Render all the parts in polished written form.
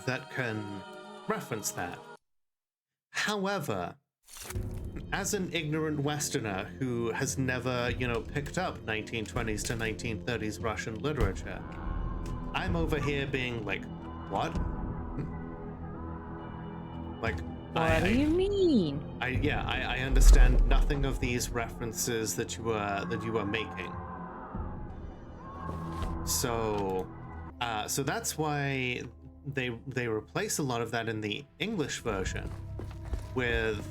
that can reference that. However, as an ignorant Westerner who has never, picked up 1920s to 1930s Russian literature, I'm over here being like, what? Like, What do you mean? I understand nothing of these references that you are making. So that's why they replace a lot of that in the English version with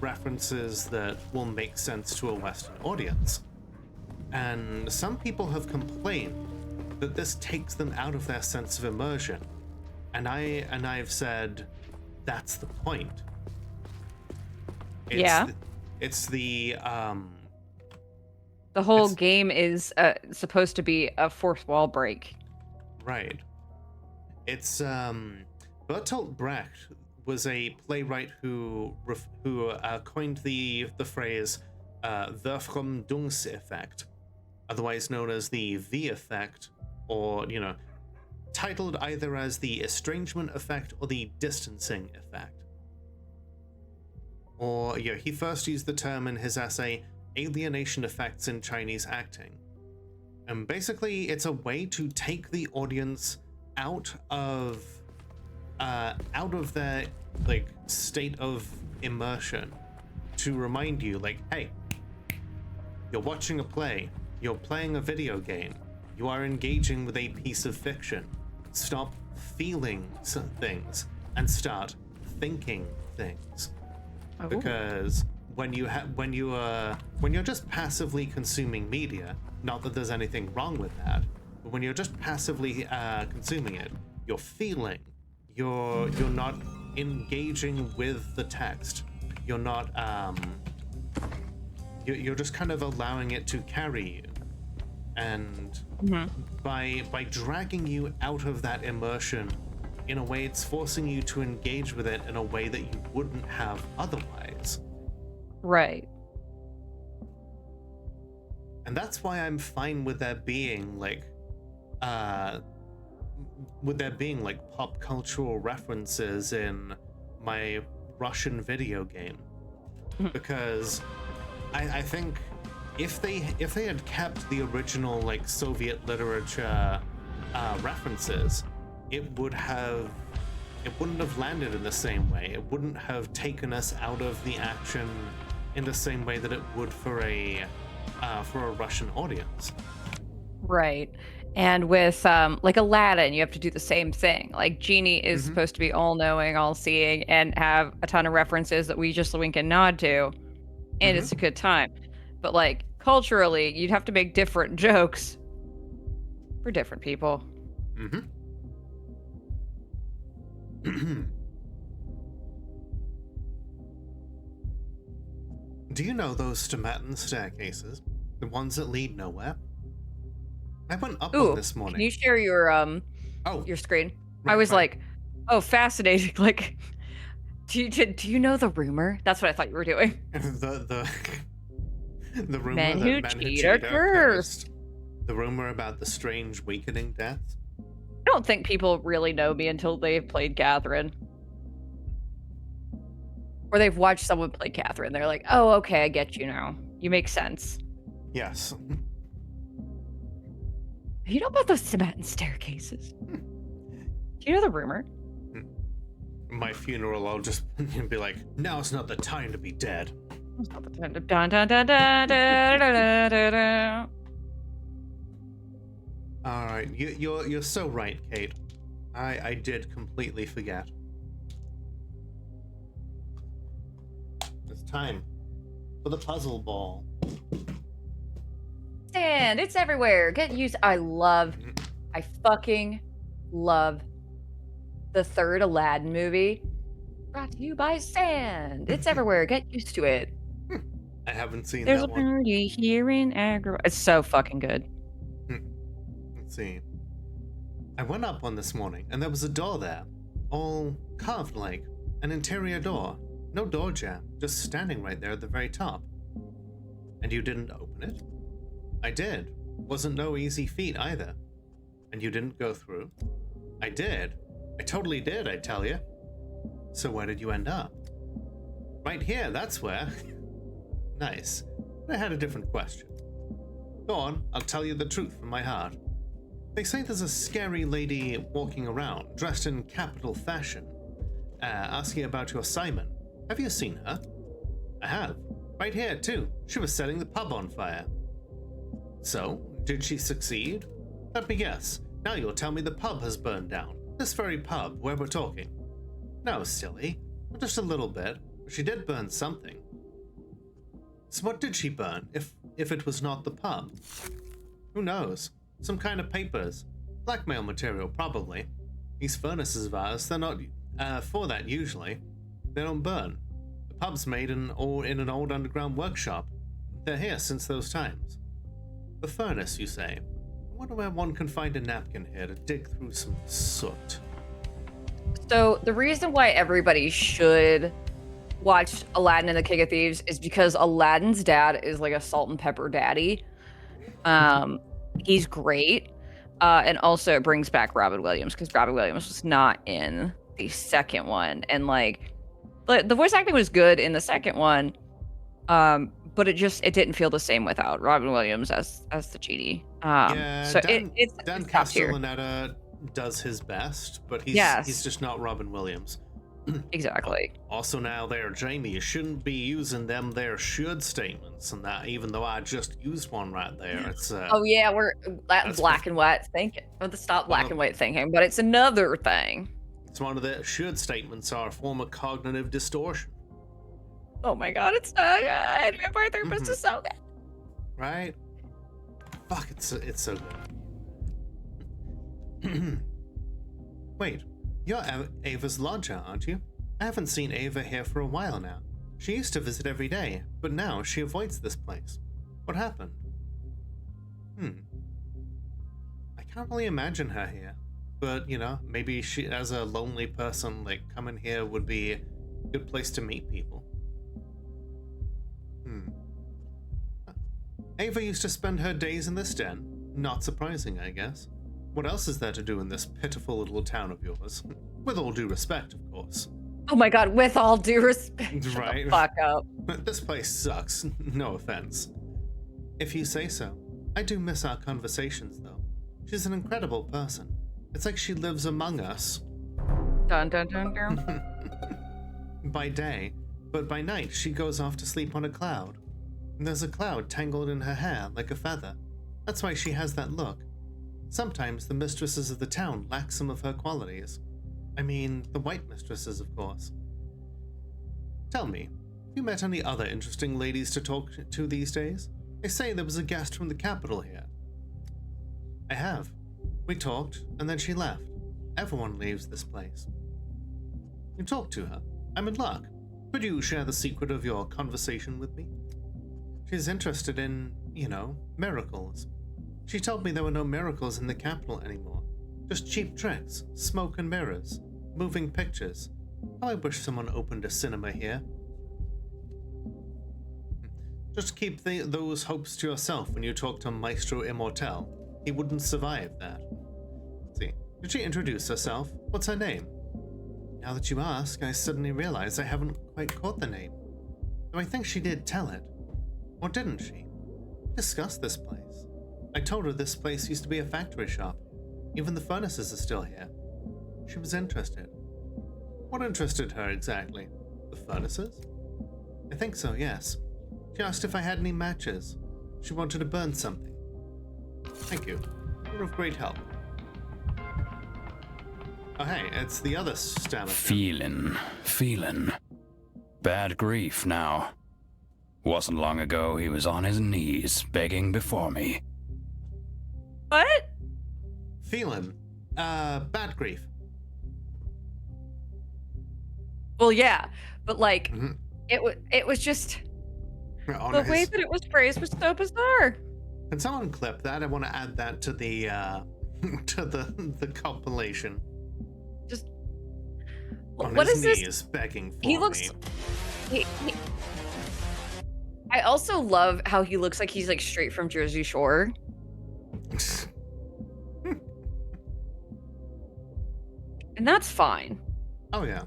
references that will make sense to a Western audience. And some people have complained that this takes them out of their sense of immersion. And I've said that's the point. It's the whole game is supposed to be a fourth wall break. Right. It's Bertolt Brecht was a playwright who coined the phrase Verfremdungseffekt, otherwise known as the V effect, or titled either as the estrangement effect or the distancing effect. Or he first used the term in his essay Alienation Effects in Chinese Acting. And basically it's a way to take the audience out of their state of immersion, to remind you hey, you're watching a play, you're playing a video game, you are engaging with a piece of fiction. Stop feeling some things and start thinking things. Oh. Because when you're just passively consuming media, not that there's anything wrong with that, but when you're just passively consuming it, you're feeling. You're not engaging with the text. You're not you're just kind of allowing it to carry you. And by dragging you out of that immersion, in a way it's forcing you to engage with it in a way that you wouldn't have otherwise. Right. And that's why I'm fine with there being pop cultural references in my Russian video game. Because I think if they had kept the original Soviet literature references, it wouldn't have landed in the same way. It wouldn't have taken us out of the action in the same way that it would for a Russian audience. Right. And with Aladdin, you have to do the same thing. Genie is supposed to be all-knowing, all-seeing, and have a ton of references that we just wink and nod to, and it's a good time. But culturally, you'd have to make different jokes for different people. Do you know those Stomatin staircases? The ones that lead nowhere? I went up one this morning. Can you share your your screen? Right, I was like, oh, fascinating. Do you know the rumor? That's what I thought you were doing. the rumor men that who cheat are cursed. The rumor about the strange weakening deaths. I don't think people really know me until they've played Catherine. Or they've watched someone play Catherine. They're like, oh, okay, I get you now. You make sense. Yes. You know about those Stomatin staircases? Do you know the rumor? My funeral, I'll just be like, now's not the time to be dead. It's not the time to dun dun dun dun dun dun dun dun. All right, you're so right, Kate. I did completely forget. It's time for the puzzle ball. Sand, it's everywhere. Get used. I fucking love the third Aladdin movie. Brought to you by Sand. It's everywhere. Get used to it. I haven't seen There's that one. There's a party here in Agro. It's so fucking good. Let's see. I went up one this morning, and there was a door there, all carved like an interior door. No door jam, just standing right there at the very top. And you didn't open it? I did. Wasn't no easy feat either. And you didn't go through? I did. I totally did, I tell you. So where did you end up? Right here, that's where. Nice. I had a different question. Go on, I'll tell you the truth from my heart. They say there's a scary lady walking around, dressed in capital fashion, asking about your Simon. Have you seen her? I have. Right here, too. She was setting the pub on fire. So, did she succeed? Let me guess. Now you'll tell me the pub has burned down. This very pub where we're talking. No, silly. Just a little bit. She did burn something. So what did she burn, if it was not the pub? Who knows? Some kind of papers. Blackmail material, probably. These furnaces of ours, they're not for that usually. They don't burn. The pub's made in an old underground workshop. They're here since those times. The furnace, you say? I wonder where one can find a napkin here to dig through some soot. So the reason why everybody should watch Aladdin and the King of Thieves is because Aladdin's dad is like a salt and pepper daddy. He's great. And also it brings back Robin Williams, because Robin Williams was not in the second one. And like the voice acting was good in the second one. But it didn't feel the same without Robin Williams as the genie. So Dan top tier. Castellaneta does his best, but he's just not Robin Williams. Exactly. Also now there, Jamie, you shouldn't be using them there should statements, and that even though I just used one right there, it's oh yeah, that's black and white thinking. Or the stop black and white thinking, but it's another thing. It's one of the should statements are a form of cognitive distortion. Oh my god, it's so good. My therapist is so good. Right? Fuck, it's so good. Wait, you're Ava's lodger, aren't you? I haven't seen Ava here for a while now. She used to visit every day, but now she avoids this place. What happened? I can't really imagine her here. But, you know, maybe she, as a lonely person, like, coming here would be a good place to meet people. Ava used to spend her days in this den. Not surprising, I guess. What else is there to do in this pitiful little town of yours? With all due respect, of course. Oh my god, with all due respect. Shut Right. the fuck up. This place sucks. No offense. If you say so. I do miss our conversations, though. She's an incredible person. It's like she lives among us. Dun dun dun dun. By day, but by night she goes off to sleep on a cloud. And there's a cloud tangled in her hair like a feather. That's why she has that look. Sometimes the mistresses of the town lack some of her qualities. I mean, the white mistresses, of course. Tell me, have you met any other interesting ladies to talk to these days? They say there was a guest from the capital here. I have. We talked, and then she left. Everyone leaves this place. You talked to her? I'm in luck. Could you share the secret of your conversation with me? She's interested in, you know, miracles. She told me there were no miracles in the capital anymore. Just cheap tricks, smoke and mirrors, moving pictures. How I wish someone opened a cinema here. Just keep those hopes to yourself when you talk to Maestro Immortel. He wouldn't survive that. See, did she introduce herself? What's her name? Now that you ask, I suddenly realize I haven't quite caught the name. Though I think she did tell it. Or didn't she? We discussed this place. I told her this place used to be a factory shop. Even the furnaces are still here. She was interested. What interested her exactly? The furnaces? I think so, yes. She asked if I had any matches. She wanted to burn something. Thank you. You're of great help. Oh hey, it's the other stammer. Feeling. Bad grief now. Wasn't long ago he was on his knees begging before me. What? Feeling. Bad grief. Well, yeah, but like, it was just the way that it was phrased was so bizarre. Can someone clip that? I want to add that to the to the compilation. Just on what his is knees, this? begging for He looks. me. He, I also love how he looks like he's like straight from Jersey Shore. And that's fine. Oh yeah.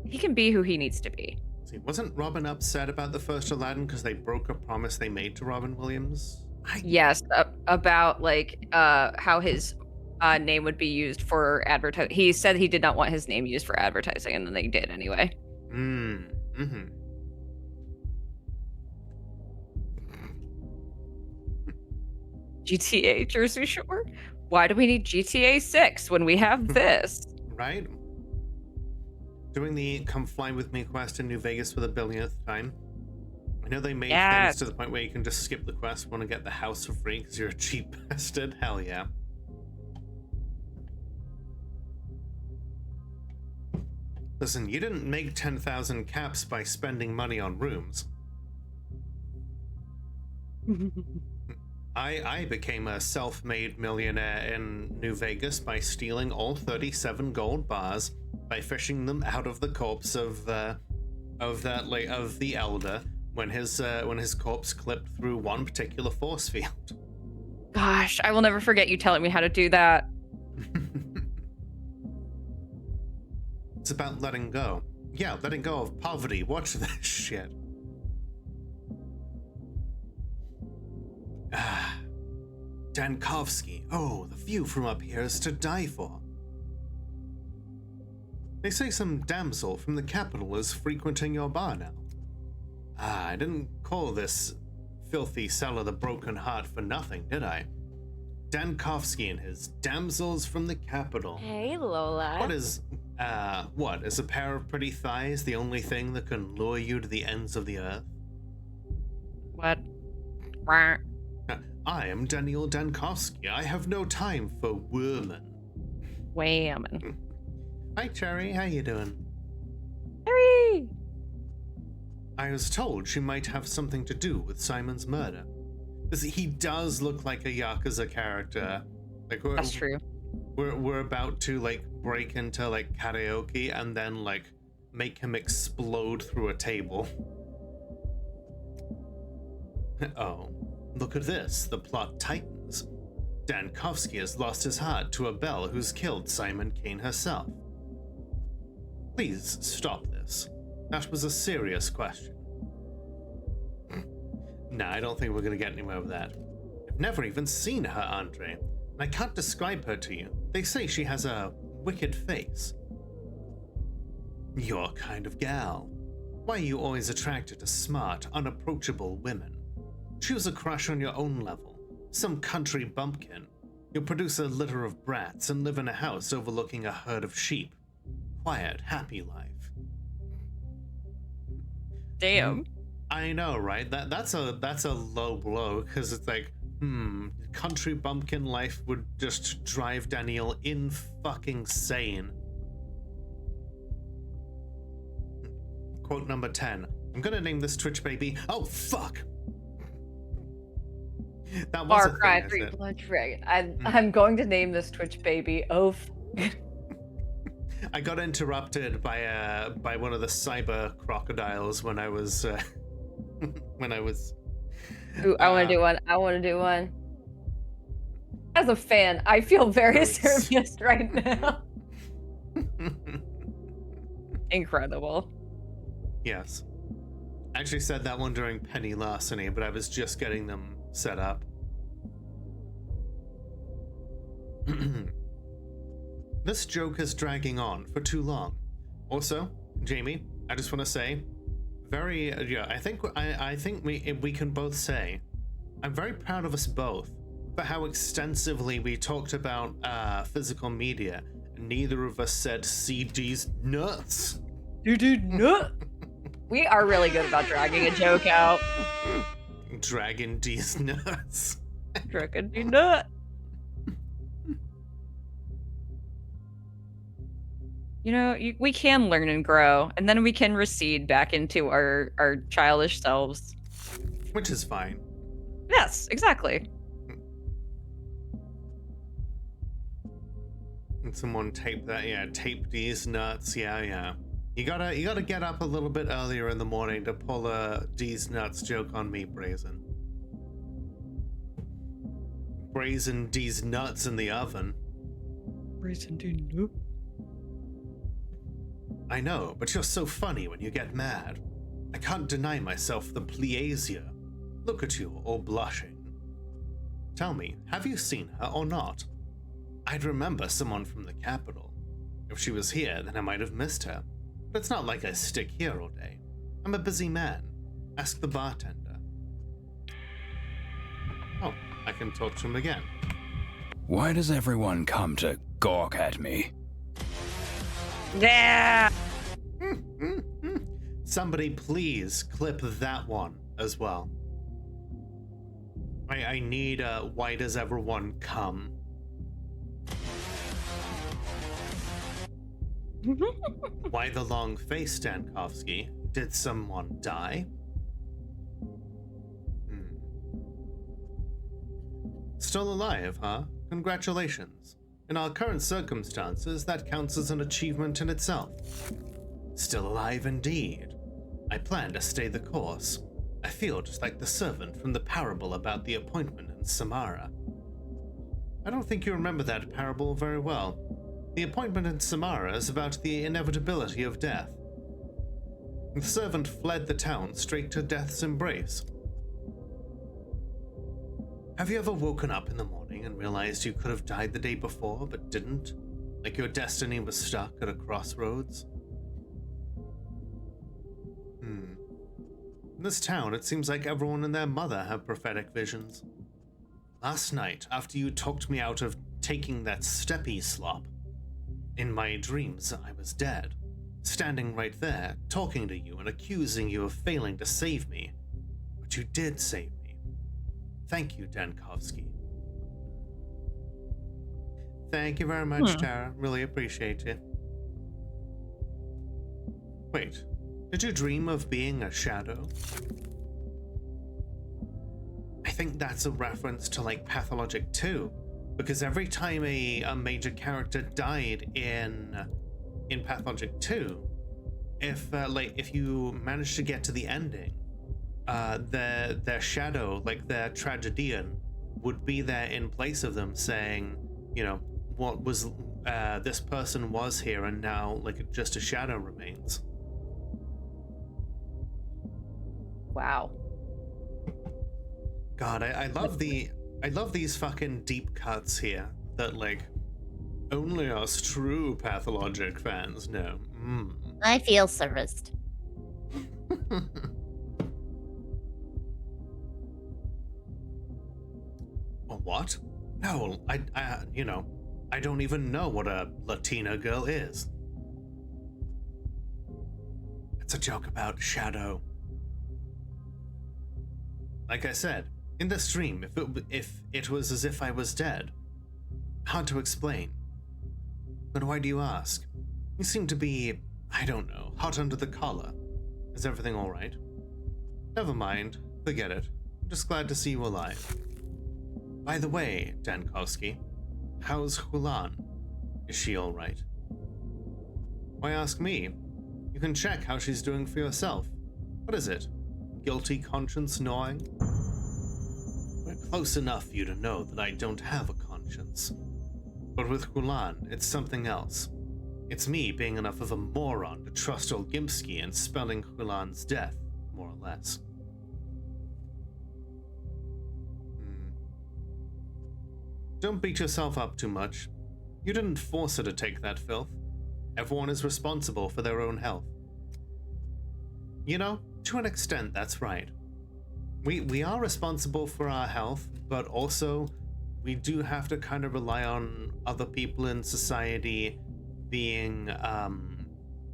He can be who he needs to be. See, wasn't Robin upset about the first Aladdin because they broke a promise they made to Robin Williams? Yes, about like how his name would be used for advertising. He said he did not want his name used for advertising, and then they did anyway. Mm-hmm. GTA Jersey Shore? Why do we need GTA 6 when we have this? Right? Doing the Come Fly With Me quest in New Vegas for the billionth time. I know they made things to the point where you can just skip the quest, want to get the house for free because you're a cheap bastard. Hell yeah. Listen, you didn't make 10,000 caps by spending money on rooms. I became a self-made millionaire in New Vegas by stealing all 37 gold bars by fishing them out of the corpse of the elder when his corpse clipped through one particular force field. Gosh, I will never forget you telling me how to do that. It's about letting go. Yeah, letting go of poverty. Watch this shit. Dankovsky. Oh, the view from up here is to die for. They say some damsel from the capital is frequenting your bar now. I didn't call this filthy cellar the Broken Heart for nothing, did I? Dankovsky and his damsels from the capital. Hey, Lola. What is a pair of pretty thighs the only thing that can lure you to the ends of the earth? What? I am Daniel Dankovsky. I have no time for women. Whammon. Hi, Cherry. How you doing? Harry! I was told she might have something to do with Simon's murder. He does look like a Yakuza character. Like That's true. We're about to like break into like karaoke and then like make him explode through a table. Oh, look at this. The plot tightens. Dankovsky has lost his heart to a belle who's killed Simon Kane herself. Please stop this. That was a serious question. Nah, I don't think we're gonna get anywhere with that. I've never even seen her, Andre, and I can't describe her to you. They say she has a wicked face. Your kind of gal. Why are you always attracted to smart, unapproachable women? Choose a crush on your own level. Some country bumpkin. You'll produce a litter of brats and live in a house overlooking a herd of sheep. Quiet, happy life. Damn. I know, right? That's a low blow, because it's like, country bumpkin life would just drive Daniel fucking sane. Quote number 10. I'm gonna name this Twitch baby. Oh fuck! That was Far Cry 3 Blood Dragon. I'm going to name this Twitch baby. I got interrupted by one of the cyber crocodiles when I was Ooh, I want to do one. I want to do one. As a fan, I feel very serious right now. Incredible. Yes. I actually said that one during Penny Larceny, but I was just getting them set up. This joke is dragging on for too long. Also, Jamie, I just want to say, I think we can both say, I'm very proud of us both for how extensively we talked about physical media. Neither of us said CD's nuts. You did not. We are really good about dragging a joke out. Dragon D's nuts. Dragon D nut. You know, we can learn and grow, and then we can recede back into our childish selves. Which is fine. Yes, exactly. And someone tape that, tape these nuts, yeah. You gotta get up a little bit earlier in the morning to pull a D's nuts joke on me, Brazen. Brazen D's nuts in the oven. reason to know. I know, but you're so funny when you get mad. I can't deny myself the pleasia. Look at you, all blushing. Tell me, have you seen her or not? I'd remember someone from the capital. If she was here, then I might have missed her. But it's not like I stick here all day. I'm a busy man. Ask the bartender. Oh, I can talk to him again. Why does everyone come to gawk at me? Yeah. Somebody please clip that one as well. I need a why does everyone come? Why the long face, Stankovsky? Did someone die? Still alive, huh? Congratulations. In our current circumstances, that counts as an achievement in itself. Still alive indeed. I plan to stay the course. I feel just like the servant from the parable about the appointment in Samara. I don't think you remember that parable very well. The appointment in Samara is about the inevitability of death. The servant fled the town straight to death's embrace. Have you ever woken up in the morning and realized you could have died the day before but didn't? Like your destiny was stuck at a crossroads? In this town, it seems like everyone and their mother have prophetic visions. Last night, after you talked me out of taking that steppy slop, in my dreams I was dead, standing right there, talking to you and accusing you of failing to save me. But you did save me. Thank you, Dankovsky. Thank you very much, Tara. Really appreciate it. Wait, did you dream of being a shadow? I think that's a reference to like Pathologic 2, because every time a major character died in Pathologic 2, if you managed to get to the ending, their shadow, like their tragedian, would be there in place of them, saying, you know, what was this person was here and now like just a shadow remains. Wow. God, I love these fucking deep cuts here that like only us true Pathologic fans know. I feel serviced. What? No, I don't even know what a Latina girl is. It's a joke about shadow. Like I said, in this dream, if it was as if I was dead, hard to explain. But why do you ask? You seem to be, I don't know, hot under the collar. Is everything all right? Never mind, forget it. I'm just glad to see you alive. By the way, Dankovsky, how's Hulan? Is she all right? Why ask me? You can check how she's doing for yourself. What is it? Guilty conscience gnawing? We're close enough for you to know that I don't have a conscience. But with Hulan, it's something else. It's me being enough of a moron to trust Olgimsky and spelling Hulan's death, more or less. Don't beat yourself up too much. You didn't force her to take that filth. Everyone is responsible for their own health. You know, to an extent, that's right. We are responsible for our health, but also we do have to kind of rely on other people in society being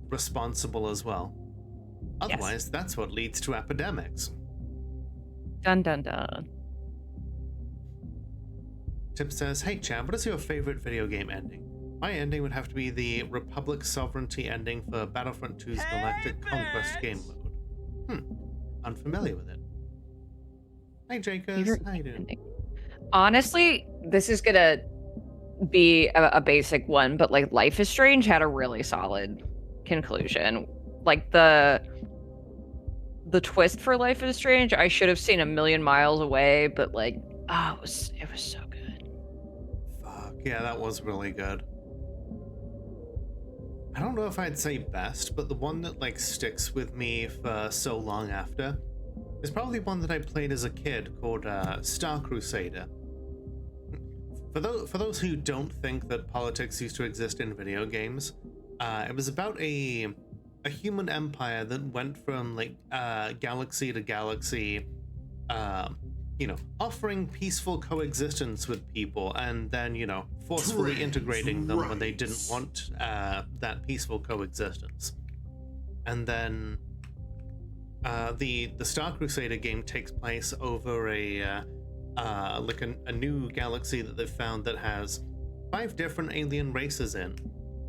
responsible as well. Otherwise, yes. That's what leads to epidemics. Dun dun dun. Tip says, hey Chad, what is your favorite video game ending? My ending would have to be the Republic Sovereignty ending for Battlefront 2's Galactic Conquest game mode. Unfamiliar with it. Hey Jacobs, how you doing? Honestly, this is gonna be a basic one, but like Life is Strange had a really solid conclusion. Like the twist for Life is Strange, I should have seen a million miles away, but like, it was so good. Fuck, yeah, that was really good. I don't know if I'd say best, but the one that like sticks with me for so long after is probably one that I played as a kid called Star Crusader. For those who don't think that politics used to exist in video games, it was about a human empire that went from like galaxy to galaxy, offering peaceful coexistence with people, and then forcefully integrating them when they didn't want that peaceful coexistence. And then the Star Crusader game takes place over a new galaxy that they've found that has 5 different alien races in,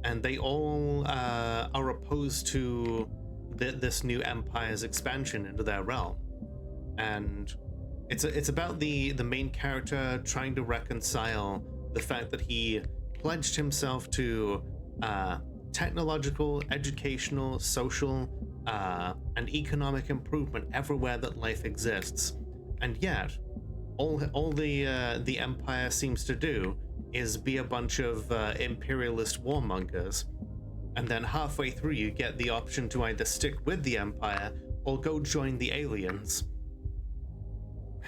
and they all are opposed to this new empire's expansion into their realm. And it's about the main character trying to reconcile the fact that he pledged himself to technological, educational, social, and economic improvement everywhere that life exists, and yet all the empire seems to do is be a bunch of imperialist warmongers. And then halfway through you get the option to either stick with the empire or go join the aliens.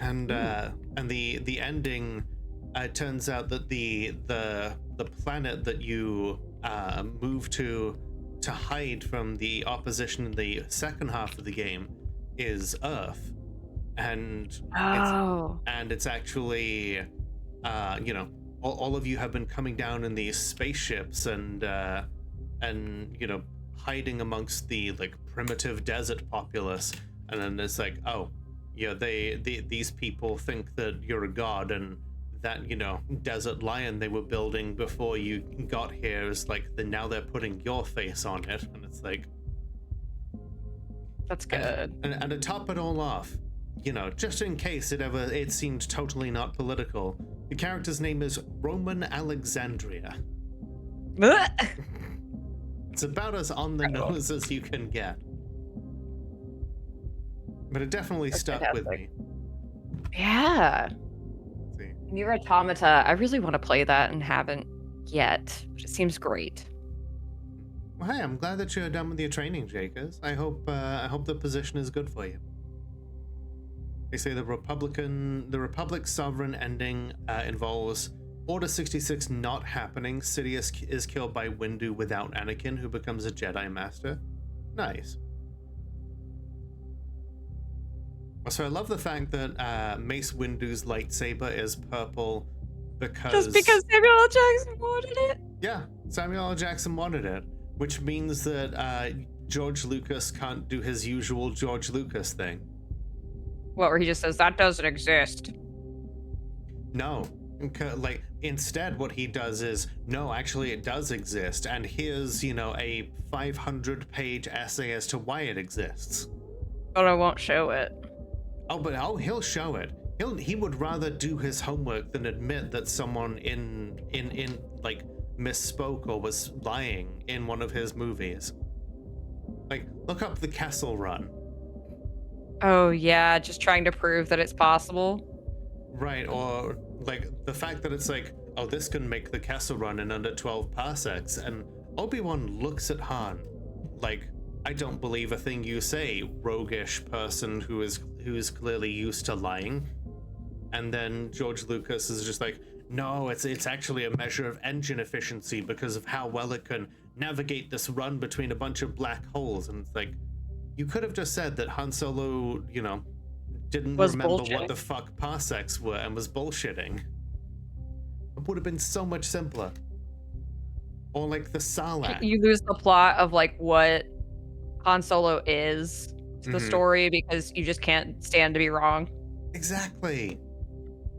And the ending, turns out that the planet that you move to hide from the opposition in the second half of the game is Earth. And it's actually all of you have been coming down in these spaceships and hiding amongst the like primitive desert populace. And then it's like, oh yeah, these people think that you're a god, and that desert lion they were building before you got here is like now they're putting your face on it. And it's like, that's good. And to top it all off, just in case it seemed totally not political, the character's name is Roman Alexandria. It's about as on the nose as you can get. But it definitely stuck with me. Yeah. Let's see. Nier Automata, I really want to play that and haven't yet, but it seems great. Well, hey, I'm glad that you're done with your training, Jakers. I hope the position is good for you. They say the Republic's sovereign ending involves Order 66 not happening. Sidious is killed by Windu without Anakin, who becomes a Jedi Master. Nice. So I love the fact that Mace Windu's lightsaber is purple because... Just because Samuel L. Jackson wanted it? Yeah, Samuel L. Jackson wanted it, which means that George Lucas can't do his usual George Lucas thing. What, where he just says, that doesn't exist? No. Like, instead what he does is, no, actually it does exist, and here's, a 500-page essay as to why it exists. But I won't show it. He'll show it. He would rather do his homework than admit that someone in like misspoke or was lying in one of his movies. Like, look up the Kessel Run. Oh yeah, just trying to prove that it's possible. Right, or like the fact that it's like, oh, this can make the Kessel Run in under 12 parsecs, and Obi-Wan looks at Han like, I don't believe a thing you say, roguish person who is clearly used to lying. And then George Lucas is just like, no, it's actually a measure of engine efficiency because of how well it can navigate this run between a bunch of black holes. And it's like, you could have just said that Han Solo, didn't remember what the fuck parsecs were and was bullshitting. It would have been so much simpler. Or like the Sarlacc. You lose the plot of like what Han Solo is to the story because you just can't stand to be wrong. Exactly.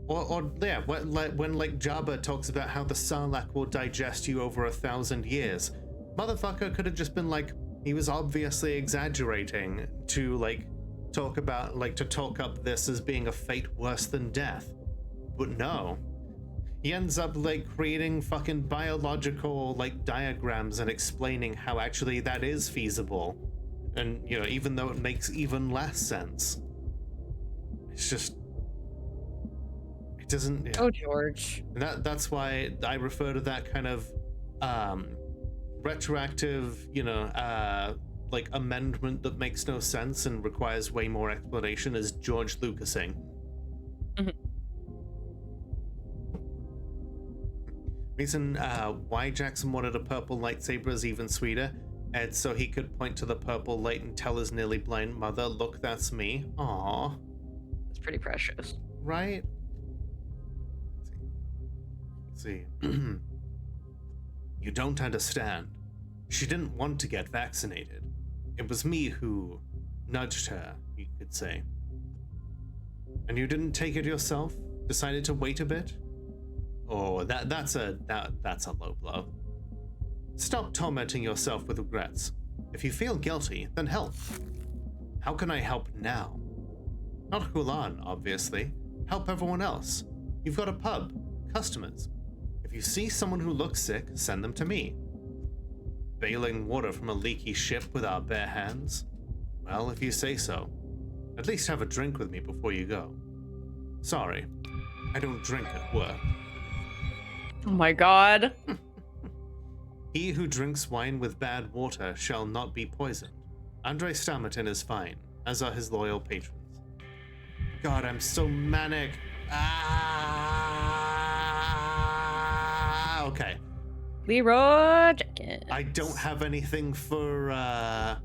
Or yeah, when like Jabba talks about how the Sarlacc will digest you over 1,000 years, motherfucker could have just been like, he was obviously exaggerating to like talk up this as being a fate worse than death. But no. He ends up like creating fucking biological like diagrams and explaining how actually that is feasible. And even though it makes even less sense. It's just, it doesn't. Yeah. Oh, George. And that's why I refer to that kind of retroactive, like amendment that makes no sense and requires way more explanation is George Lucasing. Reason why Jackson wanted a purple lightsaber is even sweeter. And so he could point to the purple light and tell his nearly blind mother, "Look, that's me." Aww. It's pretty precious. Right? Let's see. You don't understand. She didn't want to get vaccinated. It was me who nudged her, you could say. And you didn't take it yourself? Decided to wait a bit? Oh, that's a low blow. Stop tormenting yourself with regrets. If you feel guilty, then help. How can I help now? Not Hulan, obviously. Help everyone else. You've got a pub, customers. If you see someone who looks sick, send them to me. Bailing water from a leaky ship with our bare hands? Well, if you say so. At least have a drink with me before you go. Sorry, I don't drink at work. Oh my god. He who drinks wine with bad water shall not be poisoned. Andre Stammerton is fine, as are his loyal patrons. God, I'm so manic. Okay. Leroy Jenkins. I don't have anything for, I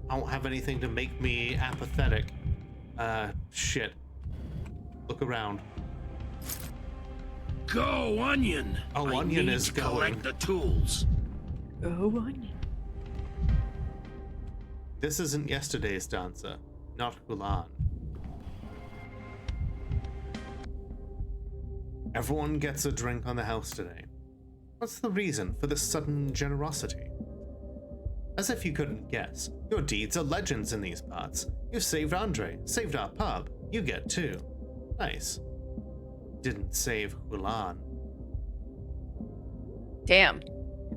don't have anything to make me apathetic. Shit. Look around. Go, Onion! Oh, I Onion need is to going. collect the tools. Oh, Onion. This isn't yesterday's dancer, not Hulan. Everyone gets a drink on the house today. What's the reason for this sudden generosity? As if you couldn't guess, your deeds are legends in these parts. You saved Andre, saved our pub. You get two. Nice. Didn't save Hulan. Damn.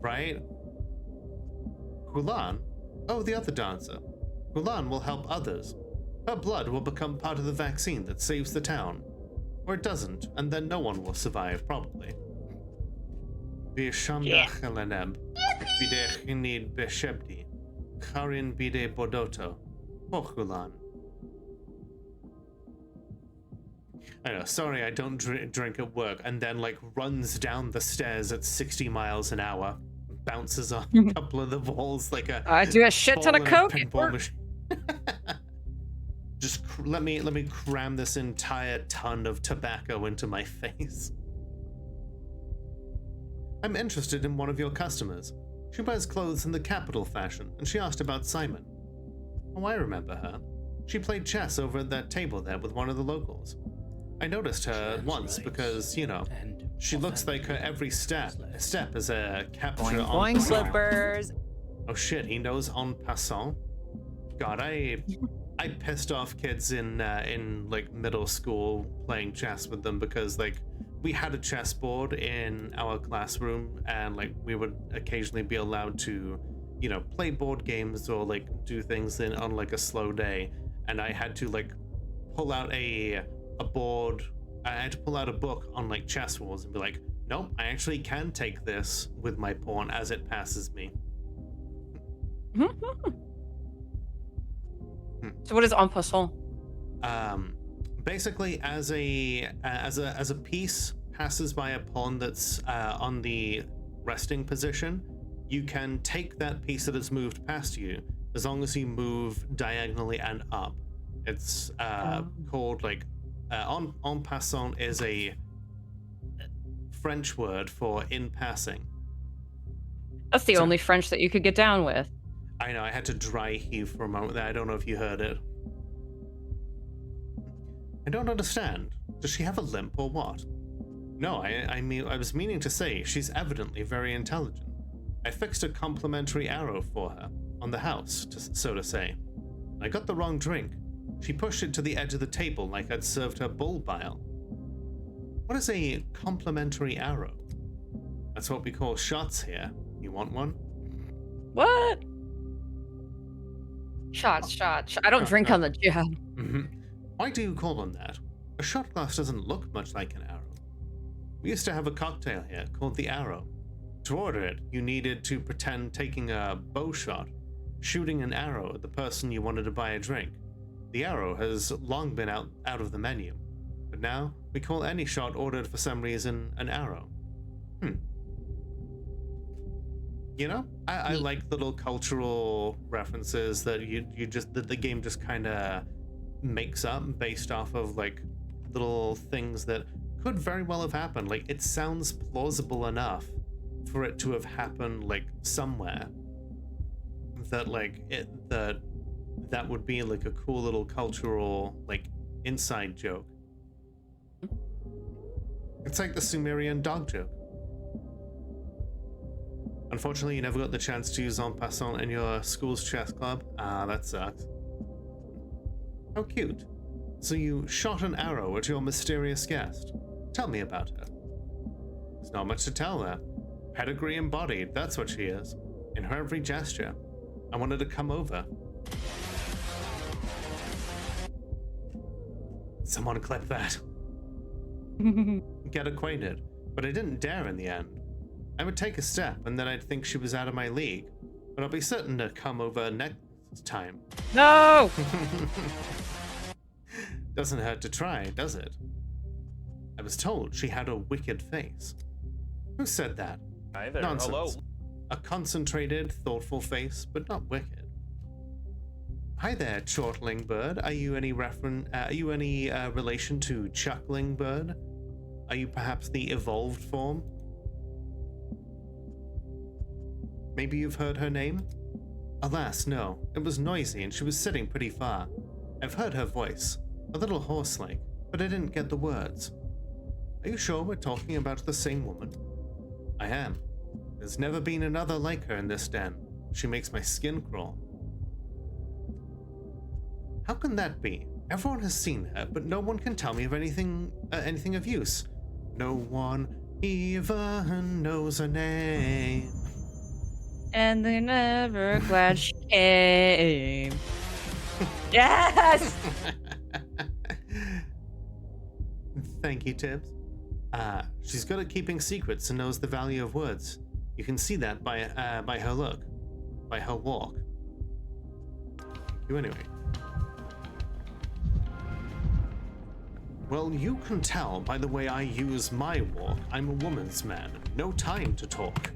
Right? Hulan? Oh, the other dancer. Hulan will help others. Her blood will become part of the vaccine that saves the town. Or it doesn't, and then no one will survive, probably. Bishamda Heleneb. Bide Hinid Beshebdi. Karin Bide Bodoto. Hulan. I know, sorry I don't drink at work, and then like runs down the stairs at 60 miles an hour, bounces off a couple of the walls like a I do a shit ton of ball in a coke. pinball machine. Just let me cram this entire ton of tobacco into my face. I'm interested in one of your customers. She wears clothes in the capital fashion, and she asked about Simon. Oh, I remember her. She played chess over at that table there with one of the locals. I noticed her once because, you know, she looks like her every step is a capture Boing, en boing, passant. slippers. Oh shit, he knows en passant. God, I pissed off kids in like middle school playing chess with them because like we had a chessboard in our classroom and like we would occasionally be allowed to, you know, play board games or like do things on like a slow day, and I had to like pull out a board. I had to pull out a book on like chess rules and be like, nope, I actually can take this with my pawn as it passes me. So what is en passant? Basically, as a piece passes by a pawn that's on the resting position, you can take that piece that has moved past you as long as you move diagonally and up. It's called like en passant is a French word for in passing. That's the So- only French that you could get down with. I know, I had to dry heave for a moment there. I don't know if you heard it. I don't understand. Does she have a limp or what? No, I mean, I was meaning to say she's evidently very intelligent. I fixed a complimentary arrow for her on the house, so to say. I got the wrong drink. She pushed it to the edge of the table like I'd served her bull bile. What is a complimentary arrow? That's what we call shots here. You want one? What? Shots. I don't drink on the job. Why do you call them that? A shot glass doesn't look much like an arrow. We used to have a cocktail here called the Arrow. To order it, you needed to pretend taking a bow shot, shooting an arrow at the person you wanted to buy a drink. The arrow has long been out of the menu, but now we call any shot ordered for some reason an arrow. You know, I like little cultural references that that the game just kind of makes up based off of like little things that could very well have happened. Like, it sounds plausible enough for it to have happened like somewhere that like that would be like a cool little cultural like inside joke. It's like the Sumerian dog joke. Unfortunately, you never got the chance to use en passant in your school's chess club. Ah, that sucks. How cute. So you shot an arrow at your mysterious guest. Tell me about her. There's not much to tell there. Pedigree embodied, that's what she is. In her every gesture. I wanted to come over. Someone clip that. Get acquainted. But I didn't dare in the end. I would take a step and then I'd think she was out of my league. But I'll be certain to come over next time. No! Doesn't hurt to try, does it? I was told she had a wicked face. Who said that? Hi there. Nonsense. Hello. A concentrated, thoughtful face, but not wicked. Hi there, chortling bird. Are you any relation to chuckling bird? Are you perhaps the evolved form? Maybe you've heard her name? Alas, no. It was noisy and she was sitting pretty far. I've heard her voice. A little hoarse-like, but I didn't get the words. Are you sure we're talking about the same woman? I am. There's never been another like her in this den. She makes my skin crawl. How can that be? Everyone has seen her, but no one can tell me of anything of use. No one even knows her name. And they're never glad she came. Yes! Thank you, Tibbs. She's good at keeping secrets and knows the value of words. You can see that by her look, by her walk. Thank you anyway. Well, you can tell by the way I use my walk. I'm a woman's man. No time to talk.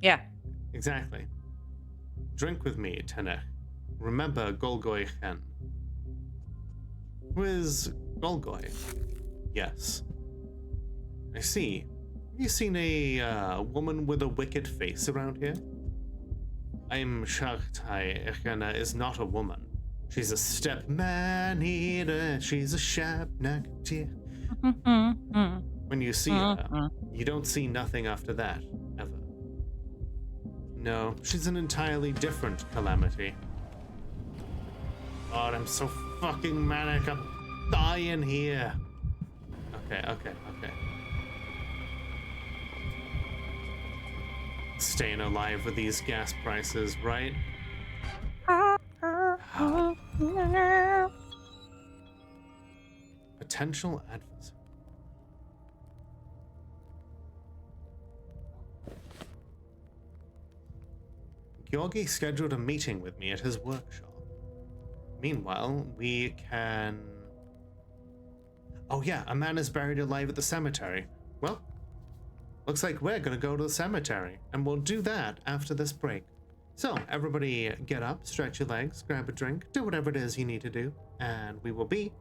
Yeah. Exactly. Drink with me, Tenech. Remember Golgoy Chen. Who is Golgoy? Yes. I see. Have you seen a woman with a wicked face around here? I'm Shaktai Echena is not a woman. She's a step man-eater. She's a shabnaktir. When you see her, you don't see nothing after that, ever. No, she's an entirely different calamity. God, I'm so fucking manic. I'm dying here. Okay. Staying alive with these gas prices, right? Potential adversary. Georgi scheduled a meeting with me at his workshop. Meanwhile, we can... Oh yeah, a man is buried alive at the cemetery. Well, looks like we're gonna go to the cemetery, and we'll do that after this break. So, everybody get up, stretch your legs, grab a drink, do whatever it is you need to do, and we will be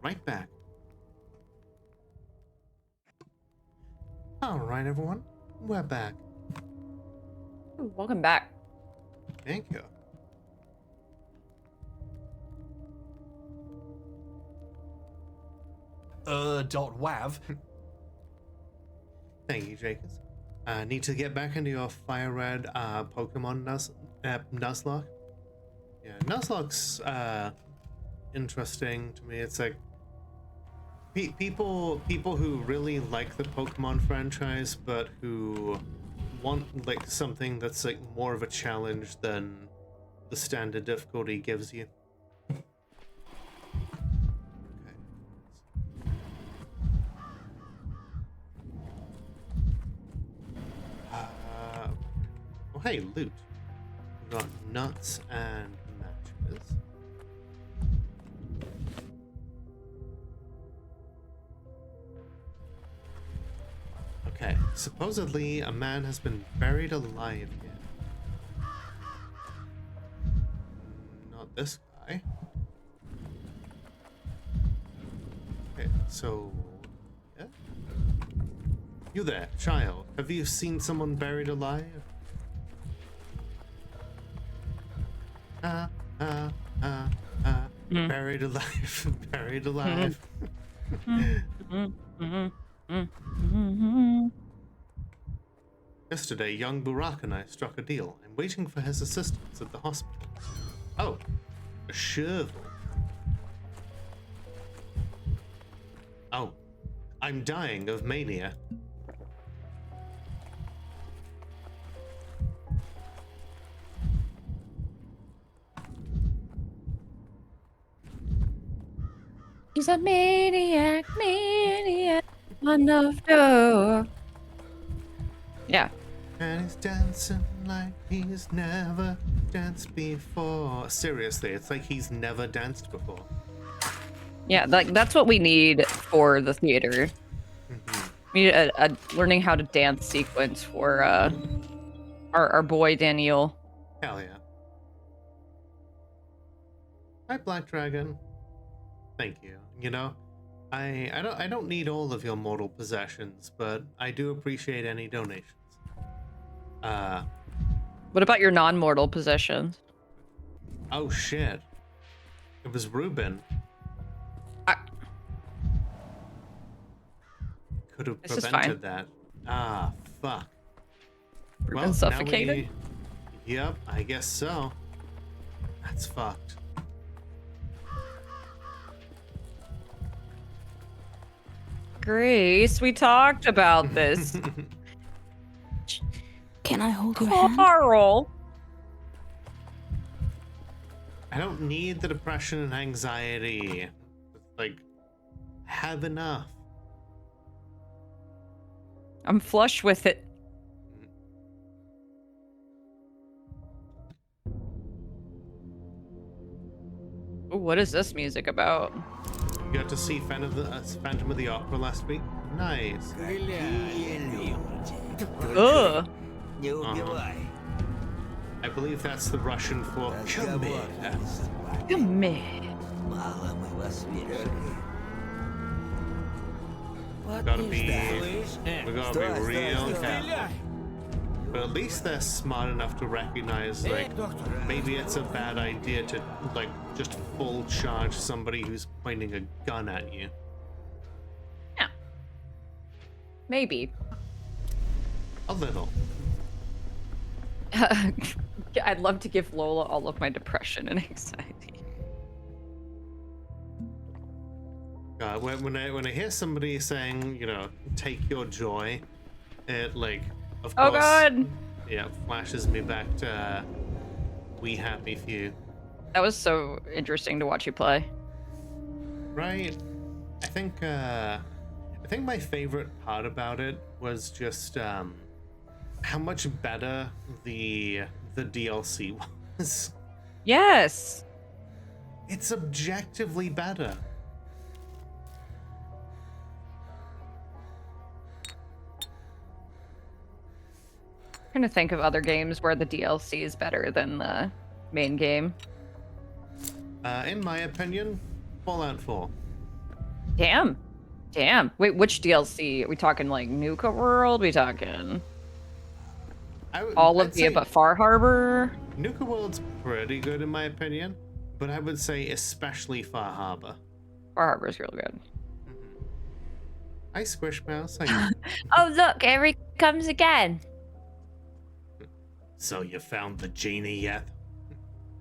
right back. Alright, everyone, we're back. Ooh, welcome back. Thank you. .wav. Thank you, Jacobs. Need to get back into your fire red Pokemon Nuzlocke. Yeah, Nuzlocke's interesting to me. It's like people who really like the Pokemon franchise, but who want like something that's like more of a challenge than the standard difficulty gives you. Okay. hey, loot. We've got nuts and matches. Okay, supposedly a man has been buried alive here. Not this guy. Okay, so... yeah. You there, child. Have you seen someone buried alive? Buried alive, buried alive. Yesterday, young Burak and I struck a deal. I'm waiting for his assistance at the hospital. Oh, a shovel. Oh, I'm dying of mania. He's a maniac on the door. Yeah. And he's dancing like he's never danced before. Seriously, it's like he's never danced before. Yeah, like that's what we need for the theater. We need a learning how to dance sequence for our boy Daniel. Hell yeah. Hi, Black Dragon. Thank you. You know, I don't need all of your mortal possessions, but I do appreciate any donations. What about your non-mortal possessions? Oh shit. It was Ruben. Could have prevented that. Ah, fuck. Ruben suffocated? Now yep, I guess so. That's fucked. Grace, we talked about this. Can I hold your hand? Carl! I don't need the depression and anxiety. Like, have enough. I'm flush with it. Ooh, what is this music about? You got to see Phantom of the Opera last week? Nice. Ugh. I believe that's the Russian for come here. Come here. We gotta be real careful. But at least they're smart enough to recognize, like, maybe it's a bad idea to, like, just full charge somebody who's pointing a gun at you. Yeah. Maybe. A little. I'd love to give Lola all of my depression and anxiety. When I hear somebody saying, you know, take your joy, it, like, of Oh course, god! yeah, flashes me back to We Happy Few. That was so interesting to watch you play. Right. I think my favorite part about it was just how much better the DLC was. Yes! It's objectively better. I'm trying to think of other games where the DLC is better than the main game. In my opinion, Fallout 4. Damn. Damn. Wait, which DLC? Are we talking like Nuka World? We talking all of the but Far Harbor? Nuka World's pretty good in my opinion, but I would say especially Far Harbor. Far Harbor's real good. Hi, Squishmouse. Oh, look, here he comes again. So you found the genie yet?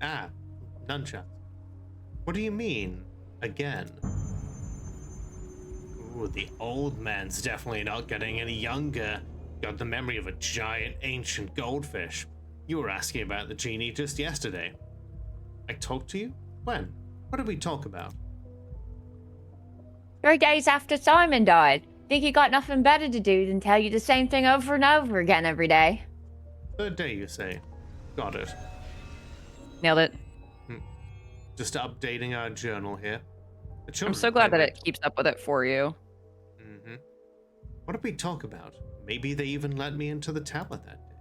Ah, nunchucks. What do you mean, again? Ooh, the old man's definitely not getting any younger. Got the memory of a giant ancient goldfish. You were asking about the genie just yesterday. I talked to you? When? What did we talk about? 3 days after Simon died. Think you got nothing better to do than tell you the same thing over and over again every day? Third day, you say? Got it. Nailed it. Just updating our journal here. The I'm children, so glad they that it keeps up with it for you. Mm-hmm. What did we talk about? Maybe they even let me into the tower that day.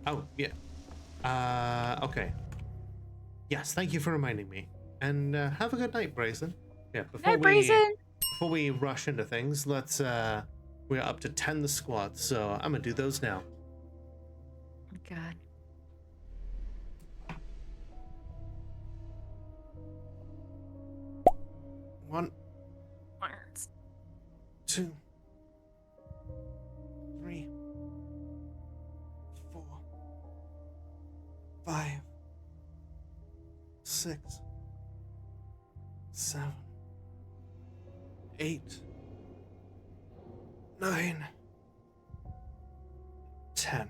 Oh, yeah. Okay. Yes, thank you for reminding me. And have a good night, Brazen. Yeah, Hi, Brazen. before we rush into things, let's we're up to 10 squats, so I'm gonna do those now. God. One, 2, 3, 4, 5, 6, 7, 8, 9, 10.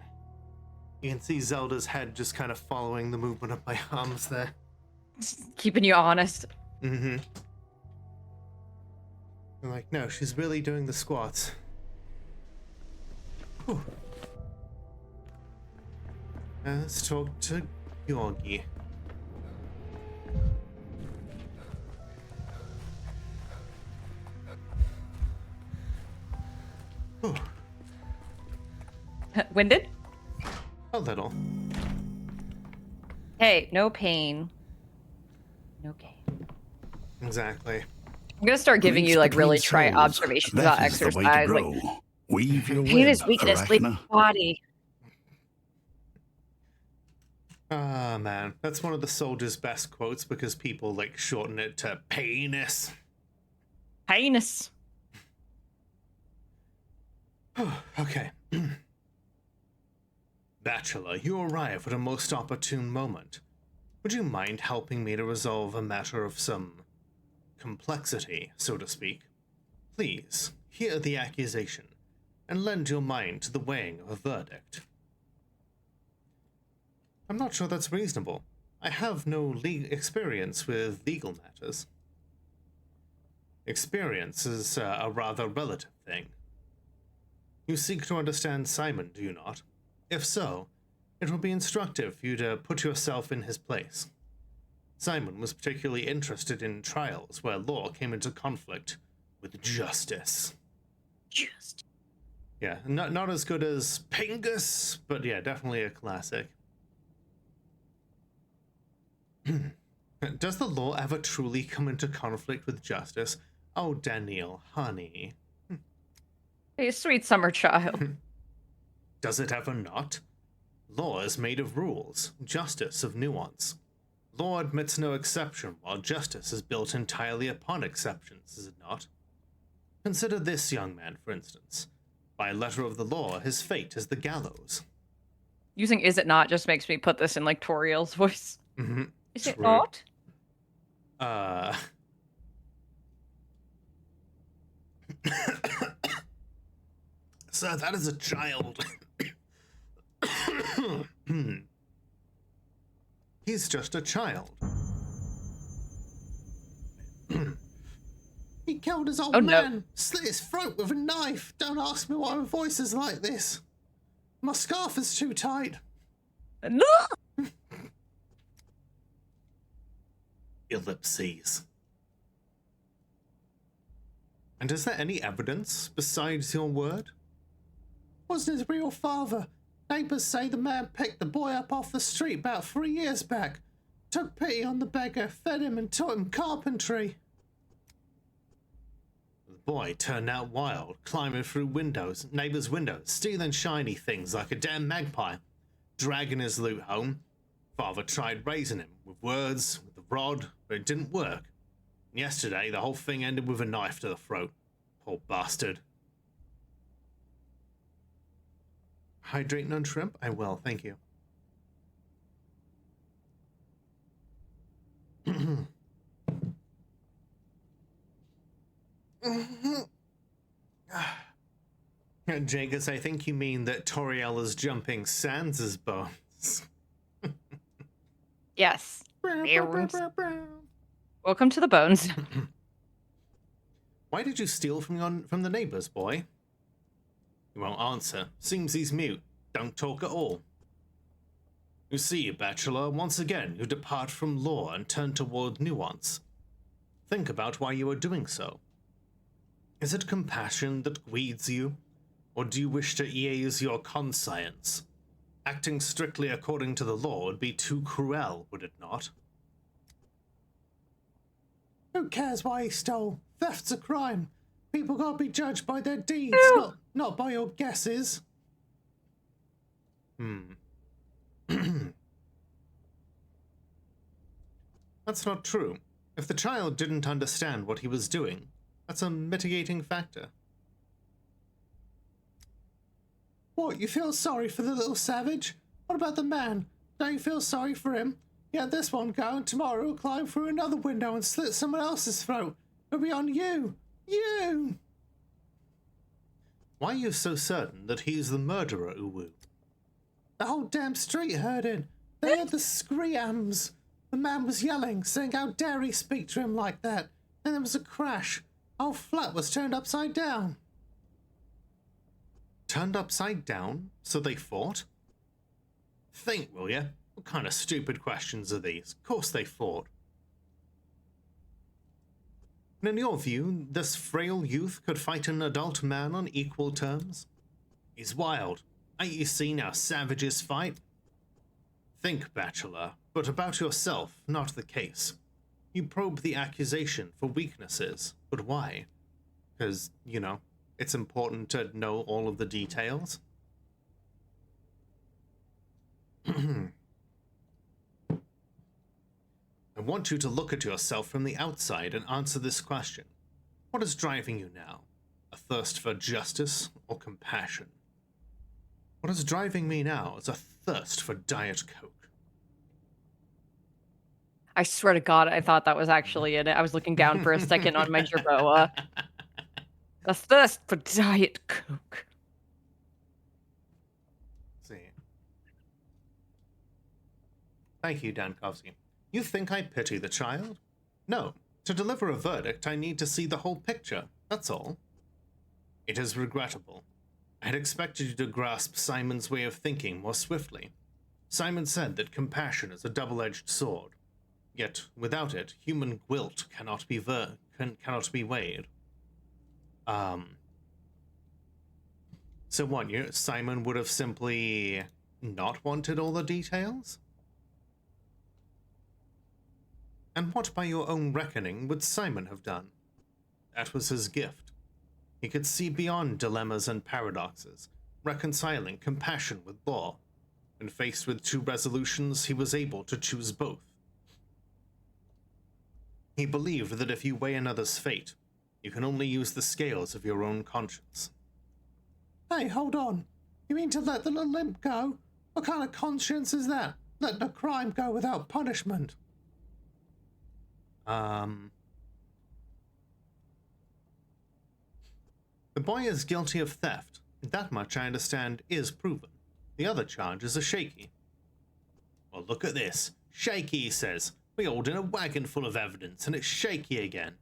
You can see Zelda's head just kind of following the movement of my arms there. Keeping you honest. Mm-hmm. I'm like, no, she's really doing the squats. Whew. Let's talk to Georgie. Whew. Winded? A little. Hey, no pain. No gain. Exactly. I'm gonna start giving you like really try observations about exercise. Like, Weave your pain web, is weakness, leave Arachna. the body. Ah, man. That's one of the soldiers' best quotes because people like shorten it to penis. Heinous. Okay. Bachelor, you arrive at a most opportune moment. Would you mind helping me to resolve a matter of some complexity, so to speak? Please, hear the accusation, and lend your mind to the weighing of a verdict. I'm not sure that's reasonable. I have no experience with legal matters. Experience is a rather relative thing. You seek to understand Simon, do you not? If so, it will be instructive for you to put yourself in his place. Simon was particularly interested in trials where law came into conflict with justice. Yeah, not as good as Pingus, but yeah, definitely a classic. Does the law ever truly come into conflict with justice? Oh, Daniel, honey. Hey, sweet summer child. Does it ever not? Law is made of rules, justice of nuance. Law admits no exception, while justice is built entirely upon exceptions, is it not? Consider this young man, for instance. By letter of the law, his fate is the gallows. Using is it not just makes me put this in like Toriel's voice. Mm-hmm. Is it True. not? Sir, that is a child. He's just a child. He killed his old man, no. slit his throat with a knife. Don't ask me why my voice is like this. My scarf is too tight. No! Ellipses. And is there any evidence besides your word? Wasn't his real father. Neighbors say the man picked the boy up off the street about 3 years back. Took pity on the beggar, fed him and taught him carpentry. The boy turned out wild, climbing through windows, neighbors' windows, stealing shiny things like a damn magpie, dragging his loot home. Father tried raising him with words, with the rod, but it didn't work. And yesterday, the whole thing ended with a knife to the throat. Poor bastard. Hydrate none shrimp? I will, thank you. Jagus, I think you mean that Toriel is jumping Sans' bones. Yes. Welcome to the bones. Why did you steal from the neighbors, boy? He won't answer. Seems he's mute. Don't talk at all. You see, Bachelor, once again you depart from law and turn toward nuance. Think about why you are doing so. Is it compassion that guides you, or do you wish to ease your conscience? Acting strictly according to the law would be too cruel, would it not? Who cares why he stole? Theft's a crime. People gotta be judged by their deeds, not by your guesses. That's not true. If the child didn't understand what he was doing, that's a mitigating factor. What, you feel sorry for the little savage? What about the man? Don't you feel sorry for him? He had this one go, and tomorrow he'll climb through another window and slit someone else's throat. It'll be on you. You! Why are you so certain that he's the murderer, Uwu? The whole damn street heard it. They had the screams. The man was yelling, saying how dare he speak to him like that. Then there was a crash. Whole flat was turned upside down. Turned upside down? So they fought? Think, will ya? What kind of stupid questions are these? Of course they fought. And in your view, this frail youth could fight an adult man on equal terms? He's wild. Ain't you seen how savages fight? Think, Bachelor, but about yourself, not the case. You probe the accusation for weaknesses, but why? Because, you know, it's important to know all of the details. I want you to look at yourself from the outside and answer this question. What is driving you now? A thirst for justice or compassion? What is driving me now is a thirst for Diet Coke. I swear to God, I thought that was actually it. I was looking down for a second on my Jerboa. A thirst for Diet Coke. See. Thank you, Dankovsky. You think I pity the child? No. To deliver a verdict, I need to see the whole picture. That's all. It is regrettable. I had expected you to grasp Simon's way of thinking more swiftly. Simon said that compassion is a double-edged sword. Yet, without it, human guilt cannot be weighed. So what, Simon would have simply not wanted all the details? And what, by your own reckoning, would Simon have done? That was his gift. He could see beyond dilemmas and paradoxes, reconciling compassion with law. When faced with two resolutions, he was able to choose both. He believed that if you weigh another's fate, you can only use the scales of your own conscience. Hey, hold on. You mean to let the little limp go? What kind of conscience is that? Letting a crime go without punishment? The boy is guilty of theft. That much, I understand, is proven. The other charges are shaky. Well, look at this. Shaky, he says. We hauled in a wagon full of evidence, and it's shaky again.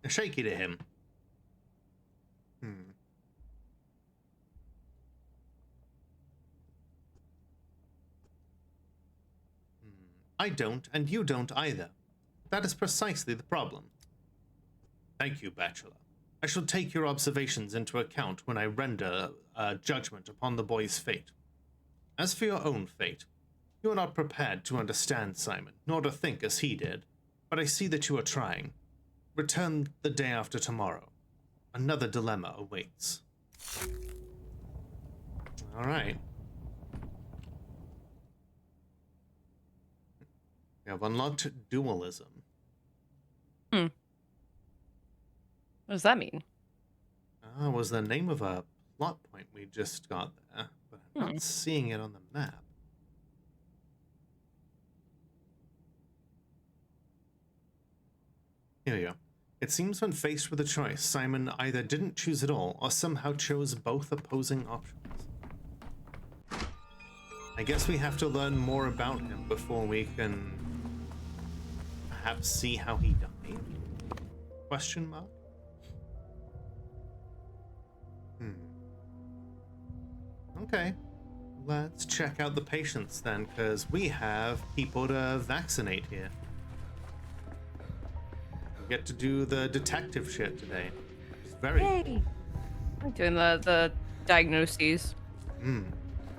Shaky to him. I don't, and you don't either. That is precisely the problem. Thank you, Bachelor. I shall take your observations into account when I render a judgment upon the boy's fate. As for your own fate, you are not prepared to understand Simon, nor to think as he did, but I see that you are trying. Return the day after tomorrow. Another dilemma awaits. All right. We have unlocked dualism. What does that mean? Was the name of a plot point we just got there, but I'm not seeing it on the map. Here we go. It seems when faced with a choice, Simon either didn't choose at all or somehow chose both opposing options. I guess we have to learn more about him before we can perhaps see how he died? Question mark? Okay, let's check out the patients then, because we have people to vaccinate here. We get to do the detective shit today. It's very cool. I'm doing the diagnoses.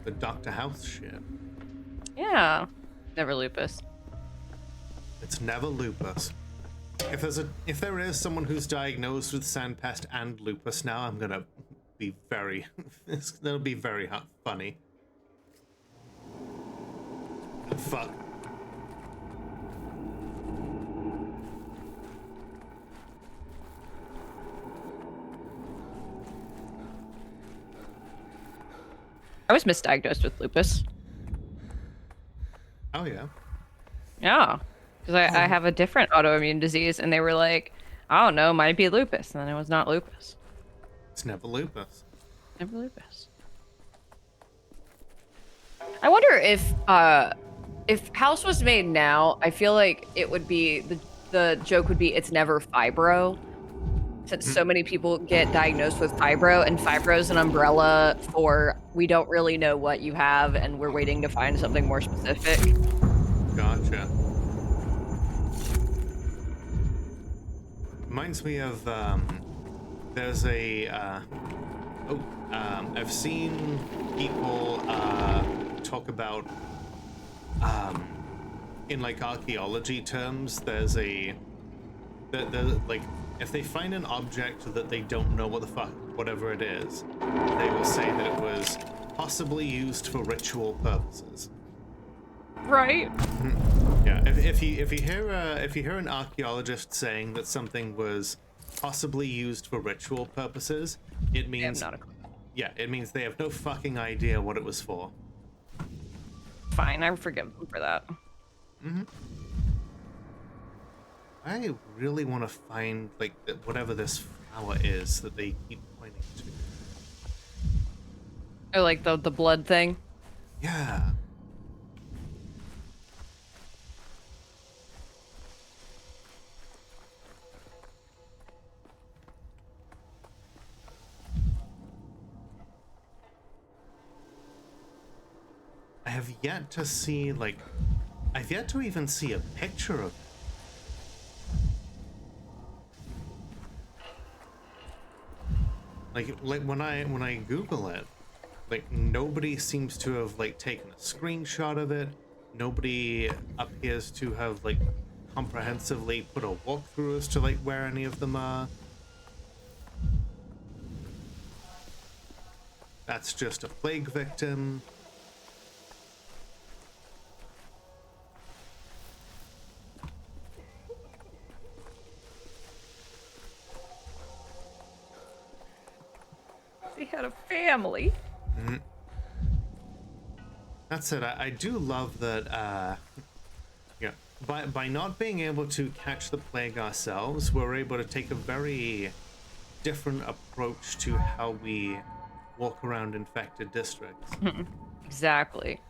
The Dr. House shit. Yeah. Never lupus. It's never lupus. If there is someone who's diagnosed with sandpest and lupus now, I'm gonna be very that'll be very funny. Fuck. I was misdiagnosed with lupus. Oh yeah. Yeah. Because I have a different autoimmune disease, and they were like, I don't know, might be lupus. And then it was not lupus. It's never lupus. Never lupus. I wonder if House was made now, I feel like it would be the joke would be it's never fibro. Since so many people get diagnosed with fibro, and fibro is an umbrella for we don't really know what you have, and we're waiting to find something more specific. Gotcha. Reminds me of there's a I've seen people talk about in like archaeology terms. There's a like if they find an object that they don't know what the fuck whatever it is, they will say that it was possibly used for ritual purposes. Right. Yeah, if you hear an archaeologist saying that something was possibly used for ritual purposes, it means not a clue. Yeah, it means they have no fucking idea what it was for. Fine, I forgive them for that. I really want to find like whatever this flower is that they keep pointing to. Or like the blood thing. Yeah. I have yet to see I've yet to even see a picture of it. Like when I Google it, like nobody seems to have like taken a screenshot of it. Nobody appears to have like comprehensively put a walkthrough as to like where any of them are. That's just a plague victim. He had a family. That's it. I do love that. Yeah, by not being able to catch the plague ourselves, we're able to take a very different approach to how we walk around infected districts. Exactly.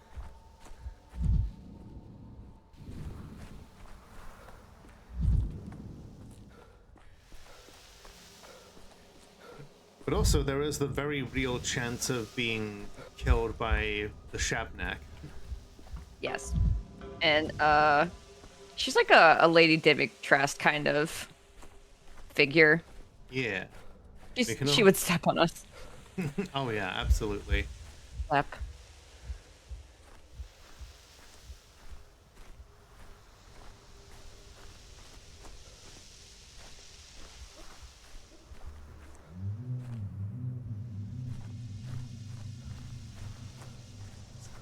But also, there is the very real chance of being killed by the Shabnak. Yes. And she's like a Lady Dimitrescu kind of figure. Yeah. She would step on us. Oh yeah, absolutely. Step.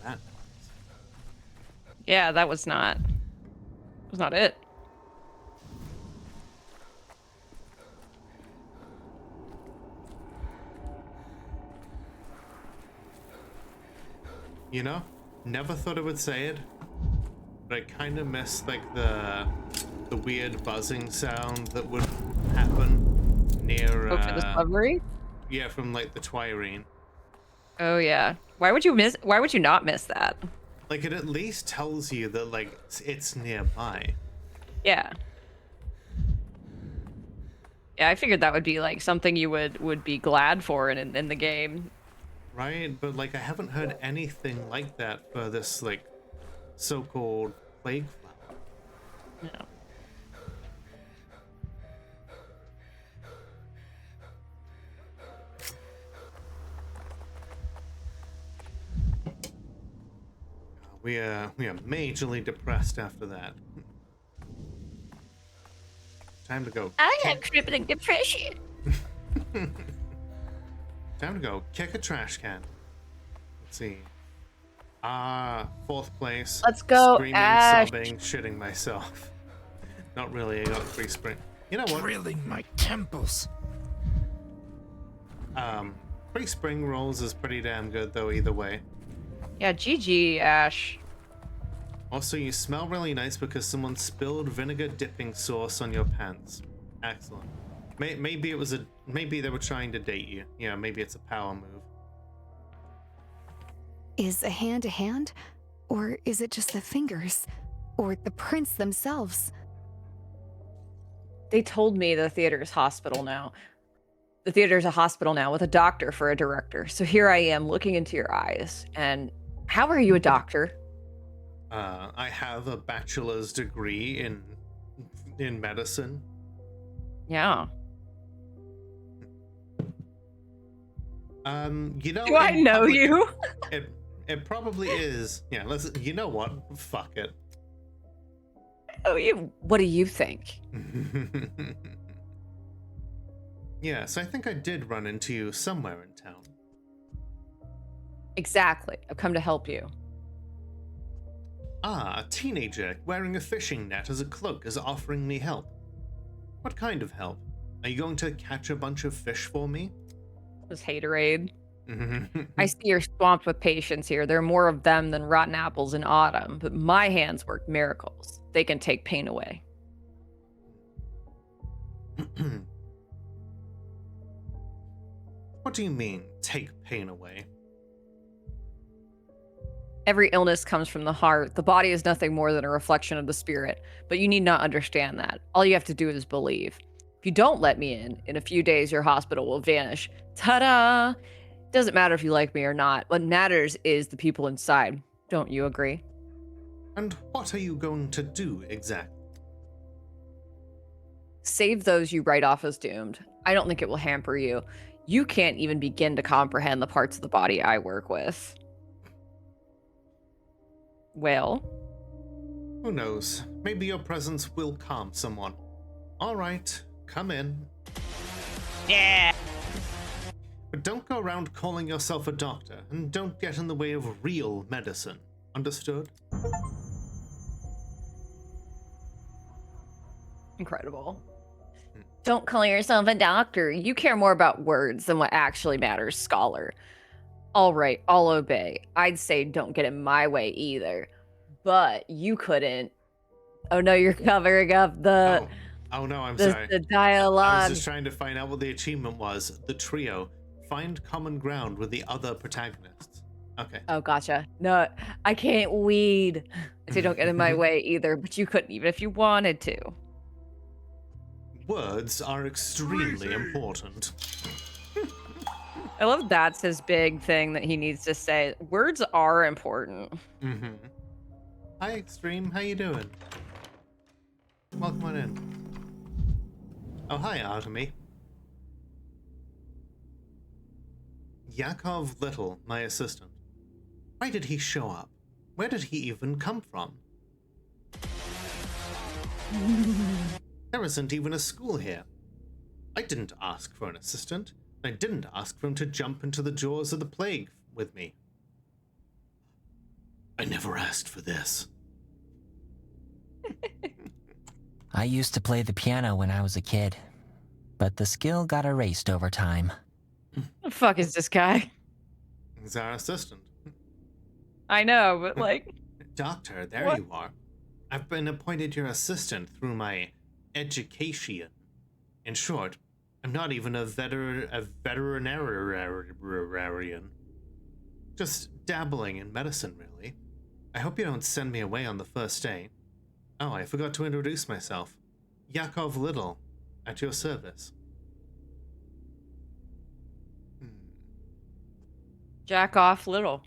That. Yeah, that was not it. You know, never thought I would say it, but I kind of miss like the weird buzzing sound that would happen near. For Discovery. Yeah, from like the Twirine. Oh yeah. Why would you not miss that? Like it at least tells you that like it's nearby. Yeah. Yeah, I figured that would be like something you would be glad for in the game. Right? But like I haven't heard anything like that for this like so-called plague flower. No. We are majorly depressed after that. Time to go. I have crippling depression. Time to go kick a trash can. Let's see. Fourth place. Let's go, Screaming, Ash. sobbing, shitting myself. Not really. I got 3 spring. You know what? Drilling my temples. 3 spring rolls is pretty damn good though. Either way. Yeah, GG, Ash. Also, you smell really nice because someone spilled vinegar dipping sauce on your pants. Excellent. Maybe it was maybe they were trying to date you. Yeah, maybe it's a power move. Is a hand, or is it just the fingers, or the prints themselves? They told me the theater's hospital now. The theater's a hospital now with a doctor for a director. So here I am looking into your eyes. And how are you a doctor? I have a bachelor's degree in medicine. Yeah. You know. Do I know you? It probably is. Yeah. You know what? Fuck it. Oh, you. What do you think? Yes, I think I did run into you somewhere in town. Exactly. I've come to help you. A teenager wearing a fishing net as a cloak is offering me help. What kind of help? Are you going to catch a bunch of fish for me? This haterade. I see you're swamped with patients here. There are more of them than rotten apples in autumn, but my hands work miracles. They can take pain away. What do you mean, take pain away? Every illness comes from the heart. The body is nothing more than a reflection of the spirit, but you need not understand that. All you have to do is believe. If you don't let me in a few days, your hospital will vanish. Ta-da! Doesn't matter if you like me or not. What matters is the people inside. Don't you agree? And what are you going to do exactly? Save those you write off as doomed. I don't think it will hamper you. You can't even begin to comprehend the parts of the body I work with. Well? Who knows? Maybe your presence will calm someone. All right, come in. Yeah. But don't go around calling yourself a doctor, and don't get in the way of real medicine. Understood? Incredible. Don't call yourself a doctor. You care more about words than what actually matters, scholar. All right, I'll obey. I'd say don't get in my way either. But you couldn't. Oh no, you're covering up the Oh no, I'm the, sorry. the I was dialogue. just trying to find out what the achievement was. The trio. Find common ground with the other protagonists. Okay. Oh, gotcha. No, I can't weed. I say don't get in my way either, but you couldn't even if you wanted to. Words are extremely important. I love that's his big thing that he needs to say. Words are important. Mm-hmm. Hi, Extreme. How you doing? Welcome on in. Oh, hi, Artemy. Yakov Little, my assistant. Why did he show up? Where did he even come from? There isn't even a school here. I didn't ask for an assistant. I didn't ask for him to jump into the jaws of the plague with me. I never asked for this. I used to play the piano when I was a kid, but the skill got erased over time. The fuck is this guy? He's our assistant. I know, but like... Doctor, there What? you are. I've been appointed your assistant through my education. In short, I'm not even a veterinarian. Just dabbling in medicine, really. I hope you don't send me away on the first day. Oh, I forgot to introduce myself. Yakov Little, at your service. Jack off little.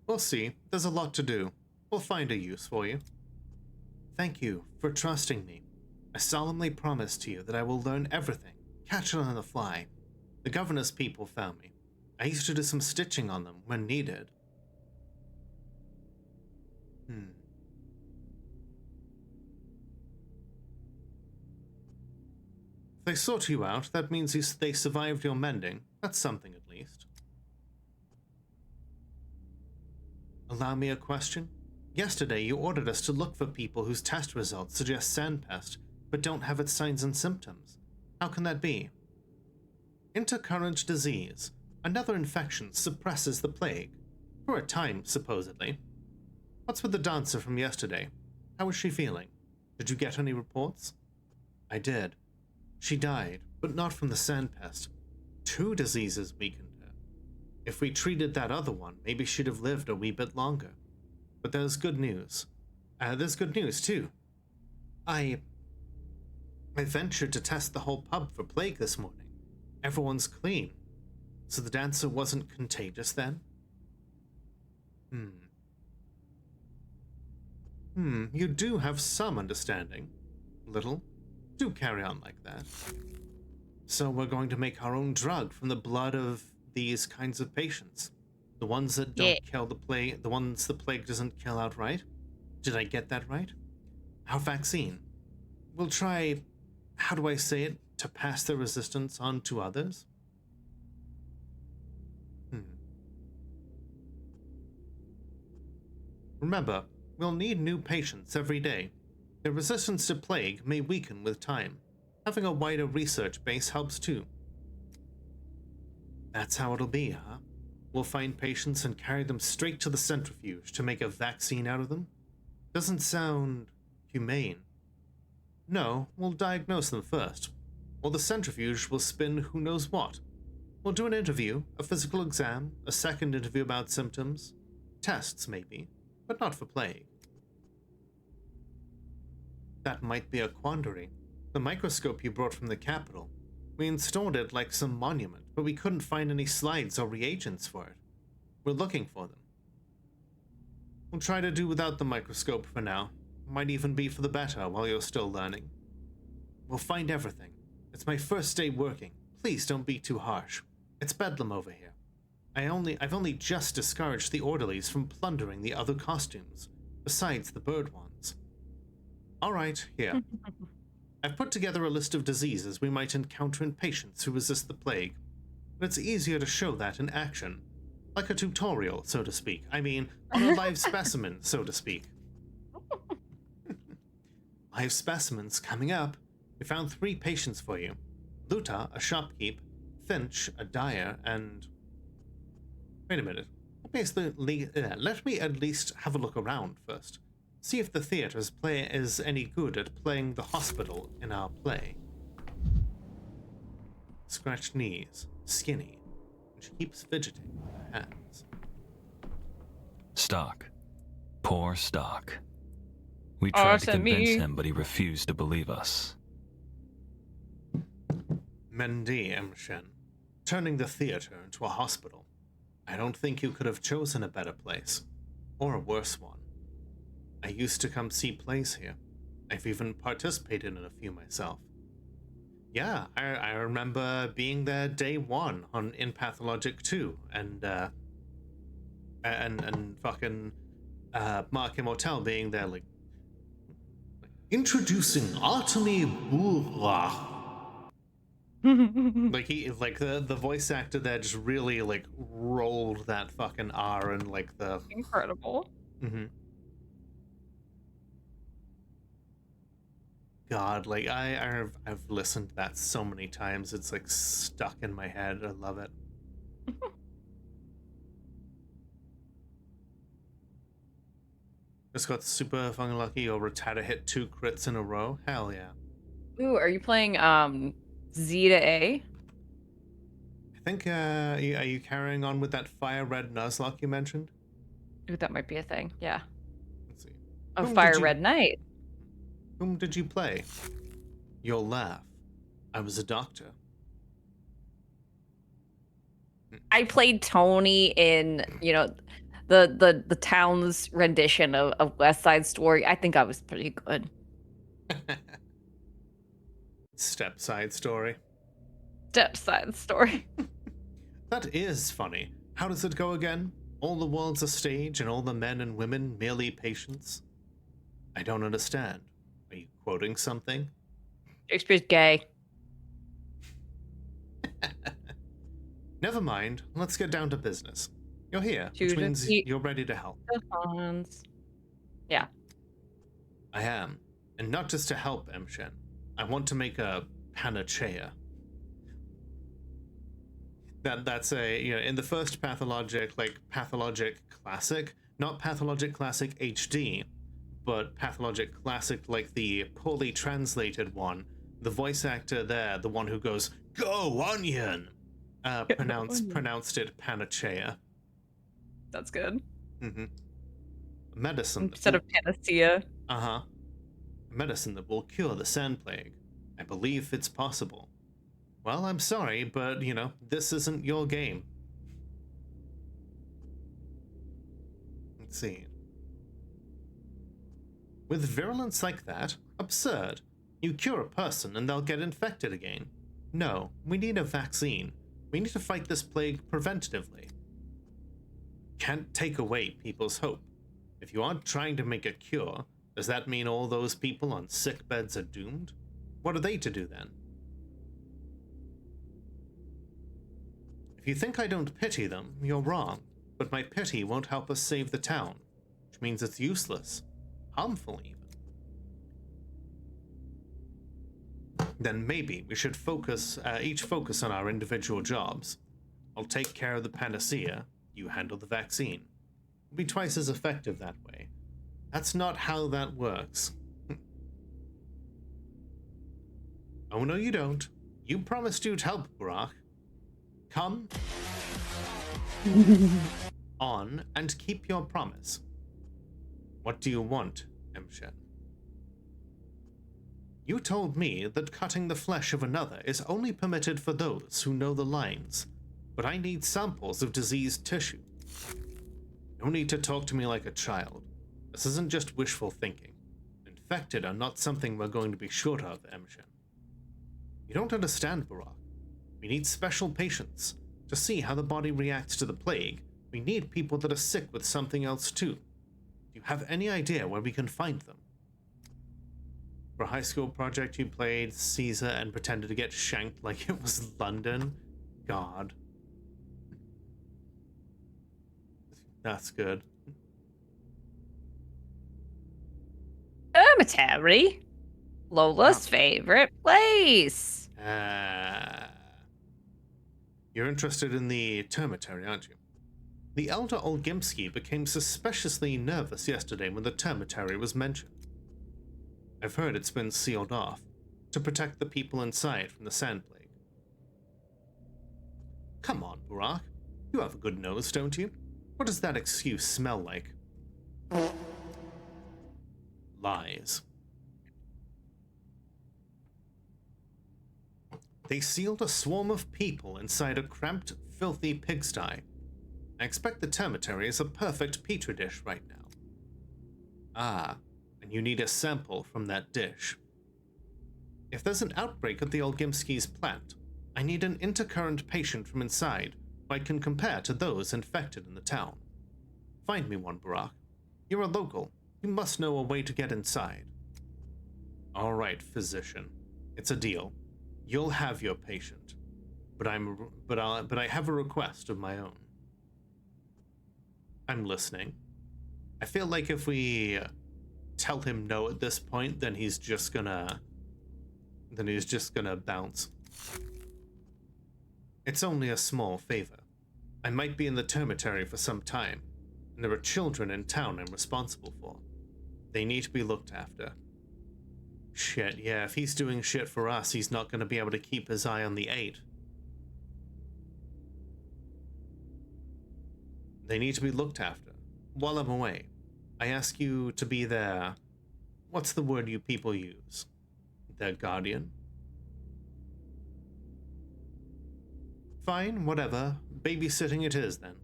We'll see. There's a lot to do. We'll find a use for you. Thank you for trusting me. I solemnly promise to you that I will learn everything, catch it on the fly. The governor's people found me. I used to do some stitching on them when needed. If they sort you out, that means they survived your mending. That's something at least. Allow me a question? Yesterday, you ordered us to look for people whose test results suggest sandpest, but don't have its signs and symptoms. How can that be? Intercurrent disease. Another infection suppresses the plague. For a time, supposedly. What's with the dancer from yesterday? How was she feeling? Did you get any reports? I did. She died, but not from the sandpest. 2 diseases weakened her. If we treated that other one, maybe she'd have lived a wee bit longer. But there's good news. There's good news, too. I ventured to test the whole pub for plague this morning. Everyone's clean. So the dancer wasn't contagious then? You do have some understanding. Little. Do carry on like that. So we're going to make our own drug from the blood of these kinds of patients. The ones that don't kill the plague, the ones the plague doesn't kill outright. Did I get that right? Our vaccine. We'll try, how do I say it, to pass the resistance on to others? Remember, we'll need new patients every day. Their resistance to plague may weaken with time. Having a wider research base helps too. That's how it'll be, huh? We'll find patients and carry them straight to the centrifuge to make a vaccine out of them? Doesn't sound humane. No, we'll diagnose them first. Or the centrifuge will spin who knows what. We'll do an interview, a physical exam, a second interview about symptoms. Tests, maybe, but not for plague. That might be a quandary. The microscope you brought from the capital. We installed it like some monument, but we couldn't find any slides or reagents for it. We're looking for them. We'll try to do without the microscope for now. Might even be for the better while you're still learning. We'll find everything. It's my first day working. Please don't be too harsh. It's bedlam over here. I've only just discouraged the orderlies from plundering the other costumes, besides the bird ones. All right, here. I've put together a list of diseases we might encounter in patients who resist the plague, but it's easier to show that in action. Like a tutorial, so to speak. I mean, on a live specimen, so to speak. Live specimens coming up. We found 3 patients for you. Luta, a shopkeep, Finch, a dyer, and... Wait a minute. Let me at least have a look around first. See if the theater's play is any good at playing the hospital in our play. Scratched knees, skinny, and she keeps fidgeting with her hands. Stock. Poor Stock. We tried to convince him, but he refused to believe us. Mendi Mshen, turning the theater into a hospital. I don't think you could have chosen a better place, or a worse one. I used to come see plays here. I've even participated in a few myself. Yeah, I remember being there day 1 in Pathologic 2, and fucking Mark Immortel being there like introducing Artemy Burra. Like the voice actor there just really like rolled that fucking R and like the Incredible. God, like I've listened to that so many times. It's like stuck in my head. I love it. Just got super fucking lucky over Rattata hit 2 crits in a row. Hell yeah. Ooh, are you playing Z to A? I think are you carrying on with that fire red Nuzlocke you mentioned? Ooh, that might be a thing. Yeah. Let's see. A Fire Red Knight. Whom did you play? You'll laugh. I was a doctor. I played Tony in, the town's rendition of West Side Story. I think I was pretty good. Step Side Story. Step Side Story. That is funny. How does it go again? All the world's a stage and all the men and women merely patients? I don't understand. Are you quoting something? Shakespeare's gay. Never mind. Let's get down to business. You're here, To which means defeat you're ready to help. the Hans. Yeah. I am. And not just to help, Emshen. I want to make a panacea. That's in the first Pathologic, like Pathologic Classic, not Pathologic Classic HD, but Pathologic Classic, like the poorly translated one. The voice actor there, the one who goes, "Go, onion!" Pronounced it panacea. That's good. Mm-hmm. Medicine. Instead of panacea. Uh-huh. Medicine that will cure the sand plague. I believe it's possible. Well, I'm sorry, but, this isn't your game. Let's see. With virulence like that, absurd. You cure a person and they'll get infected again. No, we need a vaccine. We need to fight this plague preventatively. Can't take away people's hope. If you aren't trying to make a cure, does that mean all those people on sick beds are doomed? What are they to do then? If you think I don't pity them, you're wrong. But my pity won't help us save the town, which means it's useless. Harmful, even. Then maybe we should each focus on our individual jobs. I'll take care of the panacea, you handle the vaccine. It'll be twice as effective that way. That's not how that works. Oh no you don't. You promised you'd help, Burak. Come on and keep your promise. What do you want, Emshen? You told me that cutting the flesh of another is only permitted for those who know the lines, but I need samples of diseased tissue. No need to talk to me like a child. This isn't just wishful thinking. Infected are not something we're going to be short of, Emshen. You don't understand, Burak. We need special patients. To see how the body reacts to the plague, we need people that are sick with something else too. Do you have any idea where we can find them? For a high school project, you played Caesar and pretended to get shanked like it was London? God. That's good. Cemetery? Lola's favorite place. You're interested in the termitary, aren't you? The elder Olgimsky became suspiciously nervous yesterday when the termitary was mentioned. I've heard it's been sealed off to protect the people inside from the sand plague. Come on, Burak. You have a good nose, don't you? What does that excuse smell like? Lies. They sealed a swarm of people inside a cramped, filthy pigsty. I expect the termitary is a perfect petri dish right now. Ah, and you need a sample from that dish. If there's an outbreak at the Olgimsky's plant, I need an intercurrent patient from inside who I can compare to those infected in the town. Find me one, Burak. You're a local. You must know a way to get inside. All right, physician. It's a deal. You'll have your patient, but I have a request of my own. I'm listening. I feel like if we tell him no at this point, then he's just gonna bounce. It's only a small favor. I might be in the termitary for some time, and there are children in town I'm responsible for. They need to be looked after. Shit, yeah, if he's doing shit for us, he's not going to be able to keep his eye on the 8. They need to be looked after. While I'm away, I ask you to be their... What's the word you people use? Their guardian? Fine, whatever. babysitting it is then.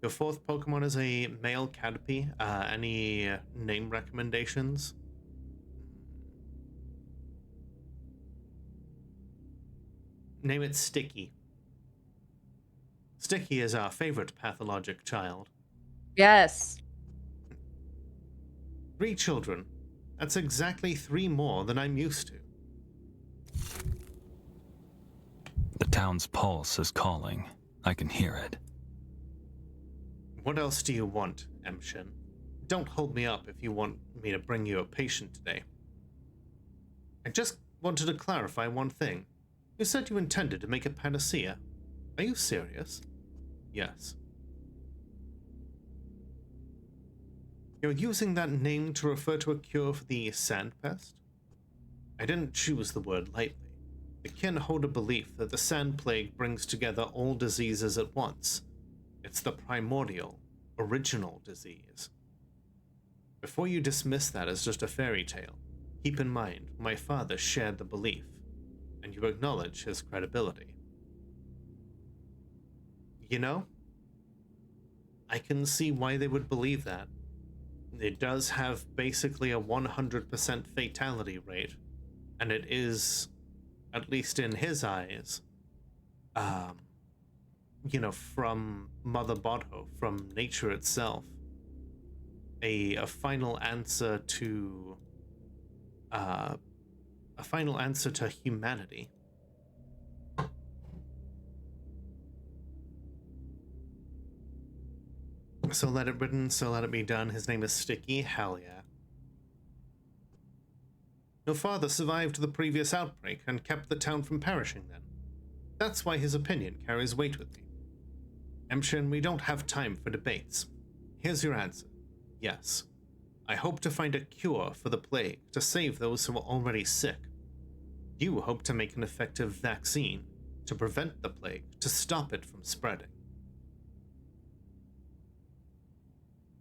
Your fourth Pokemon is a male Caterpie. Any name recommendations? Name it Sticky. Sticky is our favorite pathologic child. Yes. 3 children. That's exactly 3 more than I'm used to. The town's pulse is calling. I can hear it. What else do you want, Emshin? Don't hold me up if you want me to bring you a patient today. I just wanted to clarify one thing. You said you intended to make a panacea. Are you serious? Yes. You're using that name to refer to a cure for the sand pest? I didn't choose the word lightly. The kin hold a belief that the sand plague brings together all diseases at once. It's the primordial, original disease. Before you dismiss that as just a fairy tale, keep in mind my father shared the belief, and you acknowledge his credibility. You know, I can see why they would believe that. It does have basically a 100% fatality rate, and it is, at least in his eyes, you know, from Mother Bodho, from nature itself, a final answer to humanity. So let it written, so let it be done. His name is Sticky. Hell yeah. Your father survived the previous outbreak and kept the town from perishing then. That's why his opinion carries weight with me. Emshin, we don't have time for debates. Here's your answer. Yes. I hope to find a cure for the plague to save those who are already sick. You hope to make an effective vaccine to prevent the plague, to stop it from spreading.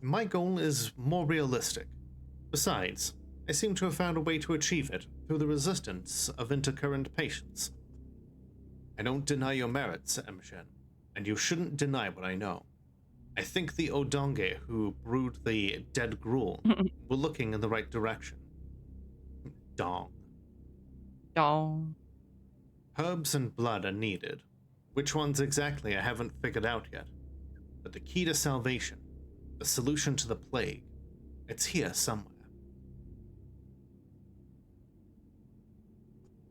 My goal is more realistic. Besides, I seem to have found a way to achieve it through the resistance of intercurrent patients. I don't deny your merits, Emshin, and you shouldn't deny what I know. I think the Odonge who brewed the dead gruel were looking in the right direction. Dong. Dong. Herbs and blood are needed. Which ones exactly I haven't figured out yet. But the key to salvation, the solution to the plague, it's here somewhere.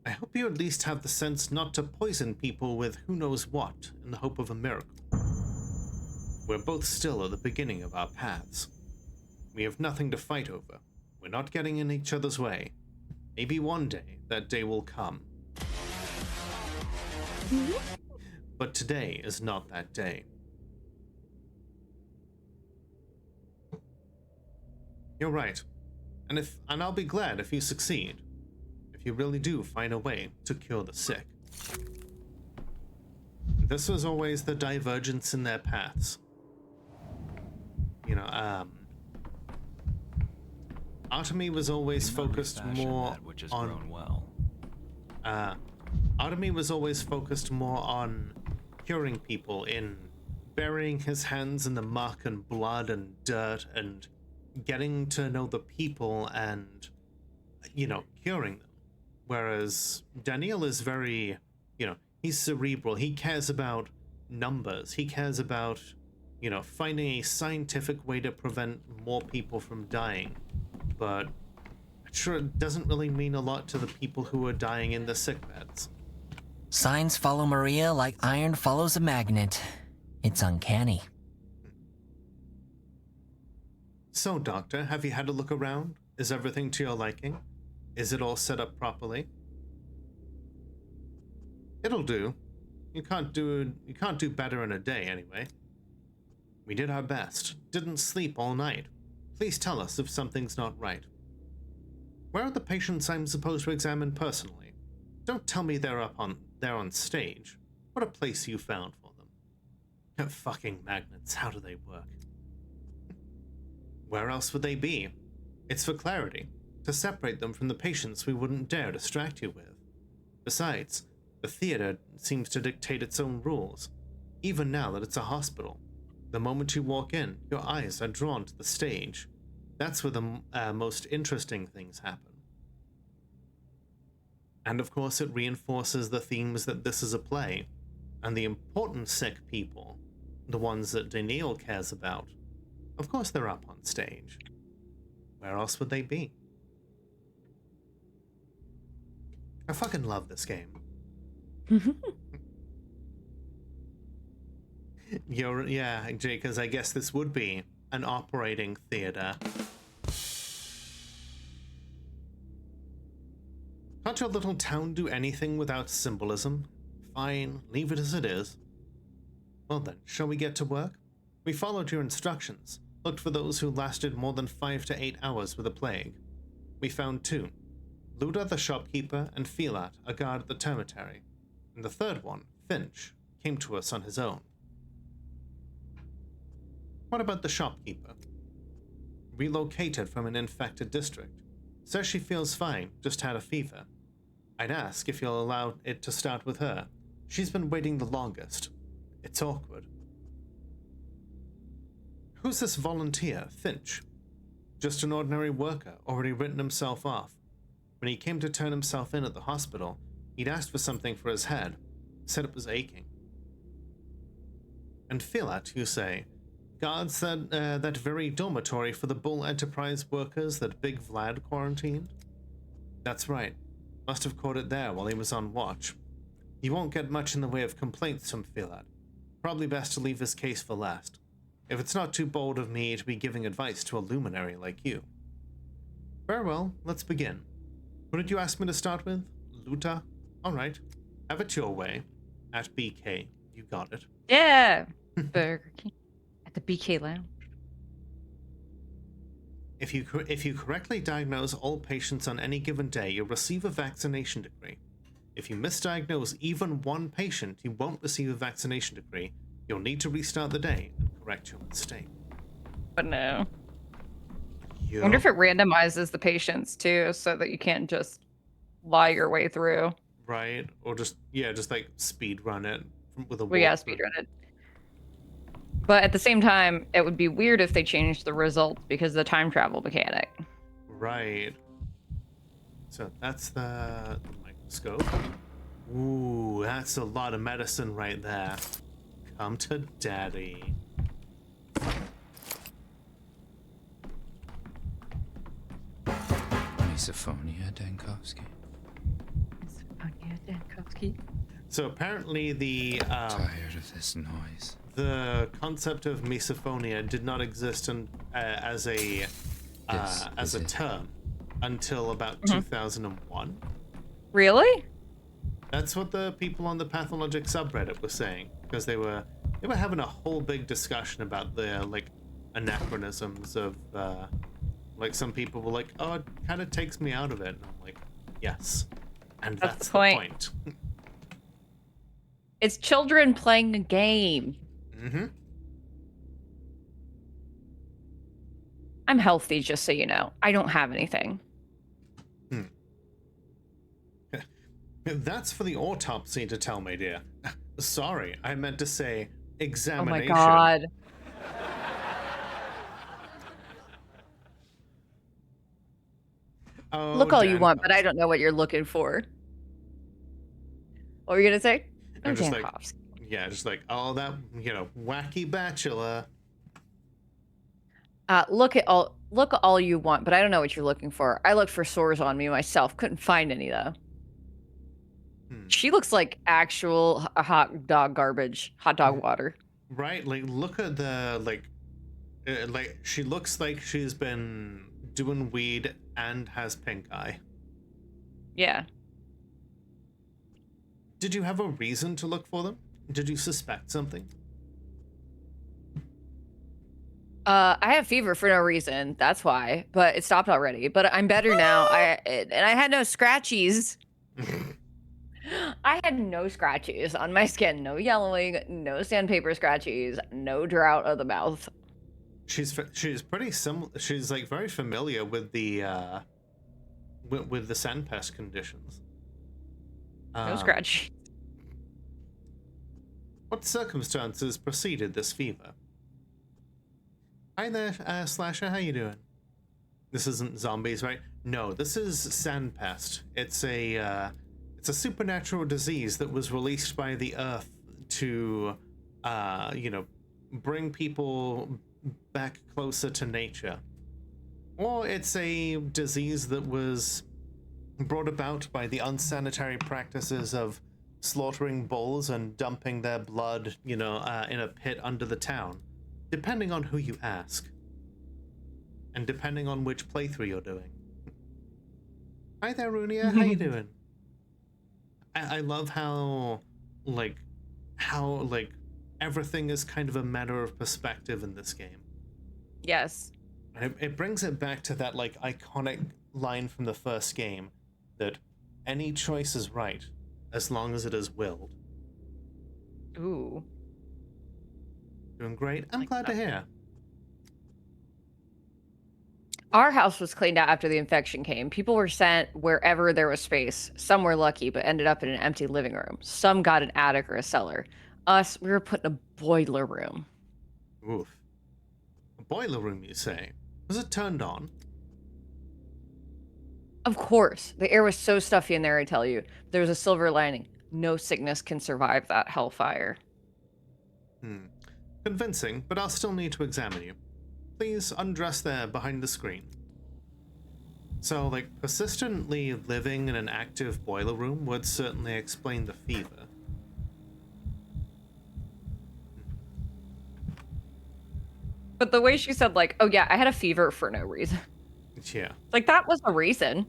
I hope you at least have the sense not to poison people with who knows what in the hope of a miracle. We're both still at the beginning of our paths. We have nothing to fight over. We're not getting in each other's way. Maybe one day that day will come. But today is not that day. You're right. And I'll be glad if you succeed. If you really do find a way to cure the sick. This was always the divergence in their paths. You know, Artemy was always focused more on Artemy was always focused more on curing people, in burying his hands in the muck and blood and dirt and getting to know the people and, you know, curing them. Whereas Daniel is very, you know, he's cerebral. He cares about numbers. He cares about, you know, finding a scientific way to prevent more people from dying. But I'm sure it doesn't really mean a lot to the people who are dying in the sickbeds. Signs follow Maria like iron follows a magnet. It's uncanny. So, Doctor, have you had a look around? Is everything to your liking? Is it all set up properly? It'll do. You can't do better in a day anyway. We did our best. Didn't sleep all night. Please tell us if something's not right. Where are the patients I'm supposed to examine personally? Don't tell me they're on stage. What a place you found for them. Fucking magnets, how do they work? Where else would they be? It's for clarity, to separate them from the patients we wouldn't dare distract you with. Besides, The theater seems to dictate its own rules, even now that it's a hospital. The moment you walk in, your eyes are drawn to the stage. That's where the most interesting things happen. And of course, it reinforces the themes that this is a play, and the important sick people, the ones that Daniil cares about, of course they're up on stage. Where else would they be? I fucking love this game. Yeah, Jake, because I guess this would be an operating theater. Can't your little town do anything without symbolism? Fine, leave it as it is. Well then, shall we get to work? We followed your instructions, looked for those who lasted more than 5 to 8 hours with a plague. We found 2. Lola, the shopkeeper, and Filat, a guard at the termitary. And the third one, Finch, came to us on his own. What about the shopkeeper? Relocated from an infected district. Says she feels fine, just had a fever. I'd ask if you'll allow it to start with her. She's been waiting the longest. It's awkward. Who's this volunteer, Finch? Just an ordinary worker, already written himself off. When he came to turn himself in at the hospital, he'd asked for something for his head. Said it was aching. And Filat, you say, guards that very dormitory for the Bull Enterprise workers that Big Vlad quarantined? That's right. Must have caught it there while he was on watch. You won't get much in the way of complaints from Filat. Probably best to leave this case for last. If it's not too bold of me to be giving advice to a luminary like you. Very well, let's begin. What did you ask me to start with? Luta? Alright. Have it your way. At BK. You got it. Yeah. Burger King. At the BK Lounge. If you correctly diagnose all patients on any given day, you'll receive a vaccination degree. If you misdiagnose even one patient, you won't receive a vaccination degree. You'll need to restart the day and correct your mistake. But no. Yup. I wonder if it randomizes the patients too, so that you can't just lie your way through. Right? Or just like speed run it with a Well, yeah, walkthrough. speedrun it. But at the same time, it would be weird if they changed the results because of the time travel mechanic. Right. So that's the microscope. Ooh, that's a lot of medicine right there. Come to daddy. Misophonia, Dankovsky. So apparently the Tired of this noise. the concept of misophonia did not exist as a term until about 2001. Really? That's what the people on the Pathologic subreddit were saying, because they were having a whole big discussion about the anachronisms of some people were like, oh, it kind of takes me out of it. And I'm like, yes, and that's the point. It's children playing a game. Mm-hmm. I'm healthy, just so you know. I don't have anything. That's for the autopsy to tell me, dear. Sorry, I meant to say examination. Oh my god. Oh, Look all you Dan want, but I don't know what you're looking for. What were you gonna say? I'm just Dan like, Koffsky. yeah, just like all that, wacky bachelor. Look all you want, but I don't know what you're looking for. I looked for sores on me myself. Couldn't find any though. She looks like actual hot dog garbage, hot dog water. Right, like look at the she looks like she's been doing weed and has pink eye. Yeah. Did you have a reason to look for them? Did you suspect something? I have fever for no reason. That's why, but it stopped already. But I'm better now. I had no scratchies. I had no scratches on my skin, no yellowing, no sandpaper scratches, no drought of the mouth. She's pretty similar. She's like very familiar with the with the sandpest conditions. No scratch. What circumstances preceded this fever? Hi there, Slasher, how you doing? This isn't zombies, right? No, this is sandpest. It's a supernatural disease that was released by the Earth to, bring people back closer to nature. Or it's a disease that was brought about by the unsanitary practices of slaughtering bulls and dumping their blood, in a pit under the town, depending on who you ask. And depending on which playthrough you're doing. Hi there, Runia, how you doing? I love how everything is kind of a matter of perspective in this game. Yes. It brings it back to that iconic line from the first game that any choice is right as long as it is willed. Ooh. Doing great. I'm glad to hear. Our house was cleaned out after the infection came. People were sent wherever there was space. Some were lucky, but ended up in an empty living room. Some got an attic or a cellar. Us, we were put in a boiler room. Oof. A boiler room, you say? Was it turned on? Of course. The air was so stuffy in there, I tell you. There was a silver lining. No sickness can survive that hellfire. Convincing, but I'll still need to examine you. Please undress there behind the screen. So, persistently living in an active boiler room would certainly explain the fever. But the way she said, oh yeah, I had a fever for no reason. Yeah. That was a reason.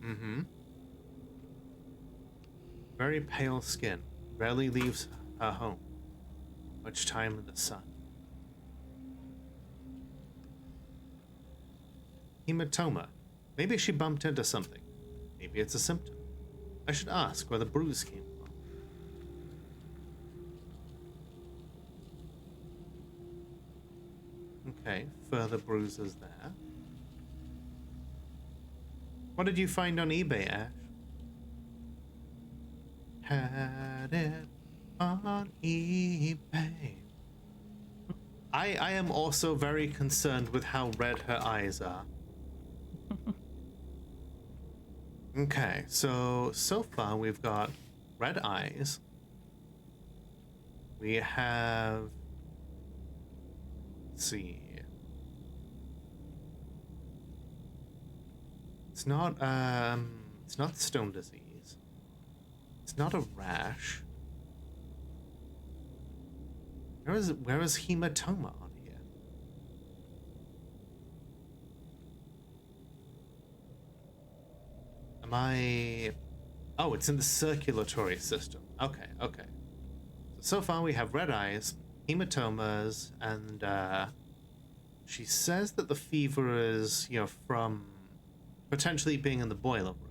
Mm-hmm. Very pale skin. Rarely leaves her home. Much time in the sun. Hematoma. Maybe she bumped into something. Maybe it's a symptom. I should ask where the bruise came from. Okay, further bruises there. What did you find on eBay, Ash? Had it on eBay. I am also very concerned with how red her eyes are. Okay, so far we've got red eyes. We have... Let's see. It's not stone disease. It's not a rash. Where is hematoma on here? Am I... Oh, it's in the circulatory system. Okay. So far we have red eyes, hematomas, and she says that the fever is, from potentially being in the boiler room.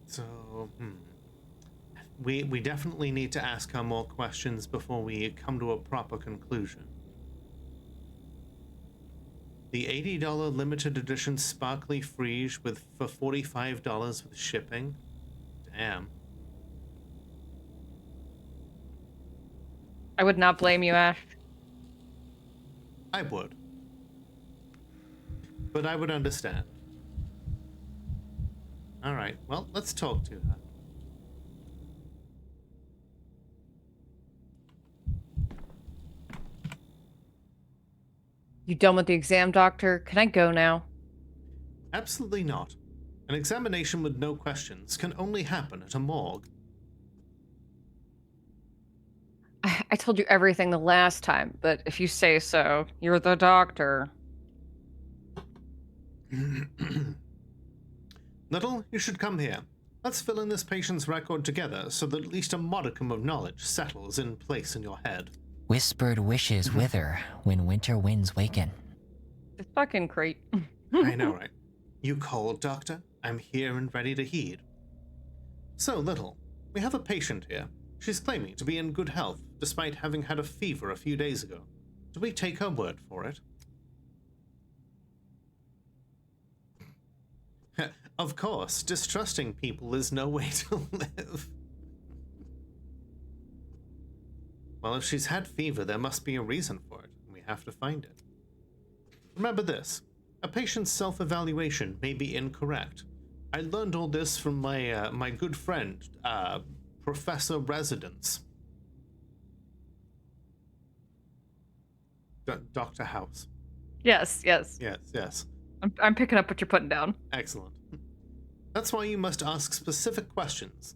So, we definitely need to ask her more questions before we come to a proper conclusion. The $80 limited edition sparkly frieze for $45 with shipping? Damn. I would not blame you, Ash. I would. But I would understand. Alright, well, let's talk to her. You done with the exam, doctor? Can I go now? Absolutely not. An examination with no questions can only happen at a morgue. I told you everything the last time, but if you say so, you're the doctor. Little, you should come here. Let's fill in this patient's record together so that at least a modicum of knowledge settles in place in your head. Whispered wishes wither when winter winds waken. It's fucking great. I know, right? You called, Doctor? I'm here and ready to heed. So, Little, we have a patient here. She's claiming to be in good health, despite having had a fever a few days ago. Do we take her word for it? Of course, distrusting people is no way to live. Well, if she's had fever, there must be a reason for it, and we have to find it. Remember this, a patient's self-evaluation may be incorrect. I learned all this from my good friend, Professor Residence. Dr. House. Yes. Yes. I'm picking up what you're putting down. Excellent. That's why you must ask specific questions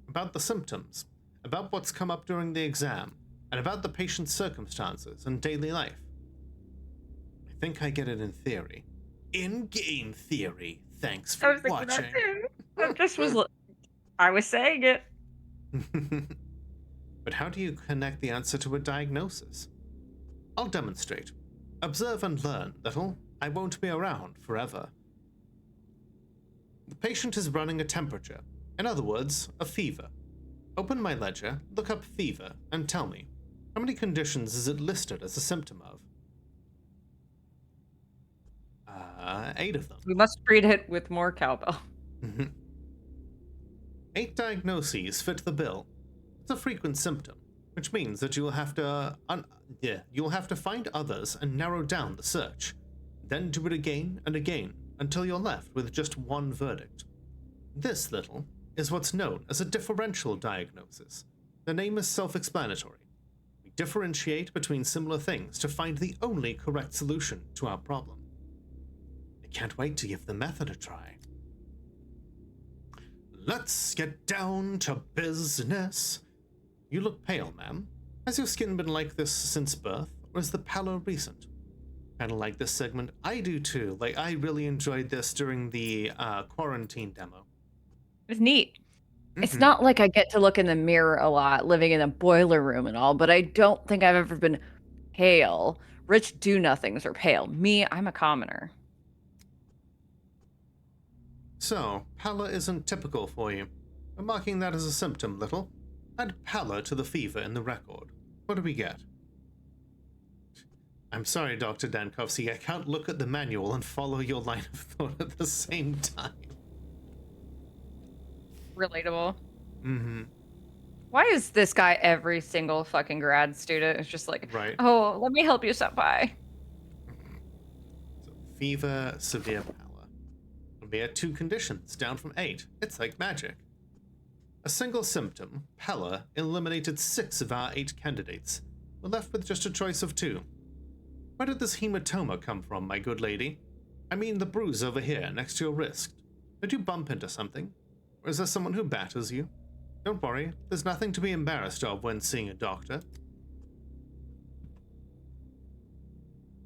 about the symptoms, about what's come up during the exam, and about the patient's circumstances and daily life. I think I get it in theory. In-game theory. Thanks for watching. I was saying it. But how do you connect the answer to a diagnosis? I'll demonstrate. Observe and learn, little. I won't be around forever. The patient is running a temperature. In other words, a fever. Open my ledger, look up fever, and tell me, how many conditions is it listed as a symptom of? 8 of them. We must treat it with more cowbell. 8 diagnoses fit the bill. It's a frequent symptom, which means that you will have to find others and narrow down the search. Then do it again and again until you're left with just one verdict. This, little, is what's known as a differential diagnosis. The name is self-explanatory. We differentiate between similar things to find the only correct solution to our problem. I can't wait to give the method a try. Let's get down to business. You look pale, ma'am. Has your skin been like this since birth, or is the pallor recent? Kind of like this segment. I do too. Like, I really enjoyed this during the quarantine demo. It's neat. It's not like I get to look in the mirror a lot, living in a boiler room and all, but I don't think I've ever been pale. Rich do-nothings are pale. Me, I'm a commoner. So, pallor isn't typical for you. We're marking that as a symptom, little. Add pallor to the fever in the record. What do we get? I'm sorry, Dr. Dankovsky, I can't look at the manual and follow your line of thought at the same time. Relatable. Mm-hmm. Why is this guy every single fucking grad student? It's just like, Right. oh, let me help you, senpai. So, fever, severe pallor. We had 2 conditions, down from 8. It's like magic. A single symptom, pallor, eliminated 6 of our 8 candidates. We're left with just a choice of 2. Where did this hematoma come from, my good lady? I mean the bruise over here, next to your wrist. Did you bump into something? Or is there someone who batters you? Don't worry, there's nothing to be embarrassed of when seeing a doctor.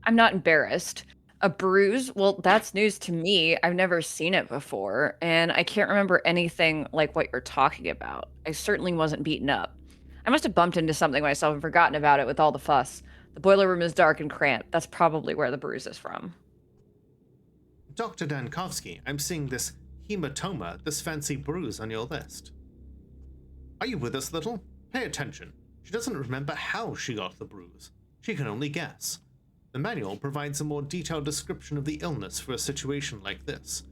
I'm not embarrassed. A bruise? Well, that's news to me. I've never seen it before, and I can't remember anything like what you're talking about. I certainly wasn't beaten up. I must have bumped into something myself and forgotten about it with all the fuss. The boiler room is dark and cramped. That's probably where the bruise is from. Dr. Dankovsky, I'm seeing this hematoma, this fancy bruise on your list. Are you with us, little? Pay attention. She doesn't remember how she got the bruise. She can only guess. The manual provides a more detailed description of the illness for a situation like this.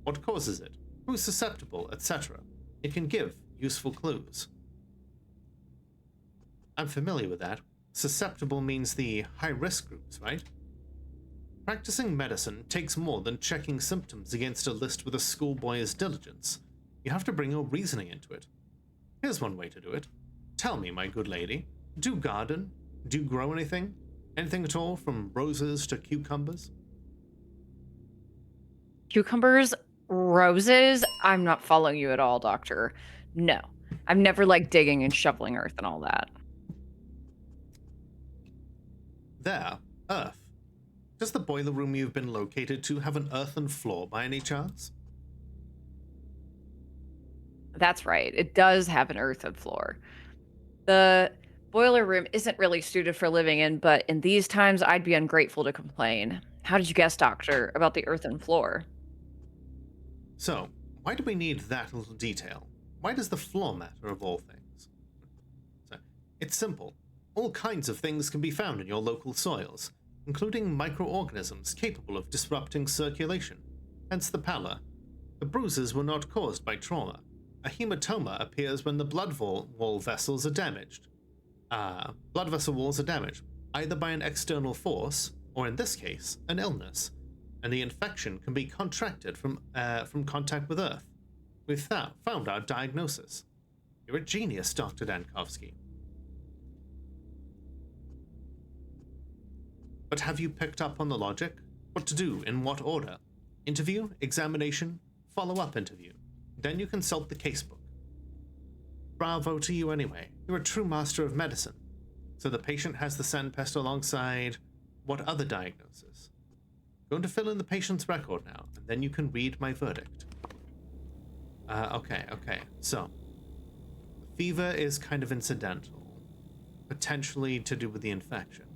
What causes it, who's susceptible, etc. It can give useful clues. I'm familiar with that. Susceptible means the high-risk groups, right? Practicing medicine takes more than checking symptoms against a list with a schoolboy's diligence. You have to bring your reasoning into it. Here's one way to do it. Tell me, my good lady, do you garden? Do you grow anything? Anything at all, from roses to cucumbers? Cucumbers? Roses? I'm not following you at all, Doctor. No. I've never liked digging and shoveling earth and all that. There, earth. Does the boiler room you've been located to have an earthen floor by any chance? That's right. It does have an earthen floor. The boiler room isn't really suited for living in, but in these times, I'd be ungrateful to complain. How did you guess, Doctor, about the earthen floor? So, why do we need that little detail? Why does the floor matter, of all things? So, it's simple. All kinds of things can be found in your local soils, including microorganisms capable of disrupting circulation, hence the pallor. The bruises were not caused by trauma. A hematoma appears when the blood wall vessels are damaged. Blood vessel walls are damaged, either by an external force, or in this case, an illness, and the infection can be contracted from contact with Earth. We've found our diagnosis. You're a genius, Dr. Dankovsky. But have you picked up on the logic? What to do, in what order? Interview, examination, follow-up interview. Then you consult the casebook. Bravo to you anyway. You're a true master of medicine. So the patient has the sandpest alongside what other diagnosis? Going to fill in the patient's record now, and then you can read my verdict. Okay. So, fever is kind of incidental, potentially to do with the infection.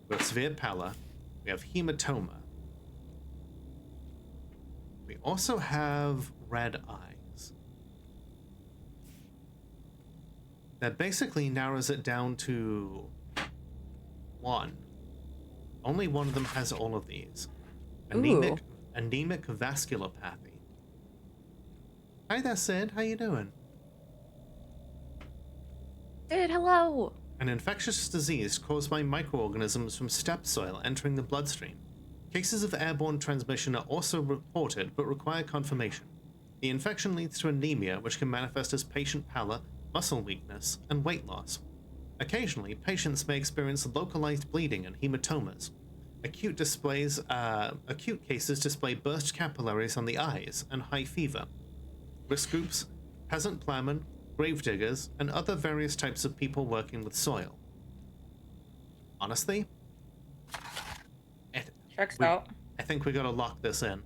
We have severe pallor. We have hematoma. We also have red eyes. That basically narrows it down to one. Only one of them has all of these. Anemic vasculopathy. Hi there, Sid. How you doing? Sid, hello. An infectious disease caused by microorganisms from steppe soil entering the bloodstream. Cases of airborne transmission are also reported but require confirmation. The infection leads to anemia, which can manifest as patient pallor, muscle weakness, and weight loss. Occasionally, patients may experience localized bleeding and hematomas. Acute cases display burst capillaries on the eyes and high fever. Risk groups, peasant plowmen, gravediggers, and other various types of people working with soil. Honestly, Checks out. I think we gotta lock this in.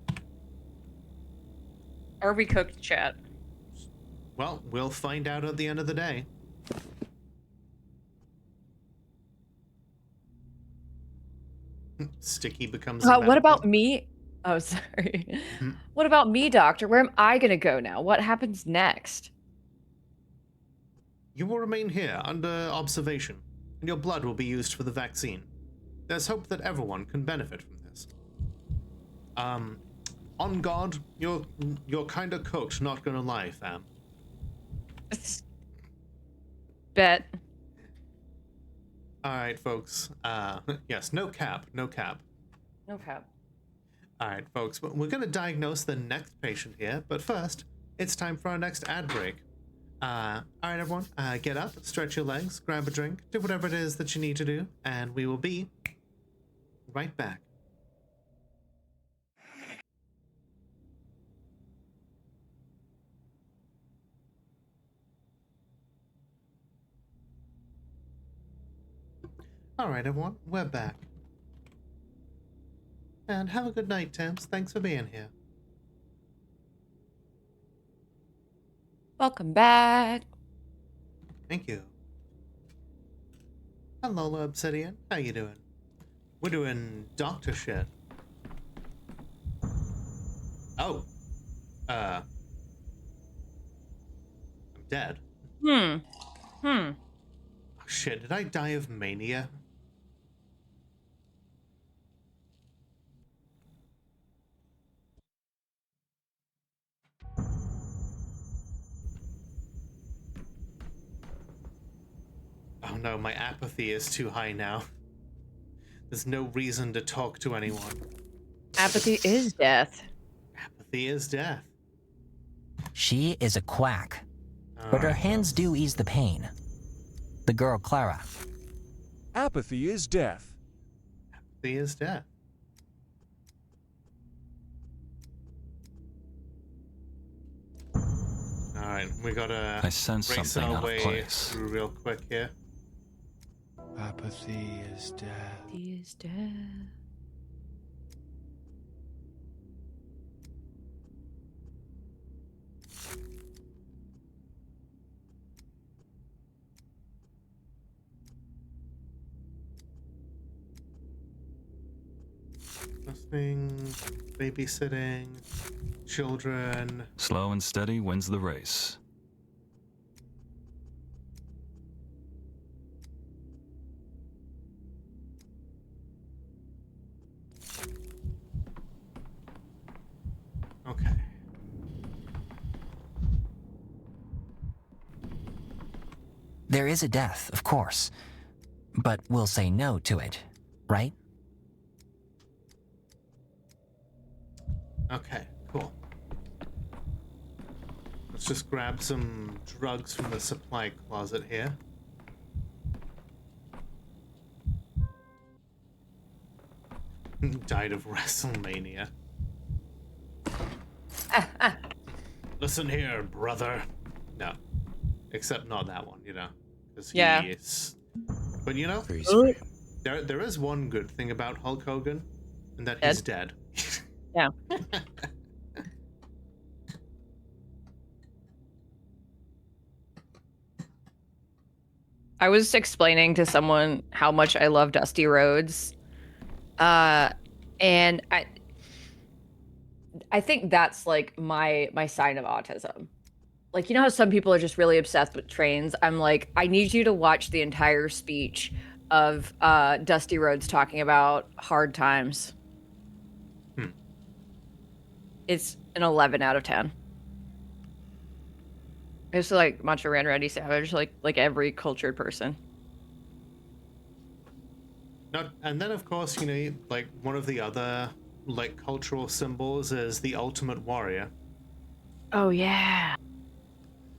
Are we cooked, chat? Well, we'll find out at the end of the day. Sticky becomes What about me? Oh, sorry. What about me, doctor? Where am I gonna go now? What happens next? You will remain here under observation, and your blood will be used for the vaccine. There's hope that everyone can benefit from this. On God, you're kinda cooked, not gonna lie, fam. Bet. Alright, folks. Yes, no cap. No cap. Alright, folks, we're gonna diagnose the next patient here, but first, it's time for our next ad break. Alright, everyone, get up, stretch your legs, grab a drink, do whatever it is that you need to do, and we will be right back. Alright, everyone, we're back. And have a good night, Temps. Thanks for being here. Welcome back. Thank you. Hello, Lola Obsidian. How you doing? We're doing doctor shit. Oh. I'm dead. Oh, shit, did I die of mania? Oh no, my apathy is too high now. There's no reason to talk to anyone. Apathy is death. Apathy is death. She is a quack, but her hands do ease the pain. The girl Clara. Apathy is death. Apathy is death. Alright, we gotta I sense race something our out of way place. through real quick here. Apathy is death. Apathy is death. Nothing. Babysitting. Children. Slow and steady wins the race. Okay. There is a death, of course, but we'll say no to it, right? Okay, cool. Let's just grab some drugs from the supply closet here. Died of WrestleMania. Listen here, brother. No. Except not that one, you know. Because he is... But you know, there is one good thing about Hulk Hogan, and that he's dead. Yeah. I was explaining to someone how much I love Dusty Rhodes. And I think that's like my sign of autism. Like, you know how some people are just really obsessed with trains? I'm like, I need you to watch the entire speech of Dusty Rhodes talking about hard times. It's an 11 out of 10. It's like Macho Man Randy Savage, like every cultured person. And then, of course, you know, like one of the other like cultural symbols is the Ultimate Warrior. Oh yeah.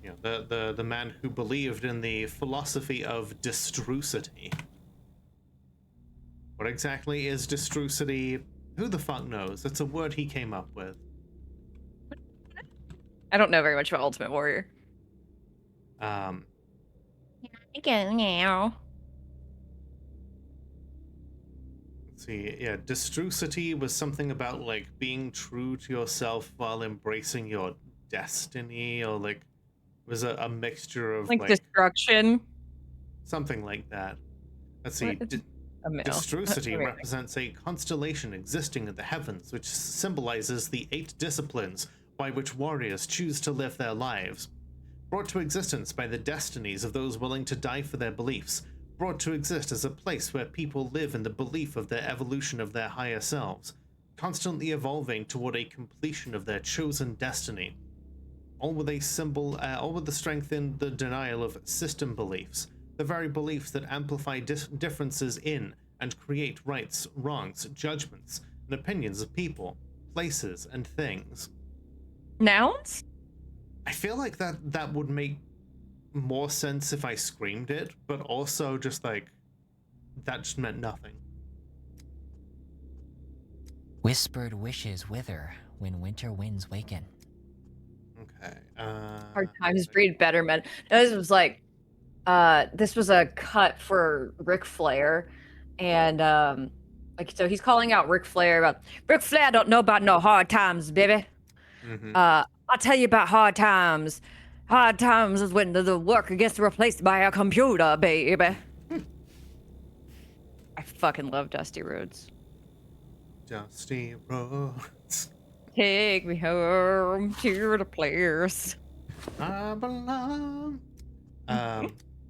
You know, the man who believed in the philosophy of destrucity. What exactly is destrucity? Who the fuck knows? It's a word he came up with. I don't know very much about Ultimate Warrior. Again now. Let's see, yeah, destrucity was something about like being true to yourself while embracing your destiny, or like was a mixture of Like destruction. something like that. Let's see. Destrucity represents a constellation existing in the heavens, which symbolizes the 8 disciplines by which warriors choose to live their lives. Brought to existence by the destinies of those willing to die for their beliefs. Brought to exist as a place where people live in the belief of their evolution of their higher selves, constantly evolving toward a completion of their chosen destiny. All with the strength in the denial of system beliefs, the very beliefs that amplify differences in and create rights, wrongs, judgments, and opinions of people, places, and things. Nouns? I feel like that would make more sense if I screamed it, but also just like that just meant nothing. Whispered wishes wither when winter winds waken. Okay. Hard times breed better men. This was like, this was a cut for Ric Flair, and like so he's calling out Ric Flair about Ric Flair don't know about no hard times, baby. I'll tell you about hard times. Hard times is when the worker gets replaced by a computer, baby. I fucking love Dusty Rhodes. Dusty Rhodes. Take me home to the place I belong.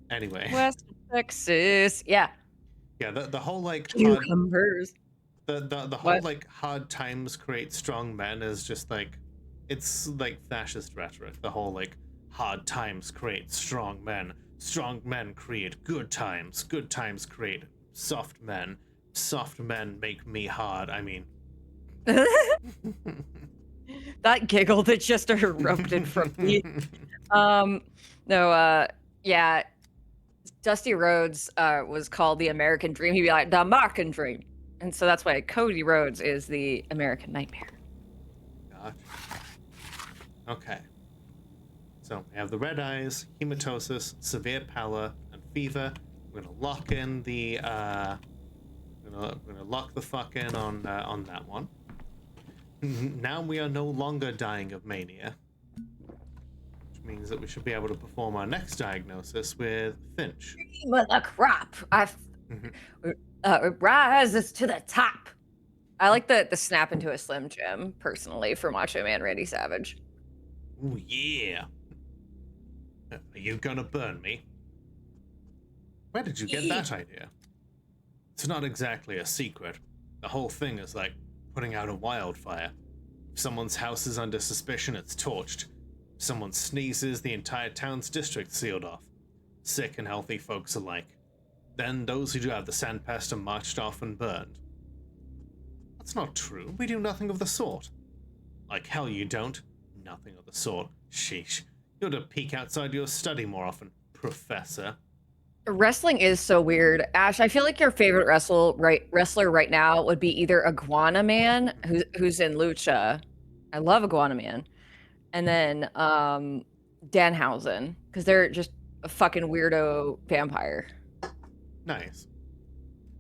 Anyway. West Texas. Yeah. Yeah, the whole like cucumbers. The whole like hard times create strong men is just like it's like fascist rhetoric. The whole like hard times create strong men create good times create soft men make me hard. I mean that giggle that just erupted from me. Yeah, Dusty Rhodes was called the American Dream. He'd be like, the American Dream. And so that's why Cody Rhodes is the American Nightmare. Gotcha. Okay. So we have the red eyes, hematosis, severe pallor, and fever. We're gonna lock in the we're gonna lock the fuck in on that one. Now we are no longer dying of mania, which means that we should be able to perform our next diagnosis with Finch. But the crop, it rises to the top. I like the snap into a Slim Jim personally for Macho Man Randy Savage. Ooh yeah. Are you gonna burn me? Where did you get that idea? It's not exactly a secret. The whole thing is like putting out a wildfire. If someone's house is under suspicion, it's torched. If someone sneezes, the entire town's district sealed off. sick and healthy folks alike. Then those who do have the sandpest are marched off and burned. That's not true. We do nothing of the sort. Like hell you don't. Nothing of the sort. Sheesh. You ought to peek outside your study more often, Professor. Wrestling is so weird. Ash, I feel like your favorite wrestler right now would be either Iguana Man, who's in Lucha. I love Iguana Man. And then Danhausen, because they're just a fucking weirdo vampire. Nice.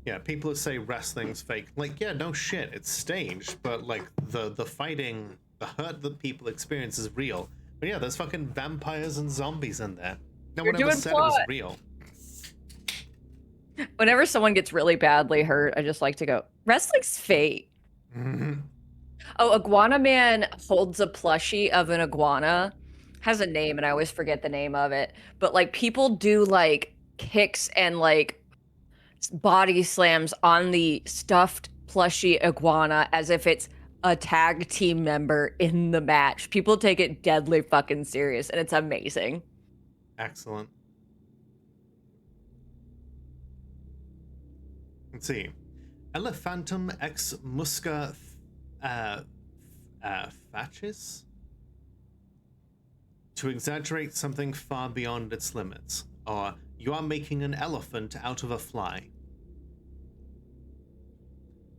Yeah, people who say wrestling's fake, like, yeah, no shit, it's staged, but like the fighting, the hurt that people experience is real. But yeah, there's fucking vampires and zombies in there. No one ever said it was real. Whenever someone gets really badly hurt, I just like to go, wrestling's fake. Oh, Iguana Man holds a plushie of an iguana. Has a name, and I always forget the name of it. But like people do like kicks and like body slams on the stuffed plushie iguana as if it's a tag team member in the match. People take it deadly fucking serious, and it's amazing. Excellent. Let's see. Elephantum ex musca facis? To exaggerate something far beyond its limits. Or, you are making an elephant out of a fly.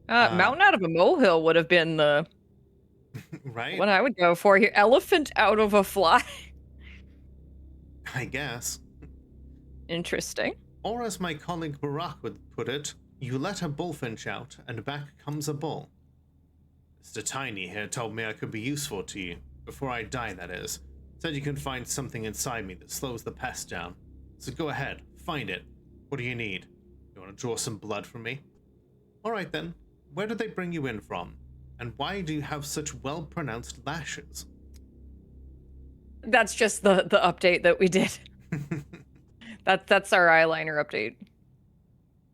Mountain out of a molehill would have been the right? what I would go for here. Elephant out of a fly. I guess. Interesting. Or as my colleague Barack would put it, you let a bullfinch out, and back comes a bull. Mr. Tiny here told me I could be useful to you. Before I die, that is. Said you can find something inside me that slows the pest down. So go ahead, find it. What do you need? You want to draw some blood from me? Alright then, where did they bring you in from? And why do you have such well-pronounced lashes? That's just the update that we did. That's our eyeliner update.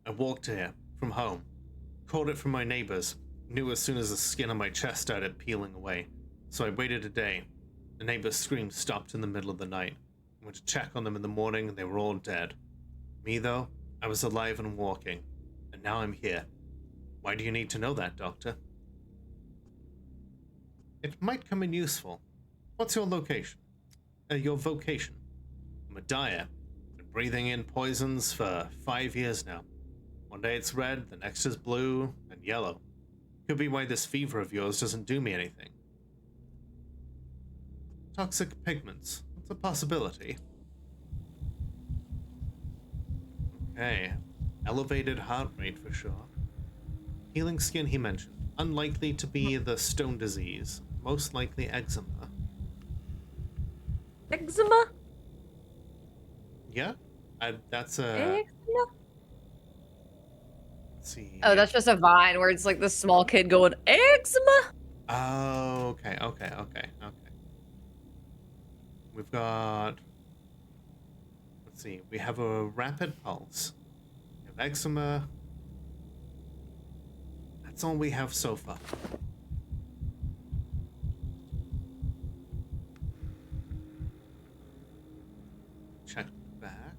I walked here, from home. Caught it from my neighbors. Knew as soon as the skin on my chest started peeling away. So I waited a day. The neighbor's scream stopped in the middle of the night. I went to check on them in the morning and they were all dead. Me though, I was alive and walking. And now I'm here. Why do you need to know that, Doctor? It might come in useful. What's your location? Your vocation? I'm a dyer. Been breathing in poisons for 5 years now. One day it's red, the next is blue, and yellow. Could be why this fever of yours doesn't do me anything. Toxic pigments. That's a possibility. Okay. Elevated heart rate for sure. Healing skin he mentioned. Unlikely to be the stone disease. Most likely eczema. Eczema? Yeah? That's a... Let's see. Oh, that's just a vine where it's like this small kid going, eczema? Oh, okay. We've got... Let's see. We have a rapid pulse. We have eczema. That's all we have so far. Check back.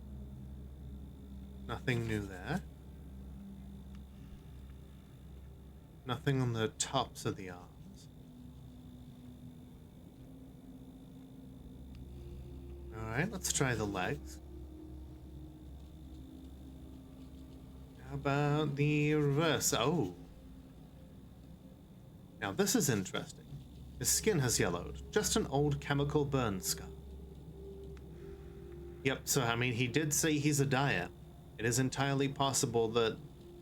Nothing new there. Nothing on the tops of the arms. Alright, let's try the legs. How about the reverse? Oh. Now this is interesting. His skin has yellowed. Just an old chemical burn scar. Yep, so I mean, he did say he's a dyer. It is entirely possible that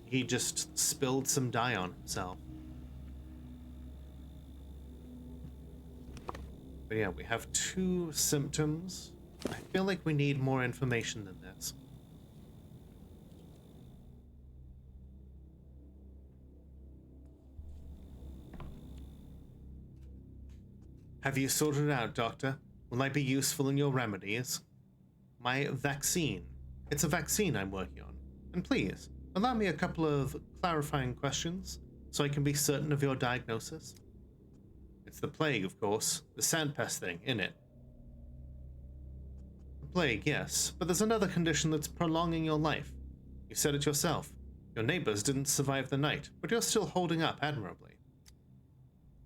he just spilled some dye on himself. But yeah, we have 2 symptoms. I feel like we need more information than this. Have you sorted it out, Doctor? Will I be useful in your remedies? My vaccine. It's a vaccine I'm working on. And please, allow me a couple of clarifying questions so I can be certain of your diagnosis. It's the plague, of course. The sandpest thing, innit? Plague, yes, but there's another condition that's prolonging your life. You said it yourself. Your neighbors didn't survive the night, but you're still holding up admirably.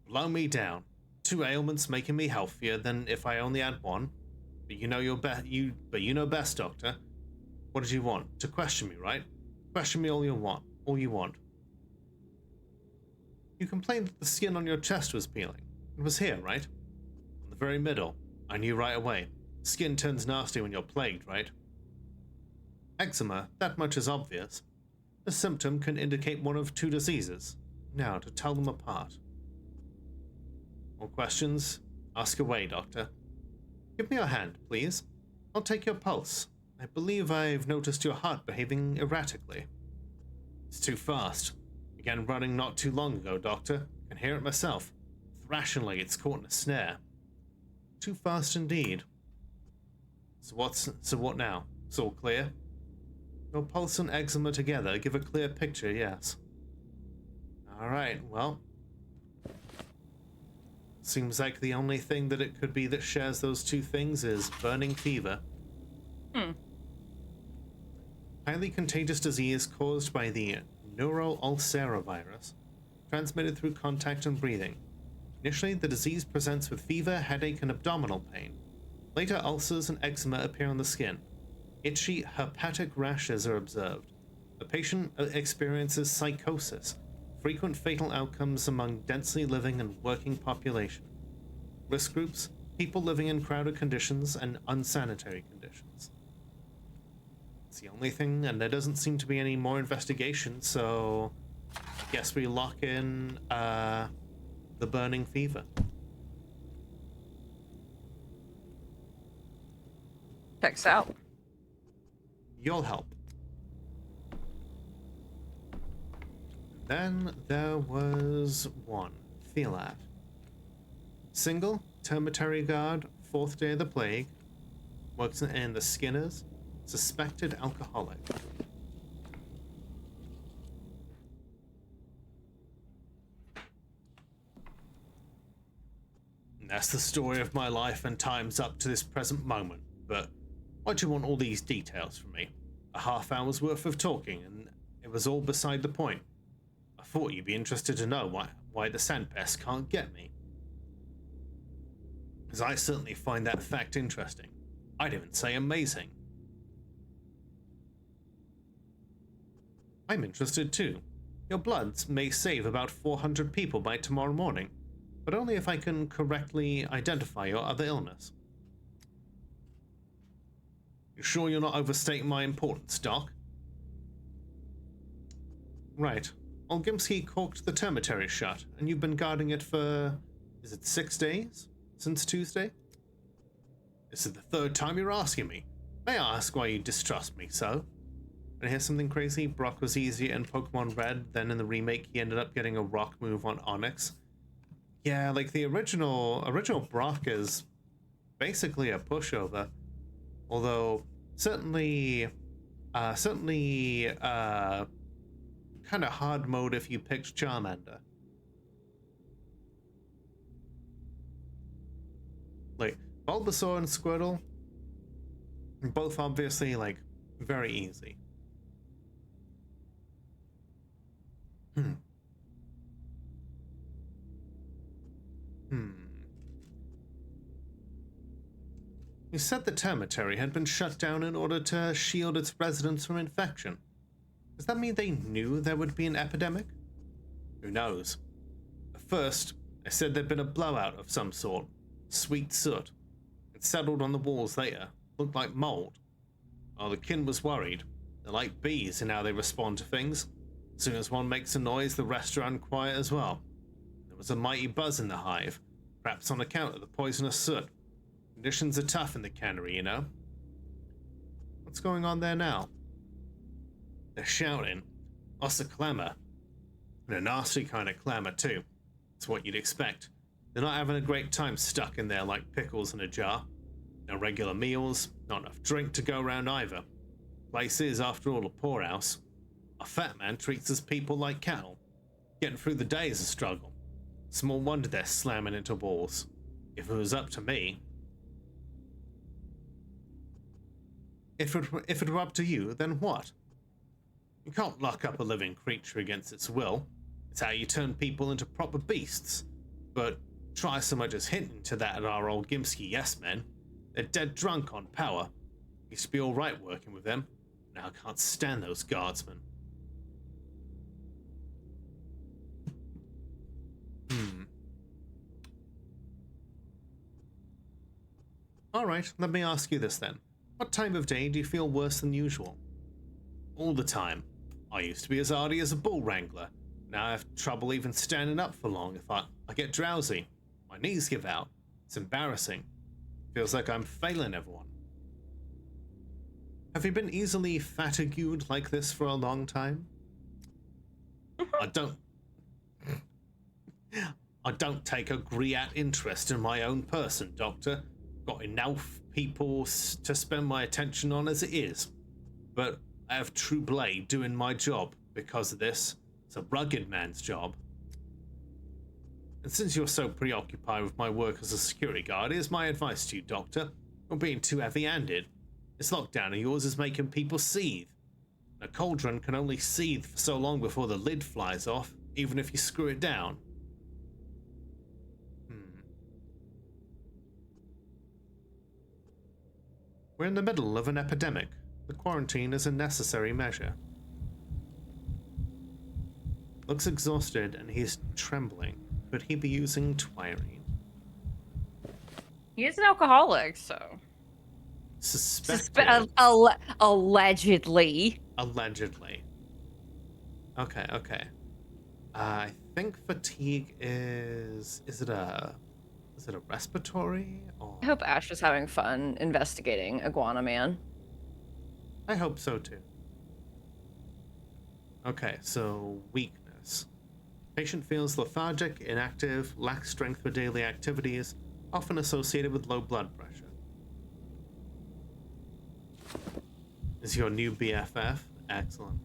Blow me down. 2 ailments making me healthier than if I only had one. But you know you know best, Doctor. What did you want? To question me, right? Question me all you want. All you want. You complained that the skin on your chest was peeling. It was here, right? On the very middle. I knew right away. Skin turns nasty when you're plagued, right? Eczema, that much is obvious. The symptom can indicate one of 2 diseases. Now, to tell them apart. More questions? Ask away, Doctor. Give me your hand, please. I'll take your pulse. I believe I've noticed your heart behaving erratically. It's too fast. Began running not too long ago, Doctor. Can hear it myself. Thrashing like it's caught in a snare. Too fast indeed. So what now? It's all clear? Your pulse and eczema together give a clear picture, yes. Alright, well. Seems like the only thing that it could be that shares those 2 things is burning fever. Highly contagious disease caused by the neuroulceravirus, transmitted through contact and breathing. Initially, the disease presents with fever, headache, and abdominal pain. Later, ulcers and eczema appear on the skin. Itchy, herpetic rashes are observed. The patient experiences psychosis, frequent fatal outcomes among densely living and working population. Risk groups, people living in crowded conditions and unsanitary conditions. It's the only thing, and there doesn't seem to be any more investigation, so I guess we lock in the burning fever. Checks out. You'll help. Then there was one. Thelat. Single, termitary guard, 4th day of the plague. Works in the Skinners. Suspected alcoholic. And that's the story of my life and times up to this present moment. But why'd you want all these details from me? A half hour's worth of talking, and it was all beside the point. I thought you'd be interested to know why the sandpest can't get me. Because I certainly find that fact interesting. I'd even say amazing. I'm interested too. Your bloods may save about 400 people by tomorrow morning, but only if I can correctly identify your other illness. You sure you're not overstating my importance, Doc? Right. Olgimsky corked the termitary shut, and you've been guarding it for, is it 6 days? Since Tuesday? This is the 3rd time you're asking me. May I ask why you distrust me so? And here's something crazy. Brock was easier in Pokemon Red, then in the remake he ended up getting a rock move on Onyx. Yeah, like the original Brock is basically a pushover. Although certainly kind of hard mode if you picked Charmander. Like Bulbasaur and Squirtle, both obviously like very easy. You said the termitary had been shut down in order to shield its residents from infection. Does that mean they knew there would be an epidemic? Who knows? At first, they said there'd been a blowout of some sort. Sweet soot. It settled on the walls later. Looked like mold. Oh, the kin was worried. They're like bees in how they respond to things. As soon as one makes a noise, the rest run quiet as well. There was a mighty buzz in the hive, perhaps on account of the poisonous soot. Conditions are tough in the cannery, you know. What's going on there now? They're shouting. Lots of clamor. And a nasty kind of clamor, too. It's what you'd expect. They're not having a great time stuck in there like pickles in a jar. No regular meals, not enough drink to go around either. Place is, after all, a poorhouse. A fat man treats his people like cattle. Getting through the day is a struggle. Small wonder they're slamming into walls. If it was up to me... If it were up to you, then what? You can't lock up a living creature against its will. It's how you turn people into proper beasts. But try so much as hinting to that at our old Gimski yes-men. They're dead drunk on power. Used to be alright working with them. Now I can't stand those guardsmen. Alright, let me ask you this then. What time of day do you feel worse than usual? All the time. I used to be as hardy as a bull wrangler. Now I have trouble even standing up for long if I get drowsy. My knees give out. It's embarrassing. Feels like I'm failing everyone. Have you been easily fatigued like this for a long time? I don't take a great interest in my own person, Doctor. Got enough people to spend my attention on as it is. But I have true blade doing my job because of this. It's a rugged man's job. And since you're so preoccupied with my work as a security guard, here's my advice to you, Doctor. You're being too heavy-handed. This lockdown of yours is making people seethe. A cauldron can only seethe for so long before the lid flies off, even if you screw it down. We're in the middle of an epidemic. The quarantine is a necessary measure. Looks exhausted and he's trembling. Could he be using Twirine? He is an alcoholic, so. Suspected. Allegedly. Allegedly. Okay. I think fatigue is it a respiratory or? I hope Ash is having fun investigating Iguana Man. I hope so too. Okay, so weakness. Patient feels lethargic, inactive, lacks strength for daily activities, often associated with low blood pressure. Is your new BFF? Excellent.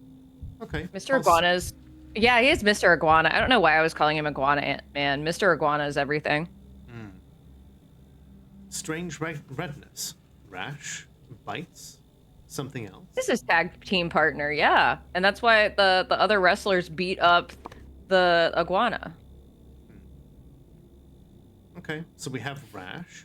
Okay. Mr. Iguana's. Yeah, he is Mr. Iguana. I don't know why I was calling him Iguana Man. Mr. Iguana is everything. Strange redness, rash, bites, something else. This is tag team partner, yeah, and that's why the other wrestlers beat up the iguana. Okay, so we have rash.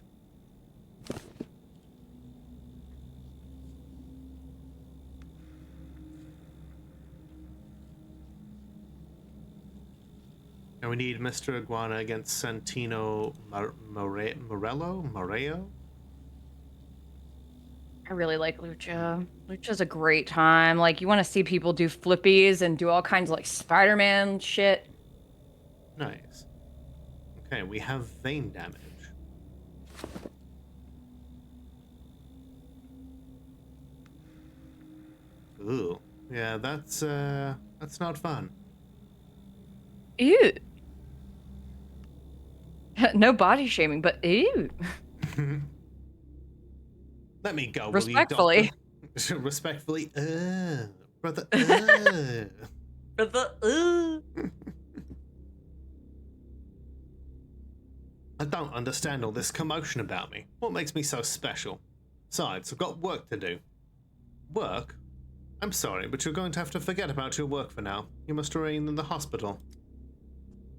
And we need Mr. Iguana against Santino Morello? I really like Lucha. Lucha's a great time. Like, you want to see people do flippies and do all kinds of, like, Spider-Man shit. Nice. Okay, we have vein damage. Ooh. Yeah, that's not fun. Ew. No body shaming, but ew. Let me go, Respectfully. will you, Doctor? Respectfully. Brother. Brother. I don't understand all this commotion about me. What makes me so special? Besides, I've got work to do. Work? I'm sorry, but you're going to have to forget about your work for now. You must remain in the hospital.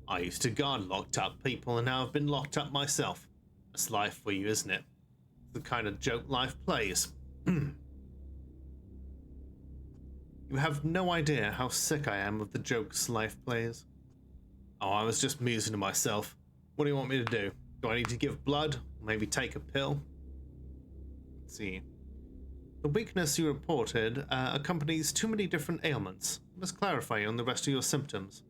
I used to guard locked up people, and now I've been locked up myself. That's life for you, isn't it? The kind of joke life plays. You have no idea how sick I am of the jokes life plays. Oh, I was just musing to myself. What do you want me to do? Do I need to give blood? Maybe take a pill? Let's see. The weakness you reported accompanies too many different ailments. Let's clarify on the rest of your symptoms.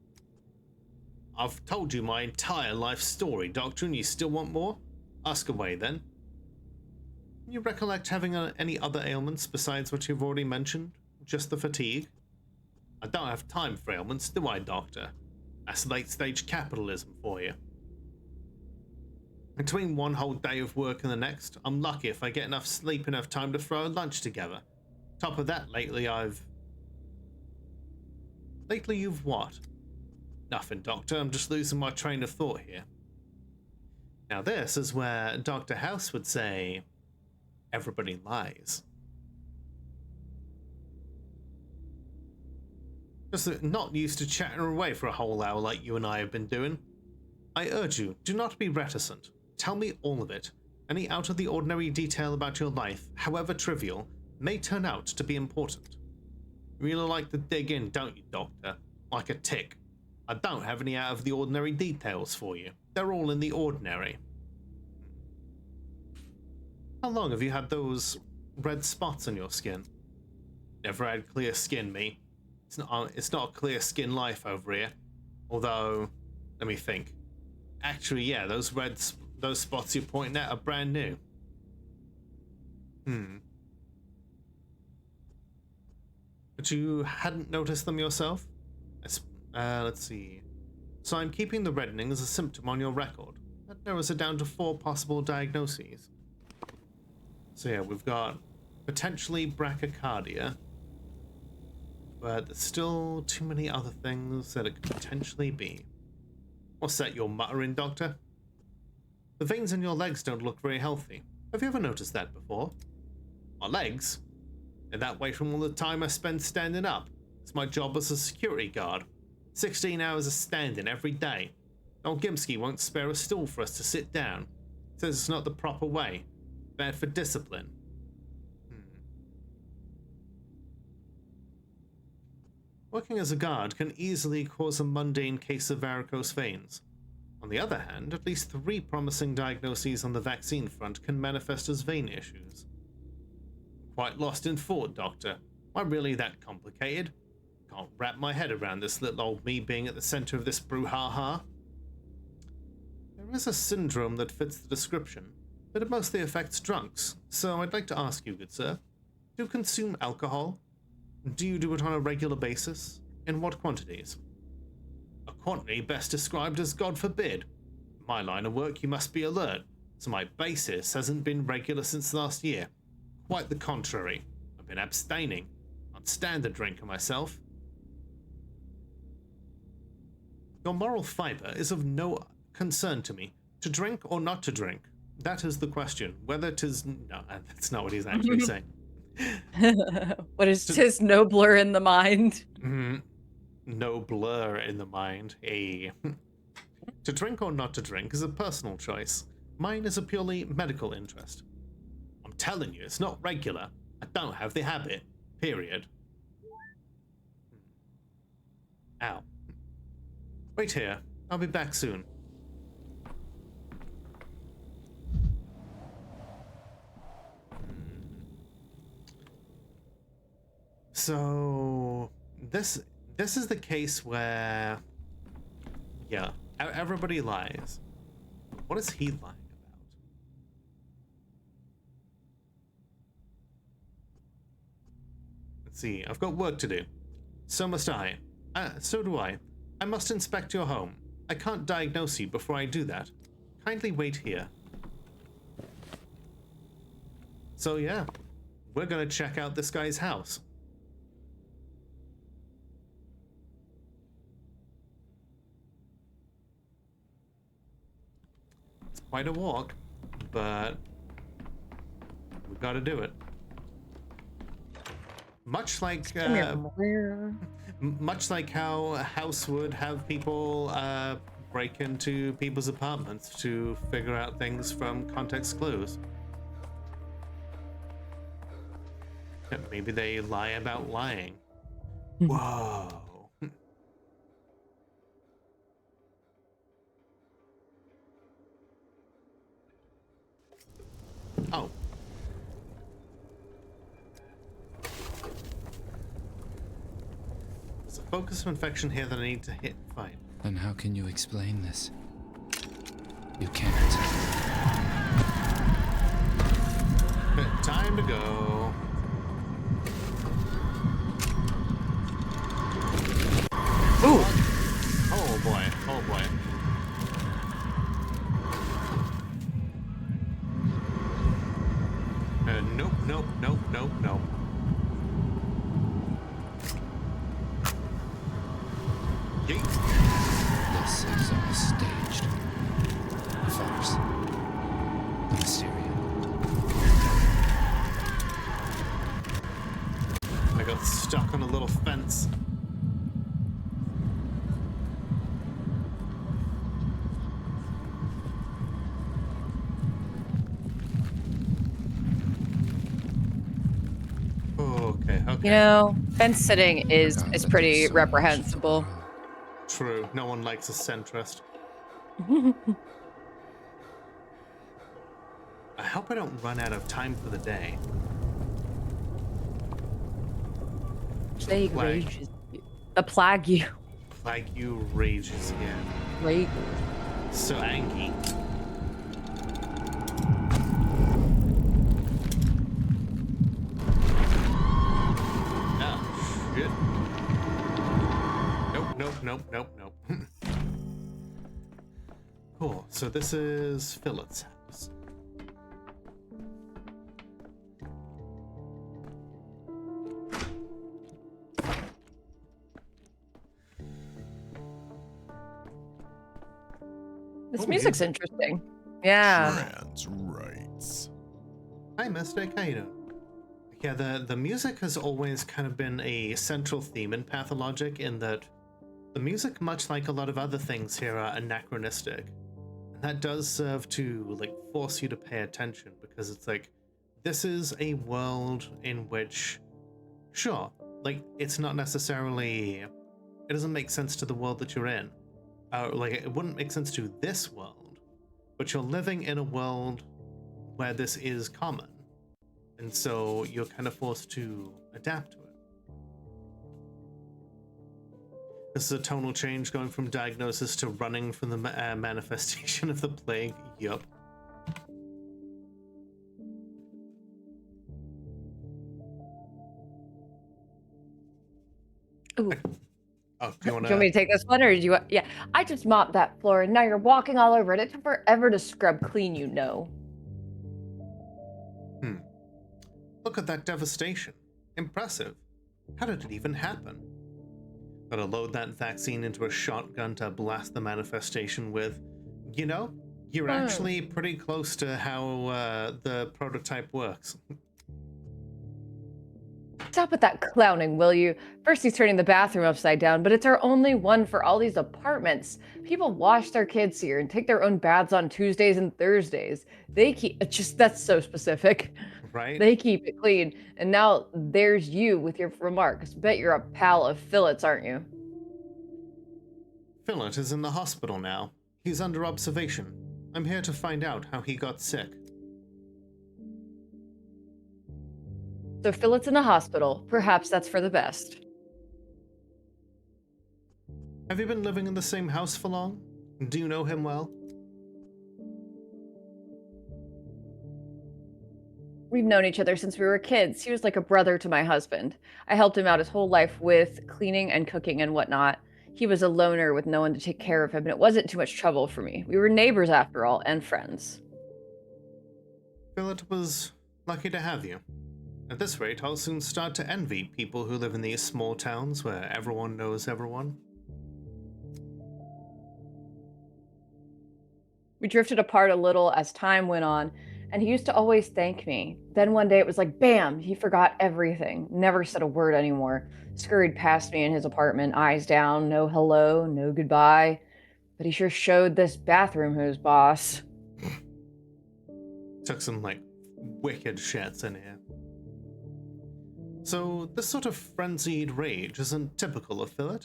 I've told you my entire life story, Doctor, and you still want more? Ask away, then. Can you recollect having any other ailments besides what you've already mentioned? Just the fatigue? I don't have time for ailments, do I, Doctor? That's late-stage capitalism for you. Between one whole day of work and the next, I'm lucky if I get enough sleep, enough time to throw a lunch together. Top of that, lately you've what? Nothing, Doctor. I'm just losing my train of thought here. Now this is where Dr. House would say, everybody lies. Just not used to chatting away for a whole hour like you and I have been doing. I urge you, do not be reticent. Tell me all of it. Any out-of-the-ordinary detail about your life, however trivial, may turn out to be important. You really like to dig in, don't you, Doctor? Like a tick. I don't have any out-of-the-ordinary details for you. They're all in the ordinary. How long have you had those red spots on your skin? Never had clear skin, me. It's not a clear skin life over here. Although, let me think. Actually, yeah, those spots you're pointing at are brand new. But you hadn't noticed them yourself? Let's see. So I'm keeping the reddening as a symptom on your record. That narrows it down to 4 possible diagnoses. So yeah, we've got potentially brachycardia, but there's still too many other things that it could potentially be. What's that you're muttering, Doctor? The veins in your legs don't look very healthy. Have you ever noticed that before? My legs? They're that way from all the time I spend standing up. It's my job as a security guard. 16 hours of standing every day. Old Gimsky won't spare a stool for us to sit down. Says it's not the proper way. Bad for discipline. Working as a guard can easily cause a mundane case of varicose veins. On the other hand, at least 3 promising diagnoses on the vaccine front can manifest as vein issues. Quite lost in thought, Doctor. Am I really that complicated? Can't wrap my head around this little old me being at the center of this brouhaha. There is a syndrome that fits the description, but it mostly affects drunks, so I'd like to ask you, good sir, do you consume alcohol? Do you do it on a regular basis? In what quantities? A quantity best described as God forbid. In my line of work, you must be alert, so my basis hasn't been regular since last year. Quite the contrary. I've been abstaining. Can't stand a drinker myself. Your moral fiber is of no concern to me. To drink or not to drink? That is the question. Whether 'tis... No, that's not what he's actually saying. What is tis nobler in the mind? No blur in the mind. To drink or not to drink is a personal choice. Mine is a purely medical interest. I'm telling you, it's not regular. I don't have the habit. Period. Ow. Wait here. I'll be back soon. So this is the case where, yeah, everybody lies. What is he lying about? Let's see. I've got work to do. So must I. So do I. I must inspect your home. I can't diagnose you before I do that. Kindly wait here. So yeah, we're gonna check out this guy's house. It's quite a walk, but we gotta do it. Much like much like how a house would have people break into people's apartments to figure out things from context clues. Maybe they lie about lying. Whoa. Oh. There's a focus of infection here that I need to hit. Fine. Then how can you explain this? You can't. Time to go. Ooh! Oh boy, oh boy. Nope, nope, nope, nope, nope. Yeet. This is all staged. A farce. A mystery. I got stuck on a little fence. okay. You know, fence sitting is Forgot that pretty there's so much to reprehensible. follow. True. No one likes a centrist. I hope I don't run out of time for the day. Plague Plague. rages. The plague you. Like you rages again. Right. So angry. Oh, shit. Nope. Cool. So this is Philip's house. This Oh, music's music. interesting. Yeah. Trans rights. Hi, Mystic. How you doing? Yeah, the music has always kind of been a central theme in Pathologic, in that the music, much like a lot of other things here, are anachronistic. And that does serve to, like, force you to pay attention, because it's like, this is a world in which, sure, like, it's not necessarily, it doesn't make sense to the world that you're in. Like, it wouldn't make sense to this world, but you're living in a world where this is common. And so you're kind of forced to adapt to it. This is a tonal change going from diagnosis to running from the manifestation of the plague. Yup. Ooh. Oh, do Do you want you want me to take this one, or do you want? Yeah, I just mopped that floor, and now you're walking all over it. It took forever to scrub clean, you know. Look at that devastation. Impressive. How did it even happen? Gotta load that vaccine into a shotgun to blast the manifestation with. You know, you're actually pretty close to how the prototype works. Stop with that clowning, will you? First he's turning the bathroom upside down, but it's our only one for all these apartments. People wash their kids here and take their own baths on Tuesdays and Thursdays. They keep that's so specific. Right? They keep it clean. And now there's you with your remarks. Bet you're a pal of Phillips, aren't you? Philip is in the hospital now. He's under observation. I'm here to find out how he got sick. So Phillips in the hospital. Perhaps that's for the best. Have you been living in the same house for long? Do you know him well? We've known each other since we were kids. He was like a brother to my husband. I helped him out his whole life with cleaning and cooking and whatnot. He was a loner with no one to take care of him, and it wasn't too much trouble for me. We were neighbors after all, and friends. Philip was lucky to have you. At this rate, I'll soon start to envy people who live in these small towns where everyone knows everyone. We drifted apart a little as time went on, and he used to always thank me. Then one day it was like, bam, he forgot everything, never said a word anymore, scurried past me in his apartment, eyes down, no hello, no goodbye. But he sure showed this bathroom who's boss. Took some, like, wicked shits in here. So, this sort of frenzied rage isn't typical of Philip?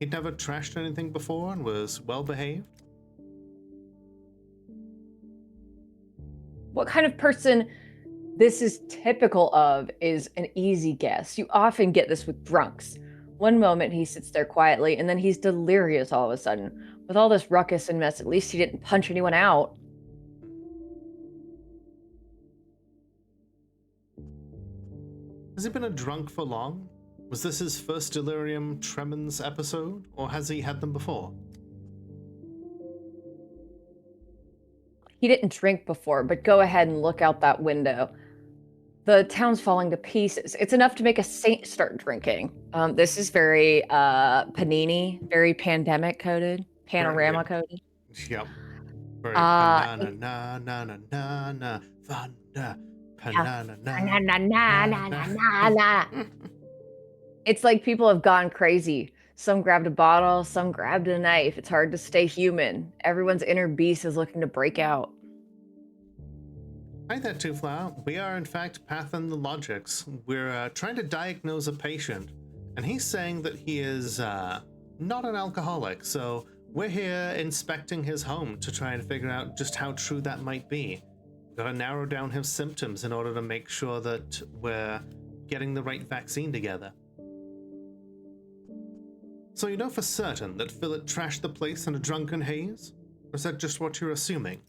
He'd never trashed anything before and was well behaved? What kind of person this is typical of is an easy guess. You often get this with drunks. One moment he sits there quietly, and then he's delirious all of a sudden. With all this ruckus and mess, at least he didn't punch anyone out. Has he been a drunk for long? Was this his first delirium tremens episode, or has he had them before? He didn't drink before, but go ahead and look out that window. The town's falling to pieces. It's enough to make a saint start drinking. This is very Panini, very pandemic coded, panorama coded. Yep. Very na-na-na-na-na-na, thunder, pa-na-na-na. It's like people have gone crazy. Some grabbed a bottle, some grabbed a knife. It's hard to stay human. Everyone's inner beast is looking to break out. Hi there, Two Flower. We are, in fact, Pathologics. We're trying to diagnose a patient, and he's saying that he is not an alcoholic, so we're here inspecting his home to try and figure out just how true that might be. We've got to narrow down his symptoms in order to make sure that we're getting the right vaccine together. So you know for certain that Philip trashed the place in a drunken haze? Or is that just what you're assuming?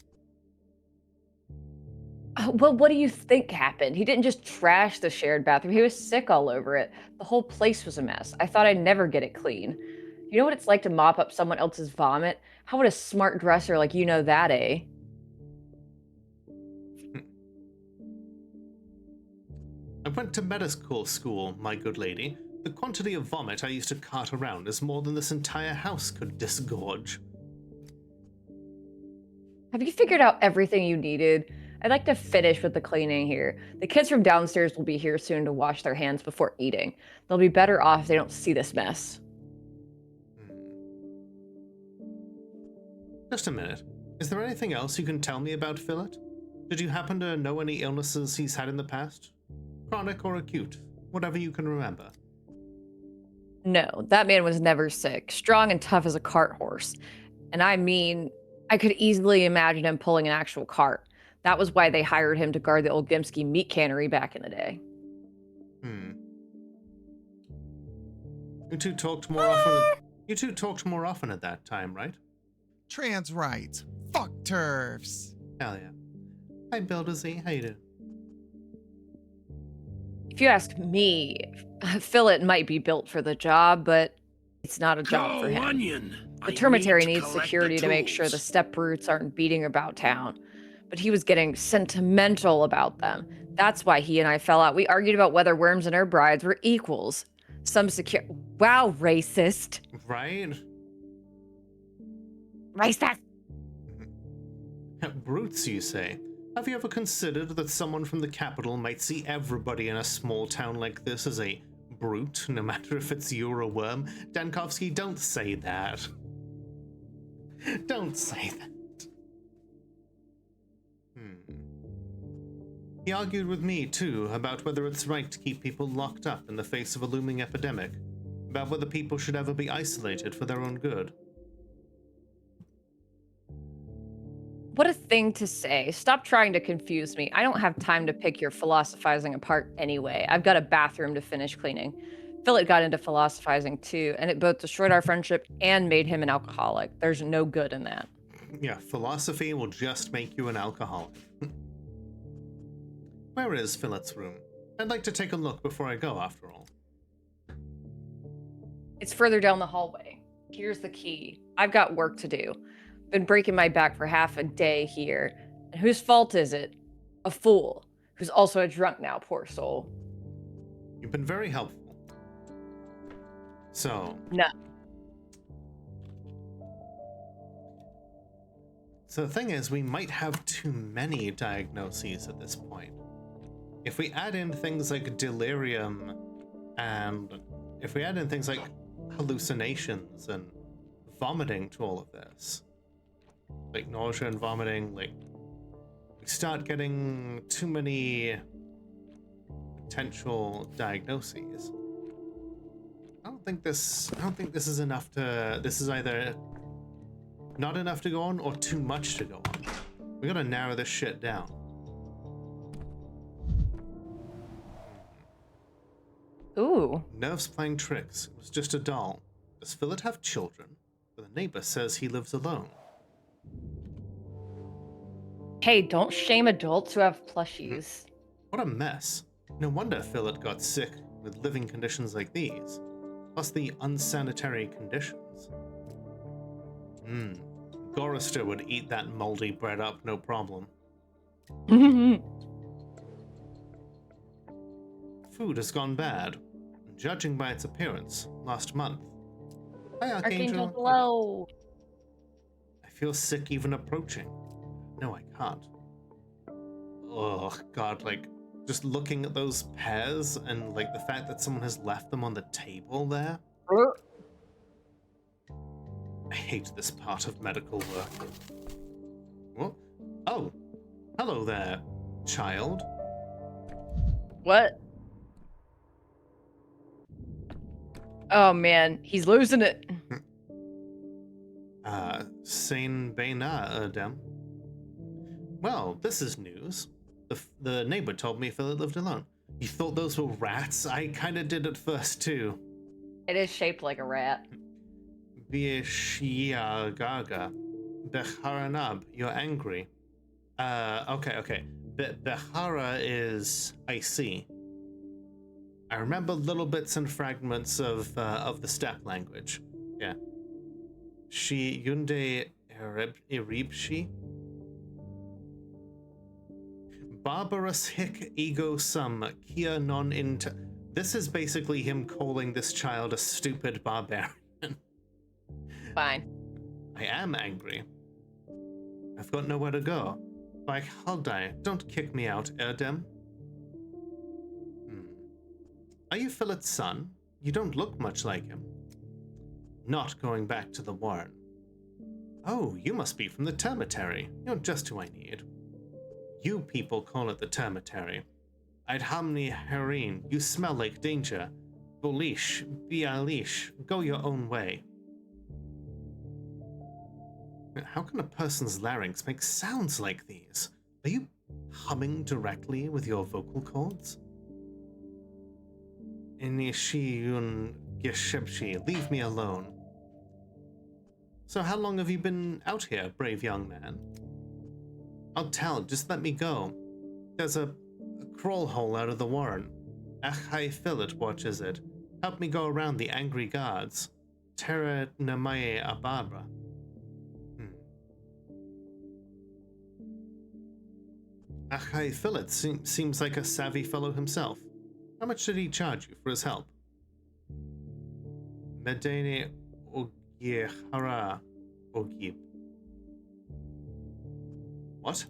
Well, what do you think happened? He didn't just trash the shared bathroom. He was sick all over it. The whole place was a mess. I thought I'd never get it clean. You know what it's like to mop up someone else's vomit? How would a smart dresser like you know that, eh? I went to medical school, my good lady. The quantity of vomit I used to cart around is more than this entire house could disgorge. Have you figured out everything you needed? I'd like to finish with the cleaning here. The kids from downstairs will be here soon to wash their hands before eating. They'll be better off if they don't see this mess. Just a minute. Is there anything else you can tell me about Philip? Did you happen to know any illnesses he's had in the past? Chronic or acute? Whatever you can remember. No, that man was never sick. Strong and tough as a cart horse. And I mean, I could easily imagine him pulling an actual cart. That was why they hired him to guard the old Gimsky meat cannery back in the day. You two talked more often. You two talked more often at that time, right? Trans rights. Fuck turfs. Hell yeah. Hi, Bill Z. How you doing? If you ask me, Philip might be built for the job, but it's not a job for him. Onion. The termitary needs security to make sure the step roots aren't beating about town. But he was getting sentimental about them. That's why he and I fell out. We argued about whether worms and her brides were equals. Wow, racist. Right? Racist. Brutes, you say? Have you ever considered that someone from the capital might see everybody in a small town like this as a brute, no matter if it's you or a worm? Dankovsky, don't say that. Don't say that. He argued with me, too, about whether it's right to keep people locked up in the face of a looming epidemic, about whether people should ever be isolated for their own good. What a thing to say. Stop trying to confuse me. I don't have time to pick your philosophizing apart anyway. I've got a bathroom to finish cleaning. Philip got into philosophizing too, and it both destroyed our friendship and made him an alcoholic. There's no good in that. Yeah, philosophy will just make you an alcoholic. Where is Philip's room? I'd like to take a look before I go, after all. It's further down the hallway. Here's the key. I've got work to do. Been breaking my back for half a day here. And whose fault is it? A fool, who's also a drunk now, poor soul. You've been very helpful. So... No. So the thing is, we might have too many diagnoses at this point. If we add in things like delirium, and if we add in things like hallucinations and vomiting to all of this, like nausea and vomiting, like, we start getting too many potential diagnoses. I don't think this is enough to, this is either not enough to go on or too much to go on. We gotta narrow this shit down. Ooh. Nerves playing tricks. It was just a doll. Does Philip have children? But the neighbor says he lives alone. Hey, don't shame adults who have plushies. What a mess. No wonder Philip got sick with living conditions like these. Plus the unsanitary conditions. Gorister would eat that moldy bread up, no problem. Food has gone bad, judging by its appearance, last month. Hi, Archangel. Hello. I feel sick even approaching. No, I can't. Oh, God, like, just looking at those pears and, like, the fact that someone has left them on the table there. I hate this part of medical work. What? Oh, hello there. child? What? Oh man, he's losing it. Sein Bena Erdem. Well, this is news. The neighbor told me Philip lived alone. You thought those were rats? I kinda did at first too. It is shaped like a rat. Vieshia Gaga. Beharanab, you're angry. Okay. Behara is I see. I remember little bits and fragments of the steppe language. Yeah. She Yunde Eribshi. Barbarous hic ego sum kia non int. This is basically him calling this child a stupid barbarian. Fine. I am angry. I've got nowhere to go. Like Haldai, don't kick me out, Erdem. Are you Philip's son? You don't look much like him. Not going back to the warren. Oh, you must be from the termitary. You're just who I need. You people call it the termitary. I'd hamni herin. You smell like danger. Bolish, bialish. Go your own way. How can a person's larynx make sounds like these? Are you humming directly with your vocal cords? Inishiyun Geshebshi, leave me alone. So how long have you been out here, brave young man? I'll tell, just let me go. There's a crawl hole out of the warren. Achai Philip watches it. Help me go around the angry guards. Terra Namae Ababra. Achai Philip seems like a savvy fellow himself. How much did he charge you for his help? Medene Ogyehara Ogib. What?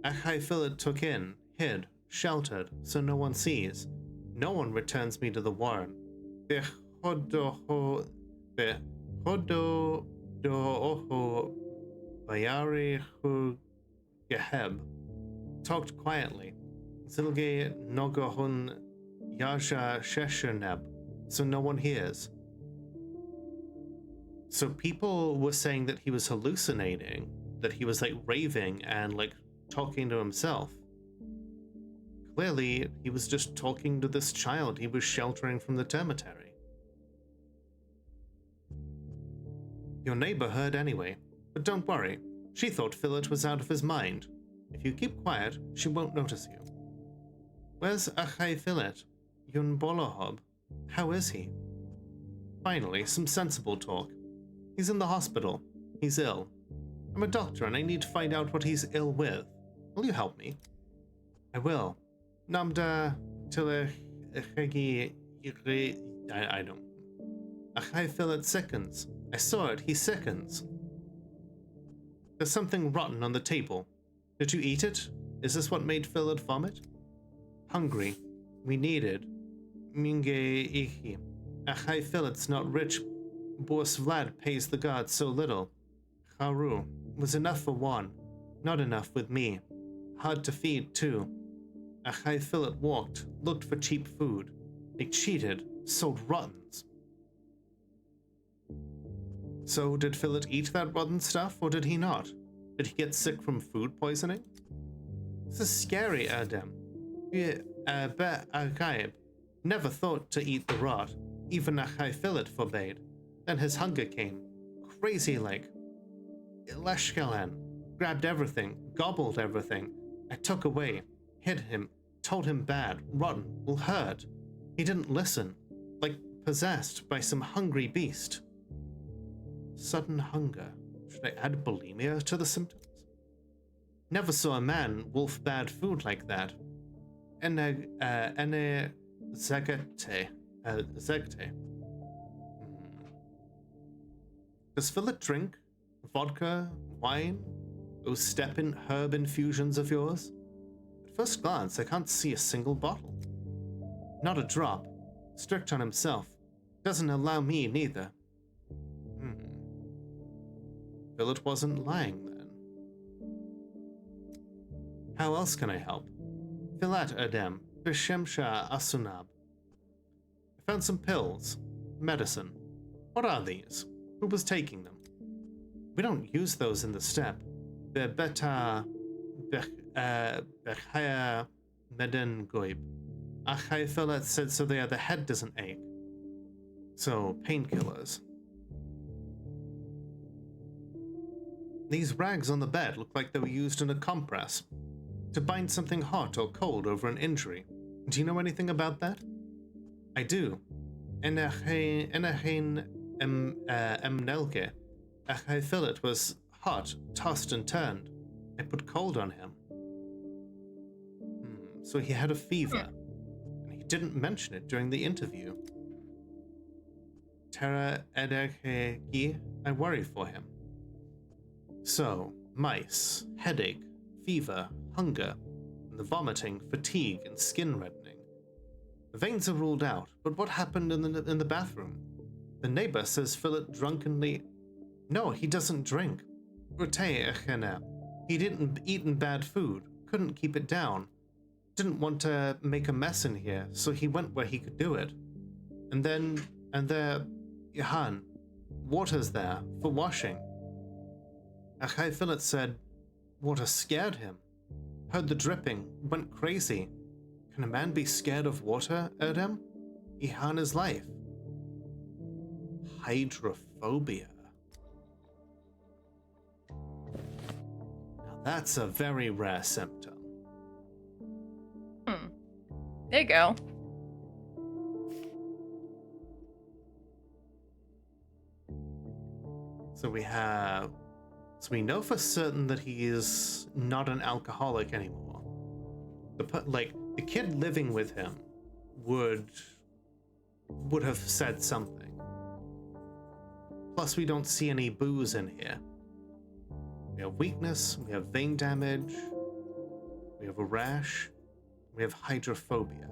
Achai Philip took in, hid, sheltered, so no one sees. No one returns me to the warren. Behodoho Bayari Hu Geheb talked quietly. Zilge Nogohun Yaja Shesherneb, so no one hears. So people were saying that he was hallucinating, that he was like raving and like talking to himself. Clearly, he was just talking to this child he was sheltering from the termitary. Your neighbor heard anyway, but don't worry. She thought Philip was out of his mind. If you keep quiet, she won't notice you. Where's Achai Philip? Yun Bolohob? How is he? Finally, some sensible talk. He's in the hospital. He's ill. I'm a doctor and I need to find out what he's ill with. Will you help me? I will. Namda Tilechegi I don't. Achai Philip sickens. I saw it, he sickens. There's something rotten on the table. Did you eat it? Is this what made Philip vomit? Hungry. We needed. Minge ichi. Achai Philip's not rich. Boris Vlad pays the gods so little. Haru was enough for one. Not enough with me. Hard to feed too. Achai Philip walked, looked for cheap food. They cheated, sold rottens. So did Philip eat that rotten stuff, or did he not? Did he get sick from food poisoning? This is scary, Erdem. Never thought to eat the rot. Even Achai Philip forbade. Then his hunger came. Crazy like. Leshkalan grabbed everything, gobbled everything. I took away, hid him, told him bad, rotten, will hurt. He didn't listen, like possessed by some hungry beast. Sudden hunger. Should I add bulimia to the symptoms? Never saw a man wolf bad food like that. Ene zegete. Zegete. Does Philip drink? Vodka? Wine? Those steppe herb infusions of yours? At first glance, I can't see a single bottle. Not a drop. Strict on himself. Doesn't allow me neither. Philip wasn't lying then. How else can I help? Filat Adem, Bishemsha Asunab. I found some pills. Medicine. What are these? Who was taking them? We don't use those in the steppe. They're beta... Bechaya Meden Goib. Achai Filat said so the head doesn't ache. So, painkillers. These rags on the bed look like they were used in a compress to bind something hot or cold over an injury. Do you know anything about that? I do. Enachain Emnelke. Achai Filat was hot, tossed and turned. I put cold on him. So he had a fever. And he didn't mention it during the interview. Terra Ederhegi, I worry for him. So, mice, headache, fever, hunger, and the vomiting, fatigue, and skin reddening. The veins are ruled out, but what happened in the bathroom? The neighbor says Philip drunkenly... No, he doesn't drink. He didn't eat in bad food, couldn't keep it down. Didn't want to make a mess in here, so he went where he could do it. And there, Johan, water's there, for washing. Achai Philip said, water scared him. Heard the dripping, went crazy. Can a man be scared of water, Erdem? Ihan is life. Hydrophobia. Now that's a very rare symptom. There you go. So we know for certain that he is not an alcoholic anymore. The kid living with him would have said something. Plus, we don't see any booze in here. We have weakness, we have vein damage, we have a rash, we have hydrophobia.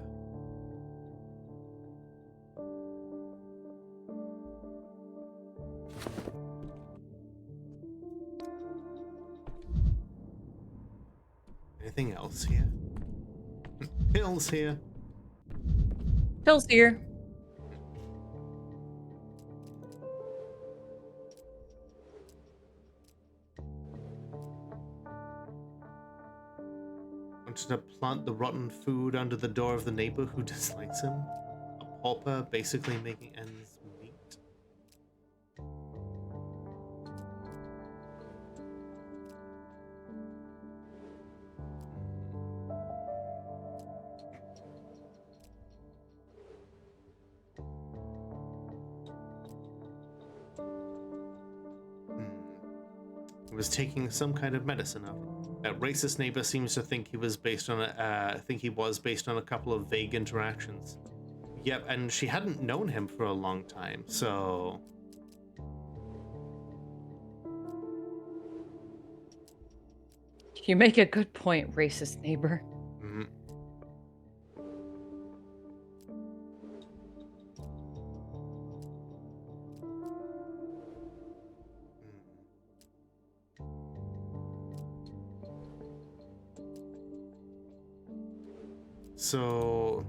Anything else here? Pills here. Pills here. Wanted to plant the rotten food under the door of the neighbor who dislikes him. A pauper basically making ends meet. He was taking some kind of medicine up. That racist neighbor seems to think he was based on a couple of vague interactions. Yep, and she hadn't known him for a long time, so... You make a good point, racist neighbor. Mhm. So,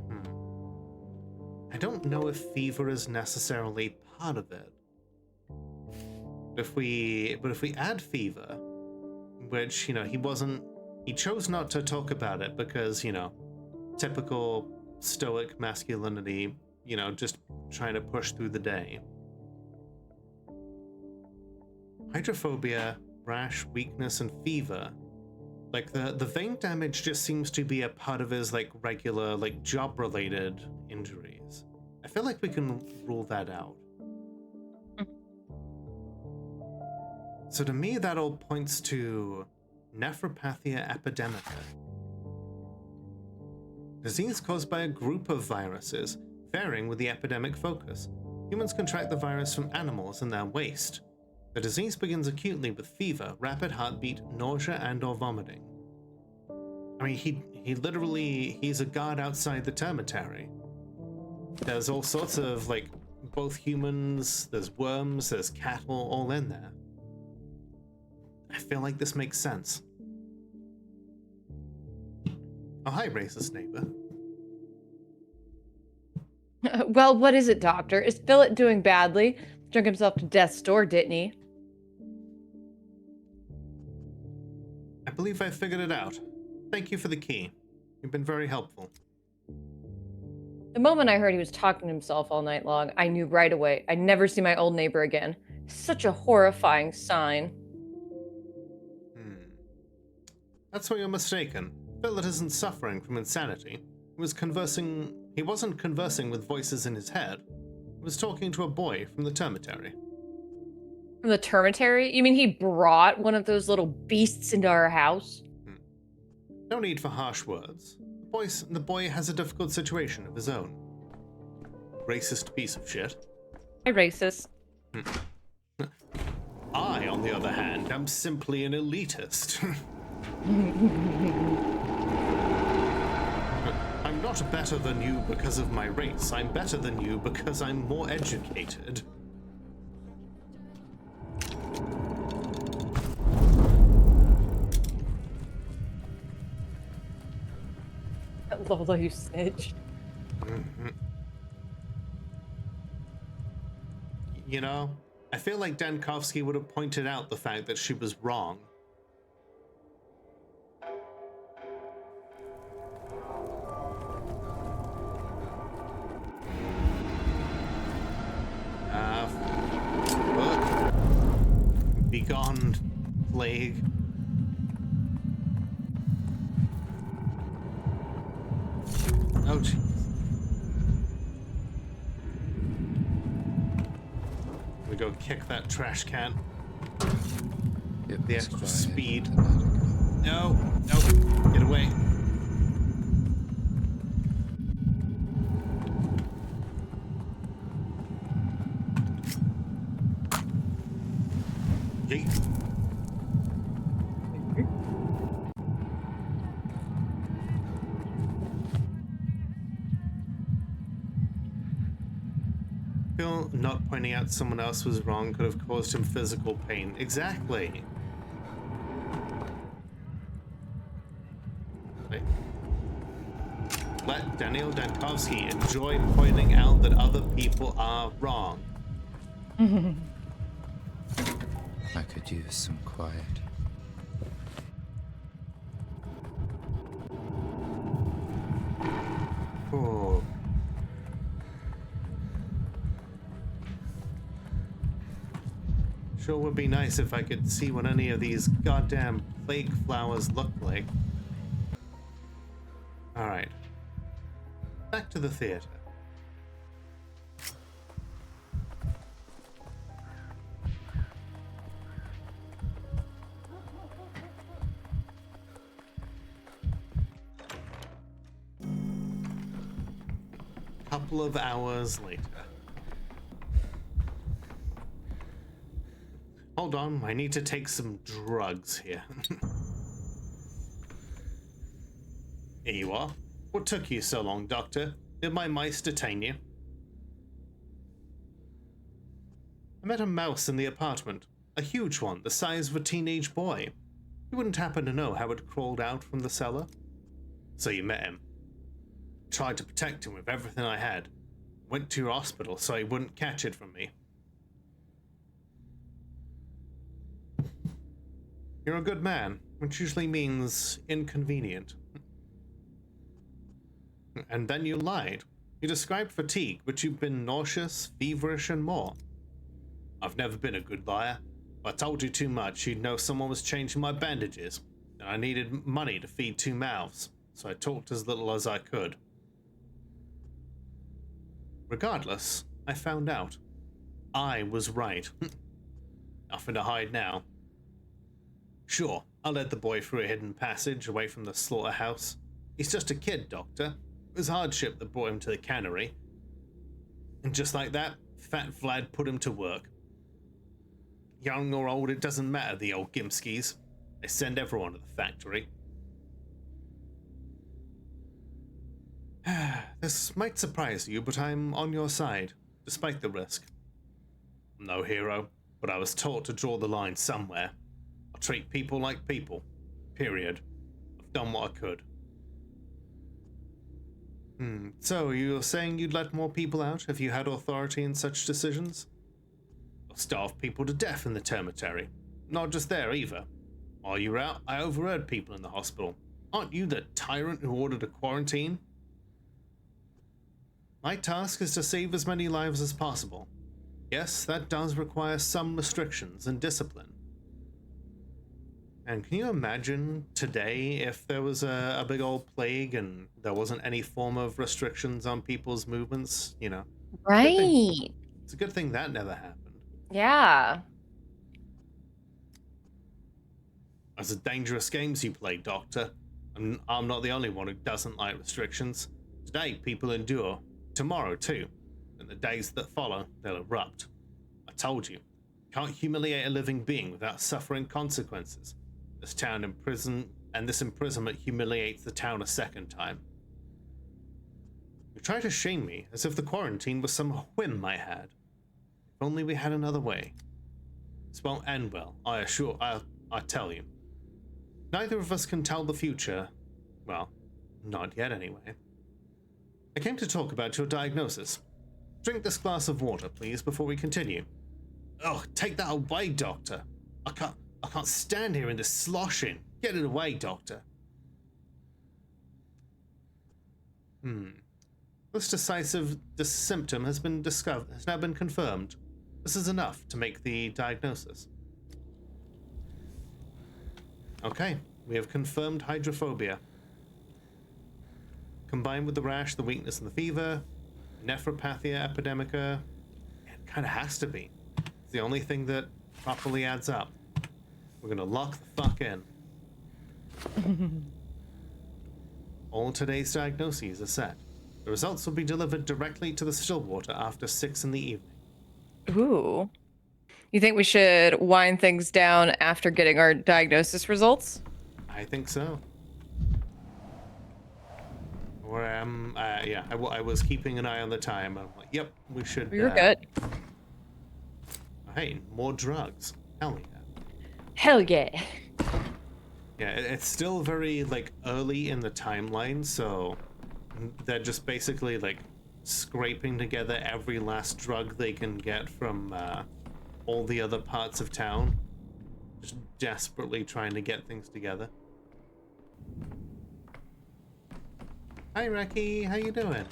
I don't know if fever is necessarily part of it. But if we add fever, which, he chose not to talk about it because, typical stoic masculinity, just trying to push through the day. Hydrophobia, rash, weakness, and fever. Like, the vein damage just seems to be a part of his, regular, job-related injuries. I feel like we can rule that out. So to me, that all points to Nephropathia epidemica. Disease caused by a group of viruses, varying with the epidemic focus. Humans contract the virus from animals in their waste. The disease begins acutely with fever, rapid heartbeat, nausea, and/or vomiting. I mean, he's a guard outside the termitary. There's all sorts of, both humans, there's worms, there's cattle, all in there. I feel like this makes sense. Oh, hi, racist neighbor. Well, what is it, Doctor? Is Philip doing badly? Drunk himself to death's door, didn't he? I believe I figured it out. Thank you for the key. You've been very helpful. The moment I heard he was talking to himself all night long, I knew right away I'd never see my old neighbor again. Such a horrifying sign. That's where you're mistaken. Philip isn't suffering from insanity. He wasn't conversing with voices in his head. He was talking to a boy from the termitary. From the termitary? You mean he brought one of those little beasts into our house? No need for harsh words. The boy has a difficult situation of his own. Racist piece of shit. Hi, racist. I, on the other hand, am simply an elitist. I'm not better than you because of my race. I'm better than you because I'm more educated. Lola, you snitch. You know, I feel like Dankovsky would have pointed out the fact that she was wrong. Begone, plague. Oh, jeez. We go kick that trash can. The extra speed. No, no, get away. Yeet. Phil not pointing out someone else was wrong could have caused him physical pain. Exactly. Wait. Let Daniel Dankovsky enjoy pointing out that other people are wrong. I could use some quiet. Oh. Sure would be nice if I could see what any of these goddamn plague flowers look like. Alright. Back to the theater. Couple of hours later. Hold on, I need to take some drugs here. Here you are. What took you so long, Doctor? Did my mice detain you? I met a mouse in the apartment. A huge one, the size of a teenage boy. You wouldn't happen to know how it crawled out from the cellar? So you met him. Tried to protect him with everything I had. Went to your hospital so he wouldn't catch it from me. You're a good man, which usually means inconvenient. And then you lied. You described fatigue, but you've been nauseous, feverish, and more. I've never been a good liar. If I told you too much, you'd know someone was changing my bandages, and I needed money to feed two mouths, so I talked as little as I could. Regardless, I found out. I was right. Nothing to hide now. Sure, I led the boy through a hidden passage away from the slaughterhouse. He's just a kid, Doctor. It was hardship that brought him to the cannery. And just like that, Fat Vlad put him to work. Young or old, it doesn't matter, the old Gimskis. They send everyone to the factory. This might surprise you, but I'm on your side, despite the risk. I'm no hero, but I was taught to draw the line somewhere. I treat people like people. Period. I've done what I could. So you're saying you'd let more people out if you had authority in such decisions? Or starve people to death in the termitary? Not just there either. While you were out, I overheard people in the hospital. Aren't you the tyrant who ordered a quarantine? My task is to save as many lives as possible. Yes, that does require some restrictions and discipline. And can you imagine today if there was a big old plague and there wasn't any form of restrictions on people's movements, you know? Right. It's a good thing that never happened. Yeah. Those are dangerous games you play, Doctor. I'm not the only one who doesn't like restrictions. Today, people endure. Tomorrow, too. And the days that follow, they'll erupt. I told you. Can't humiliate a living being without suffering consequences. This imprisonment humiliates the town a second time. You try to shame me as if the quarantine was some whim I had. If only we had another way. This won't end well, I tell you. Neither of us can tell the future. Well, not yet anyway. I came to talk about your diagnosis. Drink this glass of water, please, before we continue. Oh, take that away, Doctor. I can't stand here in this sloshing. Get it away, Doctor. This symptom has now been confirmed. This is enough to make the diagnosis. Okay, we have confirmed hydrophobia. Combined with the rash, the weakness, and the fever, nephropathia epidemica, it kind of has to be. It's the only thing that properly adds up. We're gonna lock the fuck in. All today's diagnoses are set. The results will be delivered directly to the Stillwater after 6 in the evening. Ooh. You think we should wind things down after getting our diagnosis results? I think so. Or I was keeping an eye on the time. I'm like, yep, we should. You're good. Hey, more drugs. Hell yeah. Hell yeah. Yeah, it's still very like early in the timeline, so they're just basically like scraping together every last drug they can get from all the other parts of town, just desperately trying to get things together. Hi, Reki, how you doing?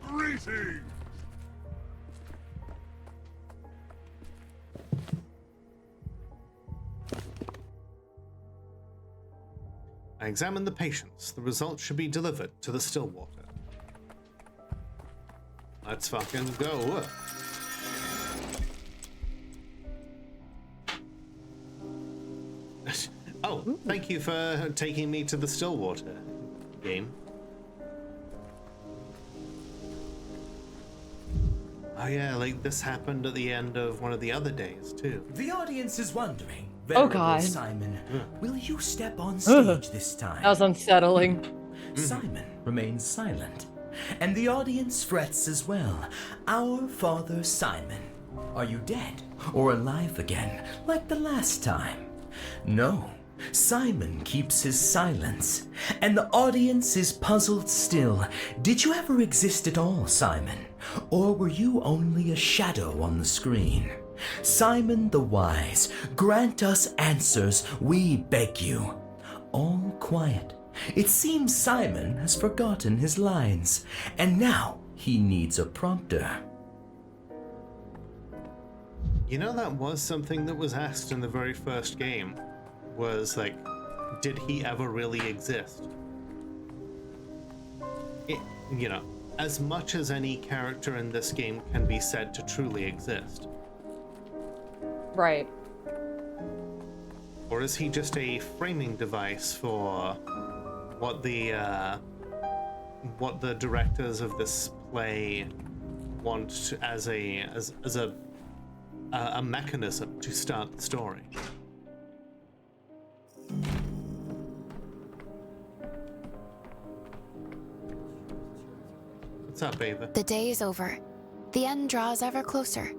Greetings! I examined the patients. The results should be delivered to the Stillwater. Let's fucking go. Oh, thank you for taking me to the Stillwater game. Oh yeah, like this happened at the end of one of the other days too. The audience is wondering, Oh, Venerable God. Simon, will you step on stage this time? That was unsettling. Simon remains silent, and the audience frets as well. Our Father Simon, are you dead or alive again, like the last time? No, Simon keeps his silence, and the audience is puzzled still. Did you ever exist at all, Simon? Or were you only a shadow on the screen? Simon the Wise, grant us answers, we beg you. All quiet. It seems Simon has forgotten his lines, and now he needs a prompter. You know, that was something that was asked in the very first game, was like, did he ever really exist? You know, as much as any character in this game can be said to truly exist. Right. Or is he just a framing device for what the directors of this play want as a mechanism to start the story? What's up, Ava? The day is over. The end draws ever closer.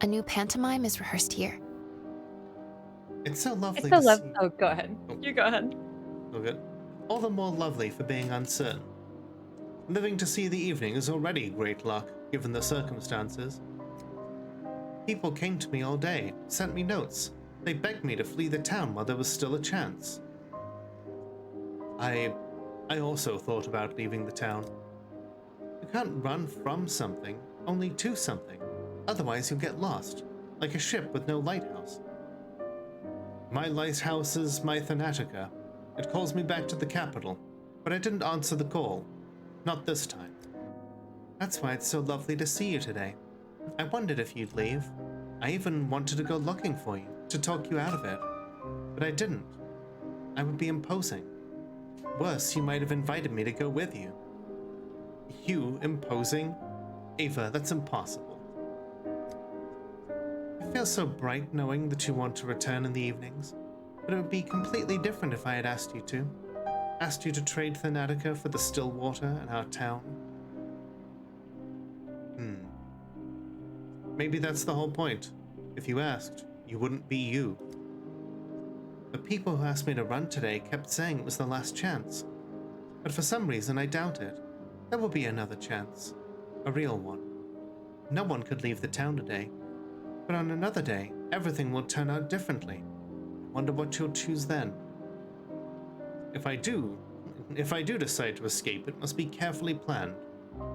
A new pantomime is rehearsed here. It's so lovely. It's so lovely. Oh, go ahead. You go ahead. Oh, good. All the more lovely for being uncertain. Living to see the evening is already great luck, given the circumstances. People came to me all day, sent me notes. They begged me to flee the town while there was still a chance. I also thought about leaving the town. You can't run from something, only to something. Otherwise you'll get lost, like a ship with no lighthouse. My lighthouse is my Thanatica. It calls me back to the capital, but I didn't answer the call. Not this time. That's why it's so lovely to see you today. I wondered if you'd leave. I even wanted to go looking for you, to talk you out of it. But I didn't. I would be imposing. Worse, you might have invited me to go with you. You imposing? Ava, that's impossible. I feel so bright knowing that you want to return in the evenings, but it would be completely different if I had asked you to. Asked you to trade Thanatica for the still water in our town. Maybe that's the whole point. If you asked, you wouldn't be you. The people who asked me to run today kept saying it was the last chance. But for some reason I doubt it. There will be another chance. A real one. No one could leave the town today. But on another day, everything will turn out differently. I wonder what you'll choose then. If I do decide to escape, it must be carefully planned,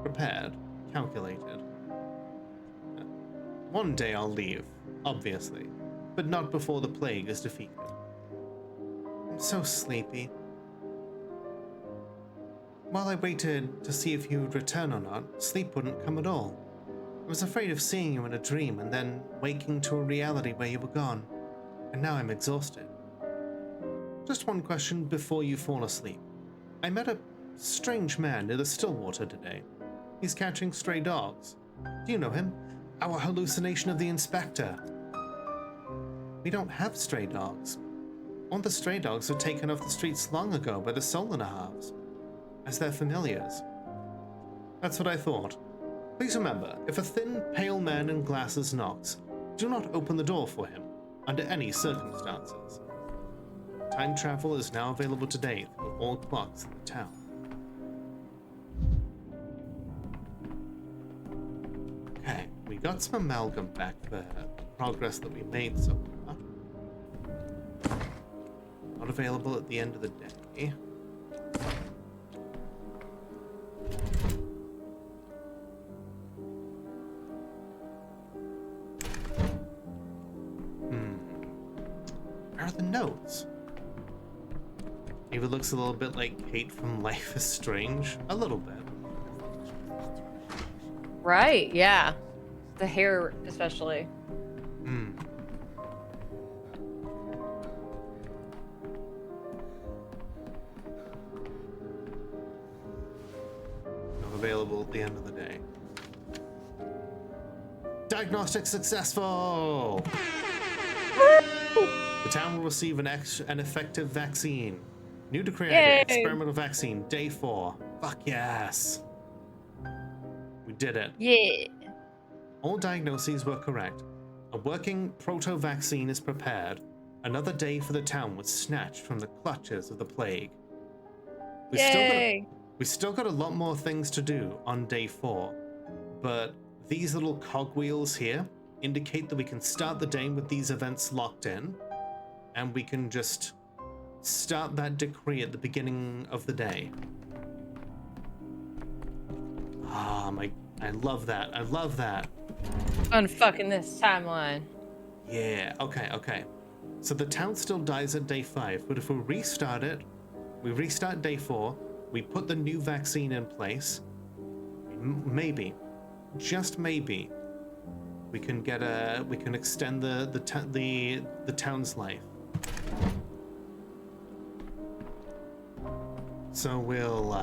prepared, calculated. One day I'll leave, obviously, but not before the plague is defeated. I'm so sleepy. While I waited to see if you would return or not, sleep wouldn't come at all. I was afraid of seeing you in a dream and then waking to a reality where you were gone, and now I'm exhausted. Just one question before you fall asleep. I met a strange man near the Stillwater today. He's catching stray dogs. Do you know him? Our hallucination of the inspector. We don't have stray dogs. All the stray dogs were taken off the streets long ago by the Solana halves, as their familiars. That's what I thought. Please remember, if a thin, pale man in glasses knocks, do not open the door for him, under any circumstances. Time travel is now available today through all clocks in the town. Okay, we got some amalgam back for the progress that we made so far. Not available at the end of the day. Where are the notes? Ava looks a little bit like Kate from Life is Strange. A little bit. Right, yeah. The hair, especially. Not available at the end of the day. Diagnostic successful! The town will receive an effective vaccine. New to create experimental vaccine, day 4. Fuck yes. We did it. Yeah. All diagnoses were correct. A working proto-vaccine is prepared. Another day for the town was snatched from the clutches of the plague. We still got a lot more things to do on day 4, but these little cogwheels here indicate that we can start the day with these events locked in, and we can just start that decree at the beginning of the day. I love that. I love that. Unfucking this timeline. Yeah, okay. So the town still dies at day 5, but if we restart it, we restart day 4, we put the new vaccine in place, maybe, just maybe, we can extend the town's life. So we'll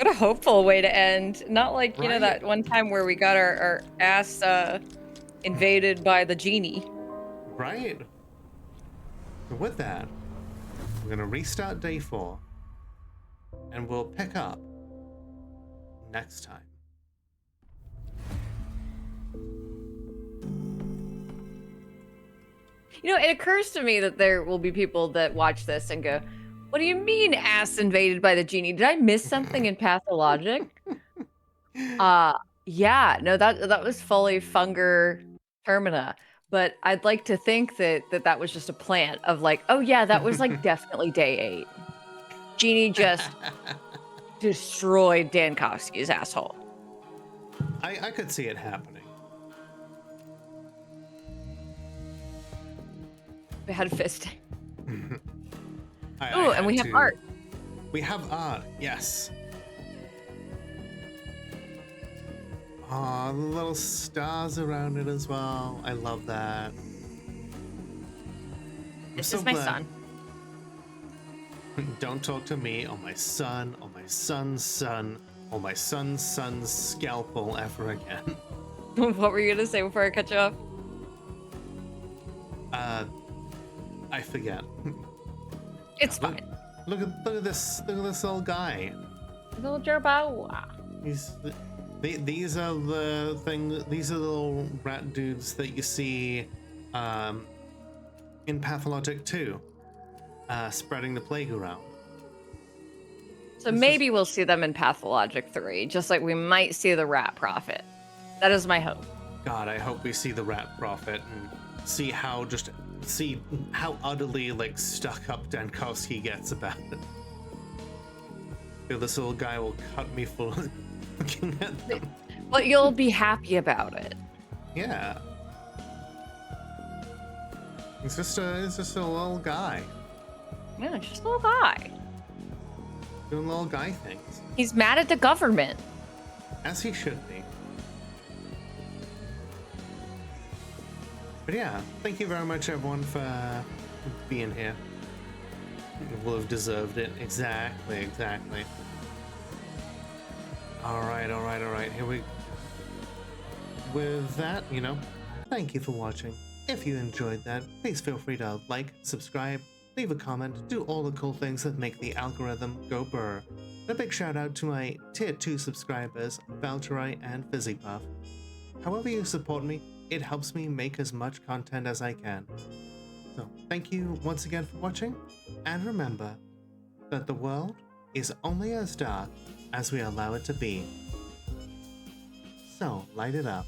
What a hopeful way to end. Not like, you know, that one time where we got our ass invaded by the genie. Right. So with that, we're gonna restart day 4, and we'll pick up next time. You know, it occurs to me that there will be people that watch this and go, What do you mean ass invaded by the genie? Did I miss something in Pathologic? Yeah, no, that was fully Funger Termina. But I'd like to think that was just a plant of like, oh yeah, that was like definitely day 8. Genie just destroyed Dankowski's asshole. I could see it happening. We had fisting. I Oh, and we have art. We have art, yes. Aw, the little stars around it as well. I love that. This is my son. Don't talk to me or my son or my son's son or my son's son's scalpel ever again. What were you gonna say before I cut you off? I forget. It's fine. Look at this little guy. Little gerbo. These are the thing. These are the little rat dudes that you see in Pathologic 2, spreading the plague around. So maybe we'll see them in Pathologic 3, just like we might see the Rat Prophet. That is my hope. God, I hope we see the Rat Prophet and see how utterly like stuck up Dankowski gets about it. This little guy will cut me full of looking at them. But you'll be happy about it. Yeah. It's just a little guy. Yeah, it's just a little guy. Doing little guy things. He's mad at the government. As he should be. But yeah, thank you very much everyone for being here. You will have deserved it. Exactly. Alright. Here we... With that, thank you for watching. If you enjoyed that, please feel free to like, subscribe, leave a comment, do all the cool things that make the algorithm go brr. And a big shout out to my tier 2 subscribers, Valtteri and Fizzypuff. However you support me, it helps me make as much content as I can. So thank you once again for watching, and remember that the world is only as dark as we allow it to be. So light it up.